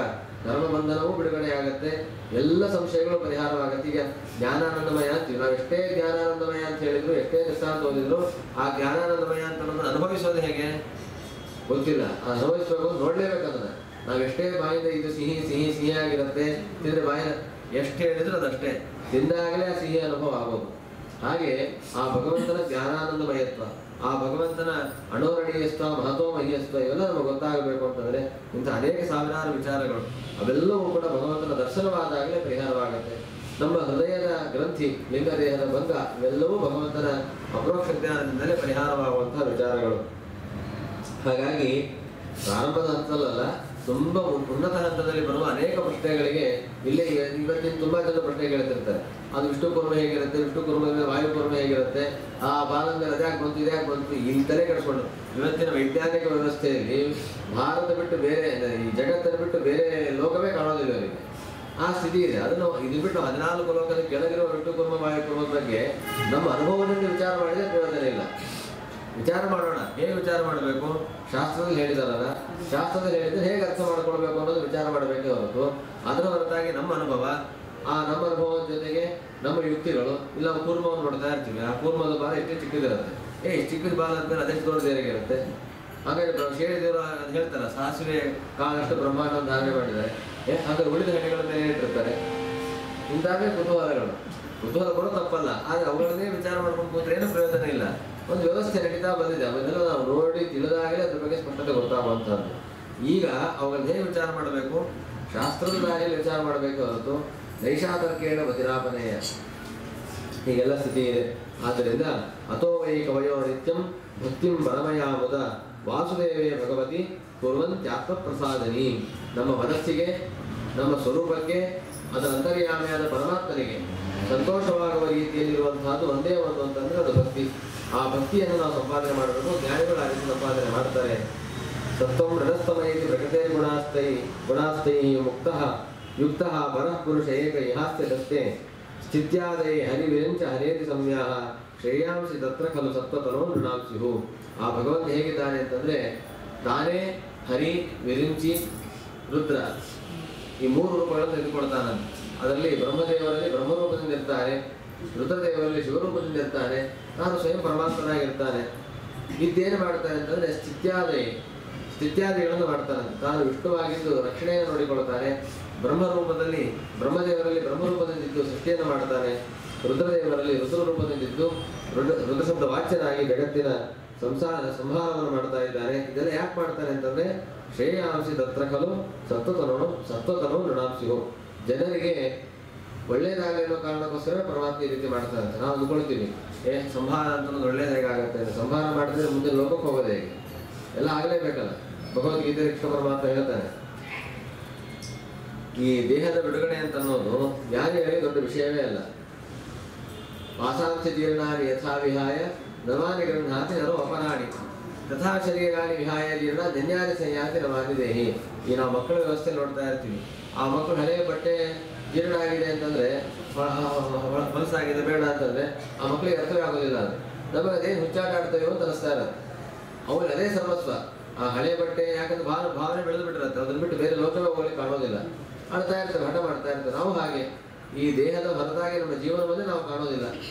ಧರ್ಮಬಂಧನವೂ ಬಿಡುಗಡೆಯಾಗುತ್ತೆ, ಎಲ್ಲ ಸಂಶಯಗಳು ಪರಿಹಾರವಾಗುತ್ತೆ. ಈಗ ಜ್ಞಾನಾನಂದಮಯ ಅಂತೀವಿ ನಾವು. ಎಷ್ಟೇ ಜ್ಞಾನಾನಂದಮಯ ಅಂತ ಹೇಳಿದ್ರು, ಎಷ್ಟೇ ದೃಷ್ಟಾಂತ ಓದಿದ್ರು, ಆ ಜ್ಞಾನಾನಂದಮಯ ಅಂತ ಅನುಭವಿಸೋದು ಹೇಗೆ ಗೊತ್ತಿಲ್ಲ. ಅನುಭವಿಸಬೇಕು, ನೋಡ್ಲೇಬೇಕದನ್ನ. ನಾವೆಷ್ಟೇ ಬಾಯಿಂದ ಇದು ಸಿಹಿ ಸಿಹಿ ಸಿಹಿಯಾಗಿರುತ್ತೆ ತಿಂದರೆ ಬಾಯಿನ ಎಷ್ಟು ಹೇಳಿದ್ರು ಅದಷ್ಟೇ, ತಿಂದಾಗಲೇ ಆ ಸಿಹಿ ಅನುಭವ ಆಗೋದು. ಹಾಗೆ ಆ ಭಗವಂತನ ಜ್ಞಾನಾನಂದಮಯತ್ವ, ಆ ಭಗವಂತನ ಅಣೋರಣೀಯಸ್ವ ಮಹತೋ ಮಹೀಯಸ್ವ ಇವೆಲ್ಲ ನಮಗೆ ಗೊತ್ತಾಗಬೇಕು ಅಂತಂದರೆ ಇಂಥ ಅನೇಕ ಸಾವಿರಾರು ವಿಚಾರಗಳು ಅವೆಲ್ಲವೂ ಕೂಡ ಭಗವಂತನ ದರ್ಶನವಾದಾಗಲೇ ಪರಿಹಾರವಾಗುತ್ತೆ. ನಮ್ಮ ಹೃದಯದ ಗ್ರಂಥಿ, ಲಿಂಗದೇಹದ ಭಂಗ ಇವೆಲ್ಲವೂ ಭಗವಂತನ ಅಪರೋಕ್ಷ ಜ್ಞಾನದಿಂದಲೇ ಪರಿಹಾರವಾಗುವಂತಹ ವಿಚಾರಗಳು. ಹಾಗಾಗಿ ಪ್ರಾರಂಭದ ಹಂತದಲ್ಲ, ತುಂಬ ಉನ್ನತ ಹಂತದಲ್ಲಿ ಬರುವ ಅನೇಕ ಪ್ರಶ್ನೆಗಳಿಗೆ ಇಲ್ಲೇ ಇವತ್ತಿನ ತುಂಬ ಜನ ಪ್ರಶ್ನೆ ಕೇಳ್ತಿರ್ತಾರೆ. ಅದು ವಿಷ್ಣು ಕುರ್ಮ ಹೇಗಿರುತ್ತೆ, ವಿಷ್ಣು ಕುರ್ಮದ ವಾಯು ಕುರ್ಮ ಹೇಗಿರುತ್ತೆ, ಆ ಬಾಲಂಗ ಅದ್ಯಾಕೆ ಬಂತು ಇದ್ಯಾಕೆ ಬಂತು ಇಂತಲೇ ಕೆಡಿಸ್ಕೊಂಡು ಇವತ್ತಿನ ವೈಜ್ಞಾನಿಕ ವ್ಯವಸ್ಥೆಯಲ್ಲಿ ಭಾರತ ಬಿಟ್ಟು ಬೇರೆ, ಈ ಜಗತ್ತನ್ನು ಬಿಟ್ಟು ಬೇರೆ ಲೋಕವೇ ಕಾಣೋದಿಲ್ಲ ಅವರಿಗೆ. ಆ ಸ್ಥಿತಿ ಇದೆ. ಅದನ್ನು ಇದು ಬಿಟ್ಟು 14 ಲೋಕದ ಕೆಳಗಿರುವ ವಿಷ್ಣು ಕುರ್ಮ ವಾಯು ಕುರ್ಮದ ಬಗ್ಗೆ ನಮ್ಮ ಅನುಭವದಿಂದ ವಿಚಾರ ಮಾಡಿದರೆ ಪ್ರಯೋಜನ ಇಲ್ಲ. ವಿಚಾರ ಮಾಡೋಣ. ಹೇಗೆ ವಿಚಾರ ಮಾಡಬೇಕು? ಶಾಸ್ತ್ರದಲ್ಲಿ ಹೇಳಿದಾರಲ್ಲ, ಶಾಸ್ತ್ರದಲ್ಲಿ ಹೇಳಿದ್ರೆ ಹೇಗೆ ಅರ್ಥ ಮಾಡ್ಕೊಳ್ಬೇಕು ಅನ್ನೋದು ವಿಚಾರ ಮಾಡಬೇಕೇ ಹೊರತು ಅದರ ಹೊರತಾಗಿ ನಮ್ಮ ಅನುಭವ, ಆ ನಮ್ಮ ಅನುಭವದ ಜೊತೆಗೆ ನಮ್ಮ ಯುಕ್ತಿಗಳು ಇಲ್ಲ. ಕೂರ್ಮವನ್ನು ನೋಡ್ತಾ ಇರ್ತೀವಿ, ಆ ಕೂರ್ಮದ ಬಾಲ ಎಷ್ಟು ಚಿಕ್ಕದಿರುತ್ತೆ, ಚಿಕ್ಕದ ಬಾಲ ಆದ್ಮೇಲೆ ಅದೆಷ್ಟು ದೊಡ್ಡದೇರಿಗೆ ಇರುತ್ತೆ. ಹಾಗಾಗಿ ಶೇಷದೇವರು ಹೇಳ್ತಾರ, ಸಾಸಿವೆ ಕಾಲಷ್ಟು ಬ್ರಹ್ಮಾಂಡ ಧಾರಣೆ ಮಾಡಿದ್ದಾರೆ, ಹಾಗಾದ್ರೆ ಉಳಿದ ಹೆಣ್ಣುಗಳ ಮೇಲೆ ಇಟ್ಟಿರ್ತಾರೆ. ಇಂತಾಗೇ ಕುತೂಹಲಗಳು. ಕುತೂಹಲ ಕೂಡ ತಪ್ಪಲ್ಲ, ಆದರೆ ಅವುಗಳನ್ನೇ ವಿಚಾರ ಮಾಡ್ಕೊಂಡು ಕೂತ್ರೆ ಏನು ಪ್ರಯೋಜನ ಇಲ್ಲ. ಒಂದು ವ್ಯವಸ್ಥೆ ನಡೀತಾ ಬಂದಿದೆ, ಅವನ್ನೆಲ್ಲ ನಾವು ನೋಡಿ ತಿಳಿದಾಗಲೇ ಅದ್ರ ಬಗ್ಗೆ ಸ್ಪಷ್ಟತೆ ಗೊತ್ತಾಗುವಂಥದ್ದು. ಈಗ ಅವುಗಳನ್ನೇ ವಿಚಾರ ಮಾಡಬೇಕು, ಶಾಸ್ತ್ರದ ದಾರಿಯಲ್ಲಿ ವಿಚಾರ ಮಾಡಬೇಕು ಹೊರತು ನೈಷಾತರ್ಕೇಣ ಮತಿರಾಪನೆಯ ಹೀಗೆಲ್ಲ ಸ್ಥಿತಿ ಇದೆ. ಆದ್ದರಿಂದ ಅಥೋ ವೈ ಕವಯೋ ನಿತ್ಯಂ ಭಕ್ತಿಂ ಪರಮಯಾಮುದ ವಾಸುದೇವೇ ಭಗವತಿ ಕುರ್ವಂತ್ಯಾತ್ಮ ಪ್ರಸಾದನಿ. ನಮ್ಮ ಮನಸ್ಸಿಗೆ, ನಮ್ಮ ಸ್ವರೂಪಕ್ಕೆ, ಅದರ ಅಂತರ್ಯಾಮಿಯಾದ ಪರಮಾತ್ಮನಿಗೆ ಸಂತೋಷವಾಗುವ ರೀತಿಯಲ್ಲಿರುವಂತಹದ್ದು ಒಂದೇ ಒಂದು ಅಂತಂದ್ರೆ ಅದು ಭಕ್ತಿ. ಆ ಭಕ್ತಿಯನ್ನು ನಾವು ಸಂಪಾದನೆ ಮಾಡಬೇಕು. ಜ್ಞಾನಿಗಳು ಆ ರೀತಿ ಸಂಪಾದನೆ ಮಾಡ್ತಾರೆ. ಸತ್ವಂ ರಜಸ್ತಮಯತಿ ಪ್ರಕೃತಿ ಗುಣಾಸ್ತೈ ಮುಕ್ತಃ ಯುಕ್ತಃ ಪರಃ ಪುರುಷ ಏಕ ಇಹಾಸ್ಯ ದಷ್ಟೇ ಸ್ಥಿತ್ಯಾದೈ ಹರಿವಿರಂಚ ಹರೇತಿ ಸಂವ್ಯಾಹ ಶ್ರೇಯಾಂಸಿ ತತ್ರ ಖಲು ಸತ್ವತನೋ ನೃಣಾಂಸ್ಯು. ಆ ಭಗವಂತ ಹೇಗಿದ್ದಾನೆ ಅಂತಂದ್ರೆ, ತಾನೇ ಹರಿ, ವಿರಿಂಚಿ, ರುದ್ರ ಈ ಮೂರು ರೂಪಗಳನ್ನು ತೆಗೆದುಕೊಳ್ತಾನೆ. ಅದರಲ್ಲಿ ಬ್ರಹ್ಮದೇವರಲ್ಲಿ ಬ್ರಹ್ಮರೂಪದಿಂದ ಇರ್ತಾನೆ, ರುದ್ರದೇವರಲ್ಲಿ ಶಿವರೂಪದಿಂದ ಇರ್ತಾನೆ, ನಾನು ಸ್ವಯಂ ಪರಮಾತ್ಮನಾಗಿರ್ತಾನೆ. ಇದ್ದೇನು ಮಾಡ್ತಾನೆ ಅಂತಂದ್ರೆ ಸ್ಥಿತ್ಯಾದಿಗಳನ್ನು ಮಾಡ್ತಾನೆ. ತಾನು ವಿಷ್ಣುವಾಗಿದ್ದು ರಕ್ಷಣೆಯನ್ನು ನೋಡಿಕೊಳ್ತಾನೆ. ಬ್ರಹ್ಮರೂಪದಲ್ಲಿ ಬ್ರಹ್ಮದೇವರಲ್ಲಿ ಬ್ರಹ್ಮರೂಪದಿಂದಿದ್ದು ಸೃಷ್ಟಿಯನ್ನು ಮಾಡ್ತಾನೆ. ರುದ್ರದೇವರಲ್ಲಿ ರುದ್ರರೂಪದಿಂದಿದ್ದು ರುದ್ರಶಬ್ದ ವಾಚ್ಯನಾಗಿ ಜಗತ್ತಿನ ಸಂಹಾರವನ್ನು ಮಾಡ್ತಾ ಇದ್ದಾನೆ. ಇದೆಲ್ಲ ಯಾಕೆ ಮಾಡ್ತಾನೆ ಅಂತಂದ್ರೆ, ಶ್ರೇಯಾಂಸಿ ತತ್ರ ಖಲು ಸತ್ವತನೋ ನೃಣಾಂಸ್ಯು. ಜನರಿಗೆ ಒಳ್ಳೇದಾಗಲಿ ಅನ್ನೋ ಕಾರಣಕ್ಕೋಸ್ಕರ ಪರಮಾತ್ಮ ಈ ರೀತಿ ಮಾಡ್ತಾರೆ ಅಂತ ನಾವು ಅಂದ್ಕೊಳ್ತೀವಿ. ಸಂಹಾರ ಅಂತ ಒಳ್ಳೇದು ಹೇಗಾಗತ್ತೆ, ಸಂಹಾರ ಮಾಡಿದ್ರೆ ಮುಂದೆ ಲೋಕಕ್ಕೆ ಹೋಗೋದೇ ಹೇಗೆ, ಎಲ್ಲ ಆಗಲೇಬೇಕಲ್ಲ. ಭಗವದ್ಗೀತೆ ಕೃಷ್ಣ ಪರಮಾತ್ಮ ಹೇಳ್ತಾನೆ, ಈ ದೇಹದ ಬಿಡುಗಡೆ ಅಂತ ಅನ್ನೋದು ಜ್ಞಾನಿಗಳಿಗೆ ದೊಡ್ಡ ವಿಷಯವೇ ಅಲ್ಲ. ವಾಸಾಂಶ ಜೀರ್ಣಾನಿ ಯಥಾ ವಿಹಾಯ ನವಾನಿ ಗೃಹಾತಿ ನರೋ ಅಪರಾಣಿ ತಥಾ ಶರೀರಾಣಿ ವಿಹಾಯ ಜೀರ್ಣ ಧನ್ಯಾನಿ ಸಂಯಾತಿ ನವಾನಿ ದೇಹಿ. ಈ ನಾವು ಮಕ್ಕಳ ವ್ಯವಸ್ಥೆ ನೋಡ್ತಾ ಇರ್ತೀವಿ. ಆ ಮಕ್ಕಳು ಹಳೆಯ ಬಟ್ಟೆ ಜೀರ್ಣ ಆಗಿದೆ ಅಂತಂದ್ರೆ, ಮನಸ್ಸಾಗಿದೆ ಬೇಡ ಅಂತಂದ್ರೆ ಆ ಮಕ್ಕಳಿಗೆ ಅರ್ಥವೇ ಆಗೋದಿಲ್ಲ. ಅದು ನಮಗೆ ಅದೇನು ಹುಚ್ಚಾಟ ಆಡ್ತೇವೋ ಅಂತ ಅನಿಸ್ತಾ ಇರತ್ತೆ. ಅವ್ರಿಗೆ ಅದೇ ಸರ್ವಸ್ವ. ಆ ಹಳೆಯ ಬಟ್ಟೆ ಯಾಕಂದ್ರೆ ಭಾವನೆ ಬೆಳೆದು ಬಿಟ್ಟಿರತ್ತೆ, ಅದನ್ನ ಬಿಟ್ಟು ಬೇರೆ ಲೋಕವೇ ಹೋಗ್ಲಿಕ್ಕೆ ಕಾಣೋದಿಲ್ಲ. ಆಡ್ತಾ ಇರ್ತಾರೆ, ಹಠ ಮಾಡ್ತಾ ಇರ್ತಾರೆ. ನಾವು ಹಾಗೆ ಈ ದೇಹದ ಹೊರತಾಗಿ ನಮ್ಮ ಜೀವನವನ್ನೇ ನಾವು ಕಾಣೋದಿಲ್ಲ.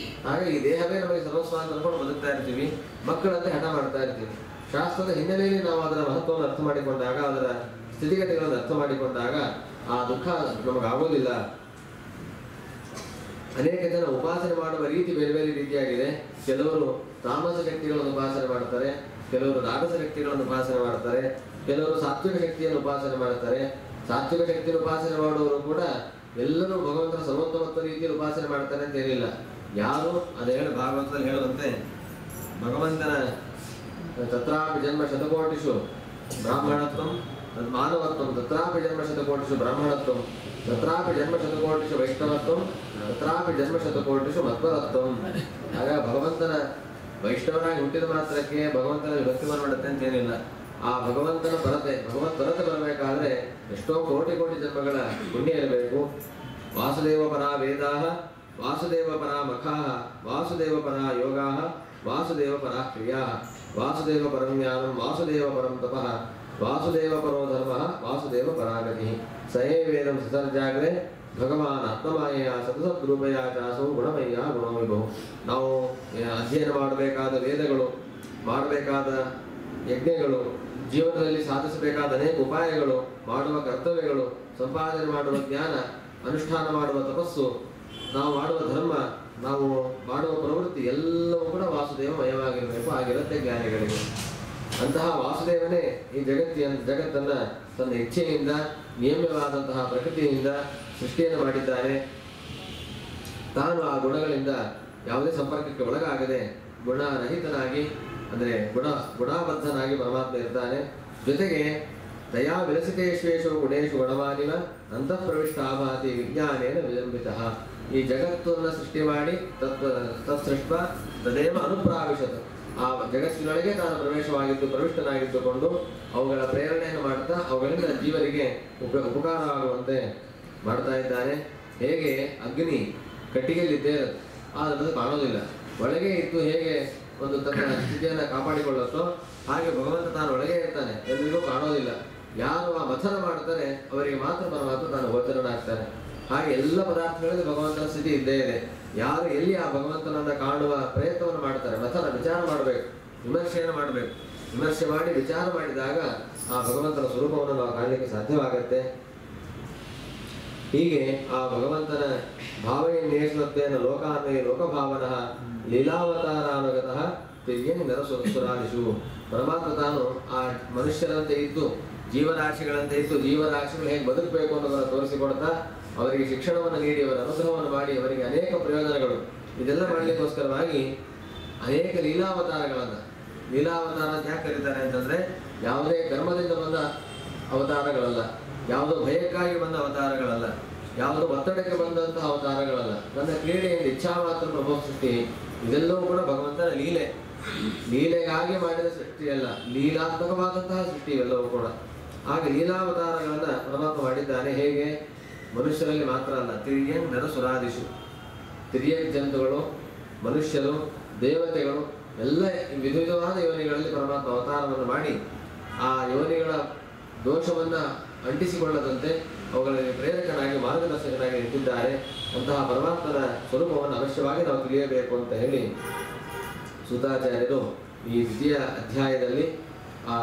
ಹಾಗೆ ಈ ದೇಹವೇ ನಮಗೆ ಸರ್ವಸ್ವ ಅಂತ ಅನ್ಕೊಂಡು ಬದುಕ್ತಾ ಇರ್ತೀವಿ. ಮಕ್ಕಳಂತೆ ಹಠ ಮಾಡ್ತಾ ಇರ್ತೀವಿ. ಶಾಸ್ತ್ರದ ಹಿನ್ನೆಲೆಯಲ್ಲಿ ನಾವು ಅದರ ಮಹತ್ವವನ್ನು ಅರ್ಥ ಮಾಡಿಕೊಂಡಾಗ, ಅದರ ಸ್ಥಿತಿಗತಿಗಳನ್ನು ಅರ್ಥ ಮಾಡಿಕೊಂಡಾಗ ಆ ದುಃಖ ನಮಗಾಗೋದಿಲ್ಲ. ಅನೇಕ ಜನ ಉಪಾಸನೆ ಮಾಡುವ ರೀತಿ ಬೇರೆ ಬೇರೆ ರೀತಿಯಾಗಿದೆ. ಕೆಲವರು ತಾಮಸ ಶಕ್ತಿಗಳನ್ನು ಉಪಾಸನೆ ಮಾಡ್ತಾರೆ, ಕೆಲವರು ರಾಜಸ ಶಕ್ತಿಗಳನ್ನು ಉಪಾಸನೆ ಮಾಡ್ತಾರೆ, ಕೆಲವರು ಸಾತ್ವಿಕ ಶಕ್ತಿಯನ್ನು ಉಪಾಸನೆ ಮಾಡ್ತಾರೆ. ಸಾತ್ವಿಕ ಶಕ್ತಿಯನ್ನು ಉಪಾಸನೆ ಮಾಡುವವರು ಕೂಡ ಎಲ್ಲರೂ ಭಗವಂತನ ಸರ್ವೋತ್ತಮತ್ವ ರೀತಿಯಲ್ಲಿ ಉಪಾಸನೆ ಮಾಡ್ತಾರೆ ಅಂತ ಏನಿಲ್ಲ. ಯಾರು ಅದು ಹೇಳಿ ಭಾಗವತದಲ್ಲಿ ಹೇಳುವಂತೆ, ಭಗವಂತನ ತತ್ರಾಪಿ ಜನ್ಮ ಶತಕೋಟಿಷು ಬ್ರಾಹ್ಮಣತ್ವಂ ಮಾನವತ್ವಂ ತತ್ರಾಪಿ ಜನ್ಮ ಶತಕೋಟಿಷು ಬ್ರಾಹ್ಮಣತ್ವಂ ತತ್ರಾಪಿ ಜನ್ಮ ಶತಕೋಟಿಷು ವೈಷ್ಣವತ್ವಂ ತತ್ರಾಪಿ ಜನ್ಮ ಶತಕೋಟಿಷು ಮಧ್ವರತ್ವಂ. ಆಗ ಭಗವಂತನ ವೈಷ್ಣವನಾಗಿ ಹುಟ್ಟಿದ ಮಾತ್ರಕ್ಕೆ ಭಗವಂತನ ಭಕ್ತಿ ಮಾಡುತ್ತೆ ಅಂತ ಏನಿಲ್ಲ. ಆ ಭಗವಂತನ ಪರತೆ ಬರಬೇಕಾದ್ರೆ ಎಷ್ಟೋ ಕೋಟಿ ಜನ್ಮಗಳ ಪುಣ್ಯ ಇರಬೇಕು. ವಾಸುದೇವ ಪರ ವೇದಾಹ ವಾಸುದೇವ ಪರ ಮಖಾಹ ವಾಸುದೇವ ಪರ ಯೋಗಾಹ ವಾಸುದೇವ ಪರ ಕ್ರಿಯಾ ವಾಸುದೇವ ಪರಂ ಜ್ಞಾನಂ ವಾಸುದೇವ ಪರಂ ತಪಃ ವಾಸುದೇವ ಪರೋ ಧರ್ಮ ವಾಸುದೇವ ಪರಾಗತಿ. ಸಯೇ ವೇದಂ ಸಸರ್ಜಾಗ್ರೆ ಭಗವಾನ್ ಆತ್ಮಮಾಯೆಯ ಸತಸದ್ರೂಪಯ ಚಾಸೋ ಗುಣಮಯ್ಯ ಗುಣವಿಭು. ನಾವು ಅಧ್ಯಯನ ಮಾಡಬೇಕಾದ ವೇದಗಳು, ಮಾಡಬೇಕಾದ ಯಜ್ಞಗಳು, ಜೀವನದಲ್ಲಿ ಸಾಧಿಸಬೇಕಾದ ಅನೇಕ ಉಪಾಯಗಳು, ಮಾಡುವ ಕರ್ತವ್ಯಗಳು, ಸಂಪಾದನೆ ಮಾಡುವ ಜ್ಞಾನ, ಅನುಷ್ಠಾನ ಮಾಡುವ ತಪಸ್ಸು, ನಾವು ಮಾಡುವ ಧರ್ಮ, ನಾವು ಮಾಡುವ ಪ್ರವೃತ್ತಿ ಎಲ್ಲವೂ ಕೂಡ ವಾಸುದೇವಮಯವಾಗಿರಬೇಕು. ಆಗಿರುತ್ತೆ ಜ್ಞಾನಿಗಳಿಗೆ. ಅಂತಹ ವಾಸುದೇವನೇ ಈ ಜಗತ್ತನ್ನ ತನ್ನ ಇಚ್ಛೆಯಿಂದ, ನಿಯಮ್ಯವಾದಂತಹ ಪ್ರಕೃತಿಯಿಂದ ಸೃಷ್ಟಿಯನ್ನು ಮಾಡಿದ್ದಾನೆ. ತಾನು ಆ ಗುಣಗಳಿಂದ ಯಾವುದೇ ಸಂಪರ್ಕಕ್ಕೆ ಒಳಗಾಗದೆ ಗುಣರಹಿತನಾಗಿ, ಅಂದರೆ ಗುಣಾಬದ್ಧನಾಗಿ ಪರಮಾತ್ಮ ಇರ್ತಾನೆ. ಜೊತೆಗೆ ದಯಾ ವಿಲಸಿತೇಶ್ವೇಶು ಗುಣೇಶು ಗುಣವಾನಿವ ಅಂತಃ ಪ್ರವಿಷ್ಟ ಆಭಾತಿ ವಿಜ್ಞಾನೇನ ವಿಜಂಬಿತ. ಈ ಜಗತ್ತನ್ನು ಸೃಷ್ಟಿ ಮಾಡಿ ತತ್ಸೃಷ್ಟ ತದೇವ ಅನುಪ್ರಾವಿಶತ. ಆ ಜಗತ್ತಿನೊಳಗೆ ತಾನು ಪ್ರವಿಷ್ಟನಾಗಿದ್ದುಕೊಂಡು ಅವುಗಳ ಪ್ರೇರಣೆಯನ್ನು ಮಾಡ್ತಾ ಅವುಗಳಿಂದ ಜೀವರಿಗೆ ಉಪಕಾರವಾಗುವಂತೆ ಮಾಡ್ತಾ ಇದ್ದಾನೆ. ಹೇಗೆ ಅಗ್ನಿ ಕಟ್ಟಿಗೆಯಲ್ಲಿದ್ದೇ ಆದರೆ ಕಾಣೋದಿಲ್ಲ, ಒಳಗೆ ಇದ್ದು ಹೇಗೆ ಒಂದು ತನ್ನ ಸ್ಥಿತಿಯನ್ನು ಕಾಪಾಡಿಕೊಳ್ಳುತ್ತೋ ಹಾಗೆ ಭಗವಂತ ತಾನು ಒಳಗೆ ಇರ್ತಾನೆ, ಎಲ್ರಿಗೂ ಕಾಣೋದಿಲ್ಲ. ಯಾರು ಆ ಮಥನ ಮಾಡ್ತಾರೆ ಅವರಿಗೆ ಮಾತ್ರ ಪರಮಾತ್ಮ ತಾನು ಗೋಚರನಾಗ್ತಾನೆ. ಹಾಗೆ ಎಲ್ಲ ಪದಾರ್ಥಗಳಲ್ಲಿ ಭಗವಂತನ ಸ್ಥಿತಿ ಇದ್ದೇ ಇದೆ. ಯಾರು ಎಲ್ಲಿ ಆ ಭಗವಂತನನ್ನ ಕಾಣುವ ಪ್ರಯತ್ನವನ್ನು ಮಾಡ್ತಾರೆ, ಮಥನ ವಿಚಾರ ಮಾಡಬೇಕು, ವಿಮರ್ಶೆಯನ್ನು ಮಾಡಬೇಕು. ವಿಮರ್ಶೆ ಮಾಡಿ ವಿಚಾರ ಮಾಡಿದಾಗ ಆ ಭಗವಂತನ ಸ್ವರೂಪವನ್ನು ನಾವು ಕಾಣಲಿಕ್ಕೆ ಸಾಧ್ಯವಾಗತ್ತೆ. ಹೀಗೆ ಆ ಭಗವಂತನ ಭಾವನೆಯೇಶ್ವತ್ವೇನ ಲೋಕಾನ್ವಯ ಲೋಕಭಾವನಃ ಲೀಲಾವತಾರಾನುಗತಃ ತಿರ್ಯನ್ ನರಸುರಾದಿಷು. ಪರಮಾತ್ಮ ತಾನು ಆ ಮನುಷ್ಯರಂತೆ ಇದ್ದು ಜೀವರಾಶಿಗಳಂತೆ ಇದ್ದು ಜೀವರಾಶಿಗಳು ಹೇಗೆ ಬದುಕಬೇಕು ಅನ್ನೋದನ್ನು ತೋರಿಸಿಕೊಡ್ತಾ ಅವರಿಗೆ ಶಿಕ್ಷಣವನ್ನು ನೀಡಿ ಅವರ ಅನುಗ್ರಹವನ್ನು ಮಾಡಿ ಅವರಿಗೆ ಅನೇಕ ಪ್ರಯೋಜನಗಳು ಇದೆಲ್ಲ ಮಾಡಲಿಕ್ಕೋಸ್ಕರವಾಗಿ ಅನೇಕ ಲೀಲಾವತಾರಗಳನ್ನು, ಲೀಲಾವತಾರ ಅಂತ ಯಾಕೆ ಕರೀತಾರೆ ಅಂತಂದ್ರೆ ಯಾವುದೇ ಕರ್ಮದಿಂದ ಬಂದ ಅವತಾರಗಳಲ್ಲ, ಯಾವುದೋ ಭಯಕ್ಕಾಗಿ ಬಂದ ಅವತಾರಗಳಲ್ಲ, ಯಾವುದೋ ಒತ್ತಡಕ್ಕೆ ಬಂದಂತಹ ಅವತಾರಗಳಲ್ಲ, ನನ್ನ ಕ್ರೀಡೆಯಿಂದ ಇಚ್ಛಾ ಮಾತ್ರ ಪ್ರಭು ಸೃಷ್ಟಿ, ಇದೆಲ್ಲವೂ ಕೂಡ ಭಗವಂತನ ಲೀಲೆ. ಲೀಲೆಗಾಗಿ ಮಾಡಿದ ಸೃಷ್ಟಿಯಲ್ಲ, ಲೀಲಾತ್ಮಕವಾದಂತಹ ಸೃಷ್ಟಿ ಇವೆಲ್ಲವೂ ಕೂಡ. ಹಾಗೆ ಲೀಲಾವತಾರಗಳನ್ನ ಪರಮಾತ್ಮ ಮಾಡಿದ್ದಾನೆ. ಹೇಗೆ? ಮನುಷ್ಯರಲ್ಲಿ ಮಾತ್ರ ಅಲ್ಲ, ತಿರ್ಯನ್ ನರಸುರಾದಿಷು, ತಿರ್ಯ ಜಂತುಗಳು, ಮನುಷ್ಯರು, ದೇವತೆಗಳು ಎಲ್ಲ ವಿಧ ವಿಧವಾದ ಯೋನಿಗಳಲ್ಲಿ ಪರಮಾತ್ಮ ಅವತಾರವನ್ನು ಮಾಡಿ ಆ ಯೋನಿಗಳ ದೋಷವನ್ನ ಅಂಟಿಸಿಕೊಳ್ಳದಂತೆ ಅವುಗಳಲ್ಲಿ ಪ್ರೇರಕನಾಗಿ ಮಾರ್ಗದರ್ಶಕನಾಗಿ ನಿಂತಿದ್ದಾರೆ. ಅಂತಹ ಪರಮಾತ್ಮನ ಸ್ವರೂಪವನ್ನು ಅವಶ್ಯವಾಗಿ ನಾವು ತಿಳಿಯಬೇಕು ಅಂತ ಹೇಳಿ ಸೂತಾಚಾರ್ಯರು ಈ ದ್ವಿತೀಯ ಅಧ್ಯಾಯದಲ್ಲಿ ಆ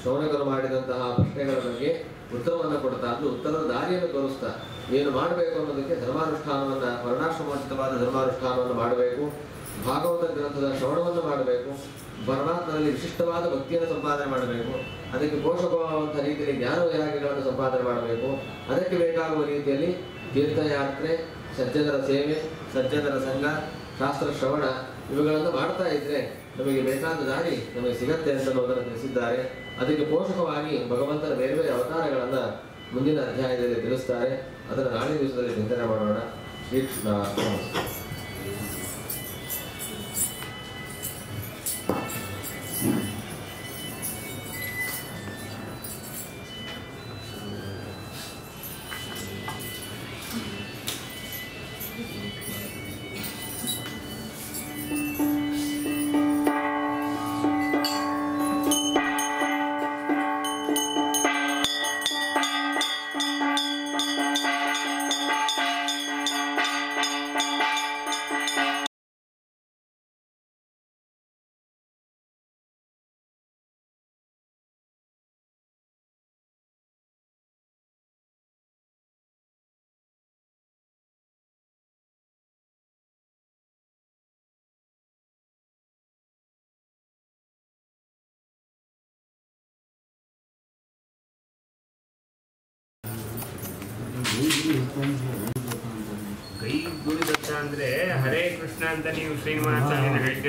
ಶೌನಕರು ಮಾಡಿದಂತಹ ಪ್ರಶ್ನೆಗಳ ಬಗ್ಗೆ ಉತ್ತರವನ್ನು ಕೊಡ್ತಾ, ಅದು ಉತ್ತರದ ದಾರಿಯನ್ನು ತೋರಿಸ್ತಾ ಏನು ಮಾಡಬೇಕು ಅನ್ನೋದಕ್ಕೆ ಧರ್ಮಾನುಷ್ಠಾನವನ್ನು, ವರ್ಣಾಶ್ರಮೋಚಿತವಾದ ಧರ್ಮಾನುಷ್ಠಾನವನ್ನು ಮಾಡಬೇಕು, ಭಾಗವತ ಗ್ರಂಥದ ಶ್ರವಣವನ್ನು ಮಾಡಬೇಕು, ಪರಮಾತ್ಮನಲ್ಲಿ ವಿಶಿಷ್ಟವಾದ ಭಕ್ತಿಯನ್ನು ಸಂಪಾದನೆ ಮಾಡಬೇಕು, ಅದಕ್ಕೆ ಪೋಷಕವಾಗುವಂತಹ ರೀತಿಯಲ್ಲಿ ಜ್ಞಾನ ವೈರಾಗ್ಯಗಳನ್ನು ಸಂಪಾದನೆ ಮಾಡಬೇಕು, ಅದಕ್ಕೆ ಬೇಕಾಗುವ ರೀತಿಯಲ್ಲಿ ತೀರ್ಥಯಾತ್ರೆ, ಸಜ್ಜನರ ಸೇವೆ, ಸಜ್ಜನರ ಸಂಘ, ಶಾಸ್ತ್ರ ಶ್ರವಣ ಇವುಗಳನ್ನು ಮಾಡ್ತಾ ಇದ್ರೆ ನಮಗೆ ಬೇಕಾದ ದಾರಿ ನಮಗೆ ಸಿಗತ್ತೆ ಅಂತ ಅನ್ನೋದನ್ನು ತಿಳಿಸಿದ್ದಾರೆ. ಅದಕ್ಕೆ ಪೋಷಕವಾಗಿ ಭಗವಂತನ ಬೇರೆ ಬೇರೆ ಅವತಾರಗಳನ್ನು ಮುಂದಿನ ಅಧ್ಯಾಯದಲ್ಲಿ ತಿಳಿಸ್ತಾರೆ. ಅದನ್ನು ನಾಳೆ ದಿವಸದಲ್ಲಿ ಚಿಂತನೆ ಮಾಡೋಣ. ಶ್ರೀಕೃಷ್ಣ.
ಕೈ ಗುರುದತ್ತ ಅಂದ್ರೆ ಹರೇ ಕೃಷ್ಣ ಅಂತ ನೀವು ಶ್ರೀನಿವಾಸ ಹೇಳ್ತೀರ.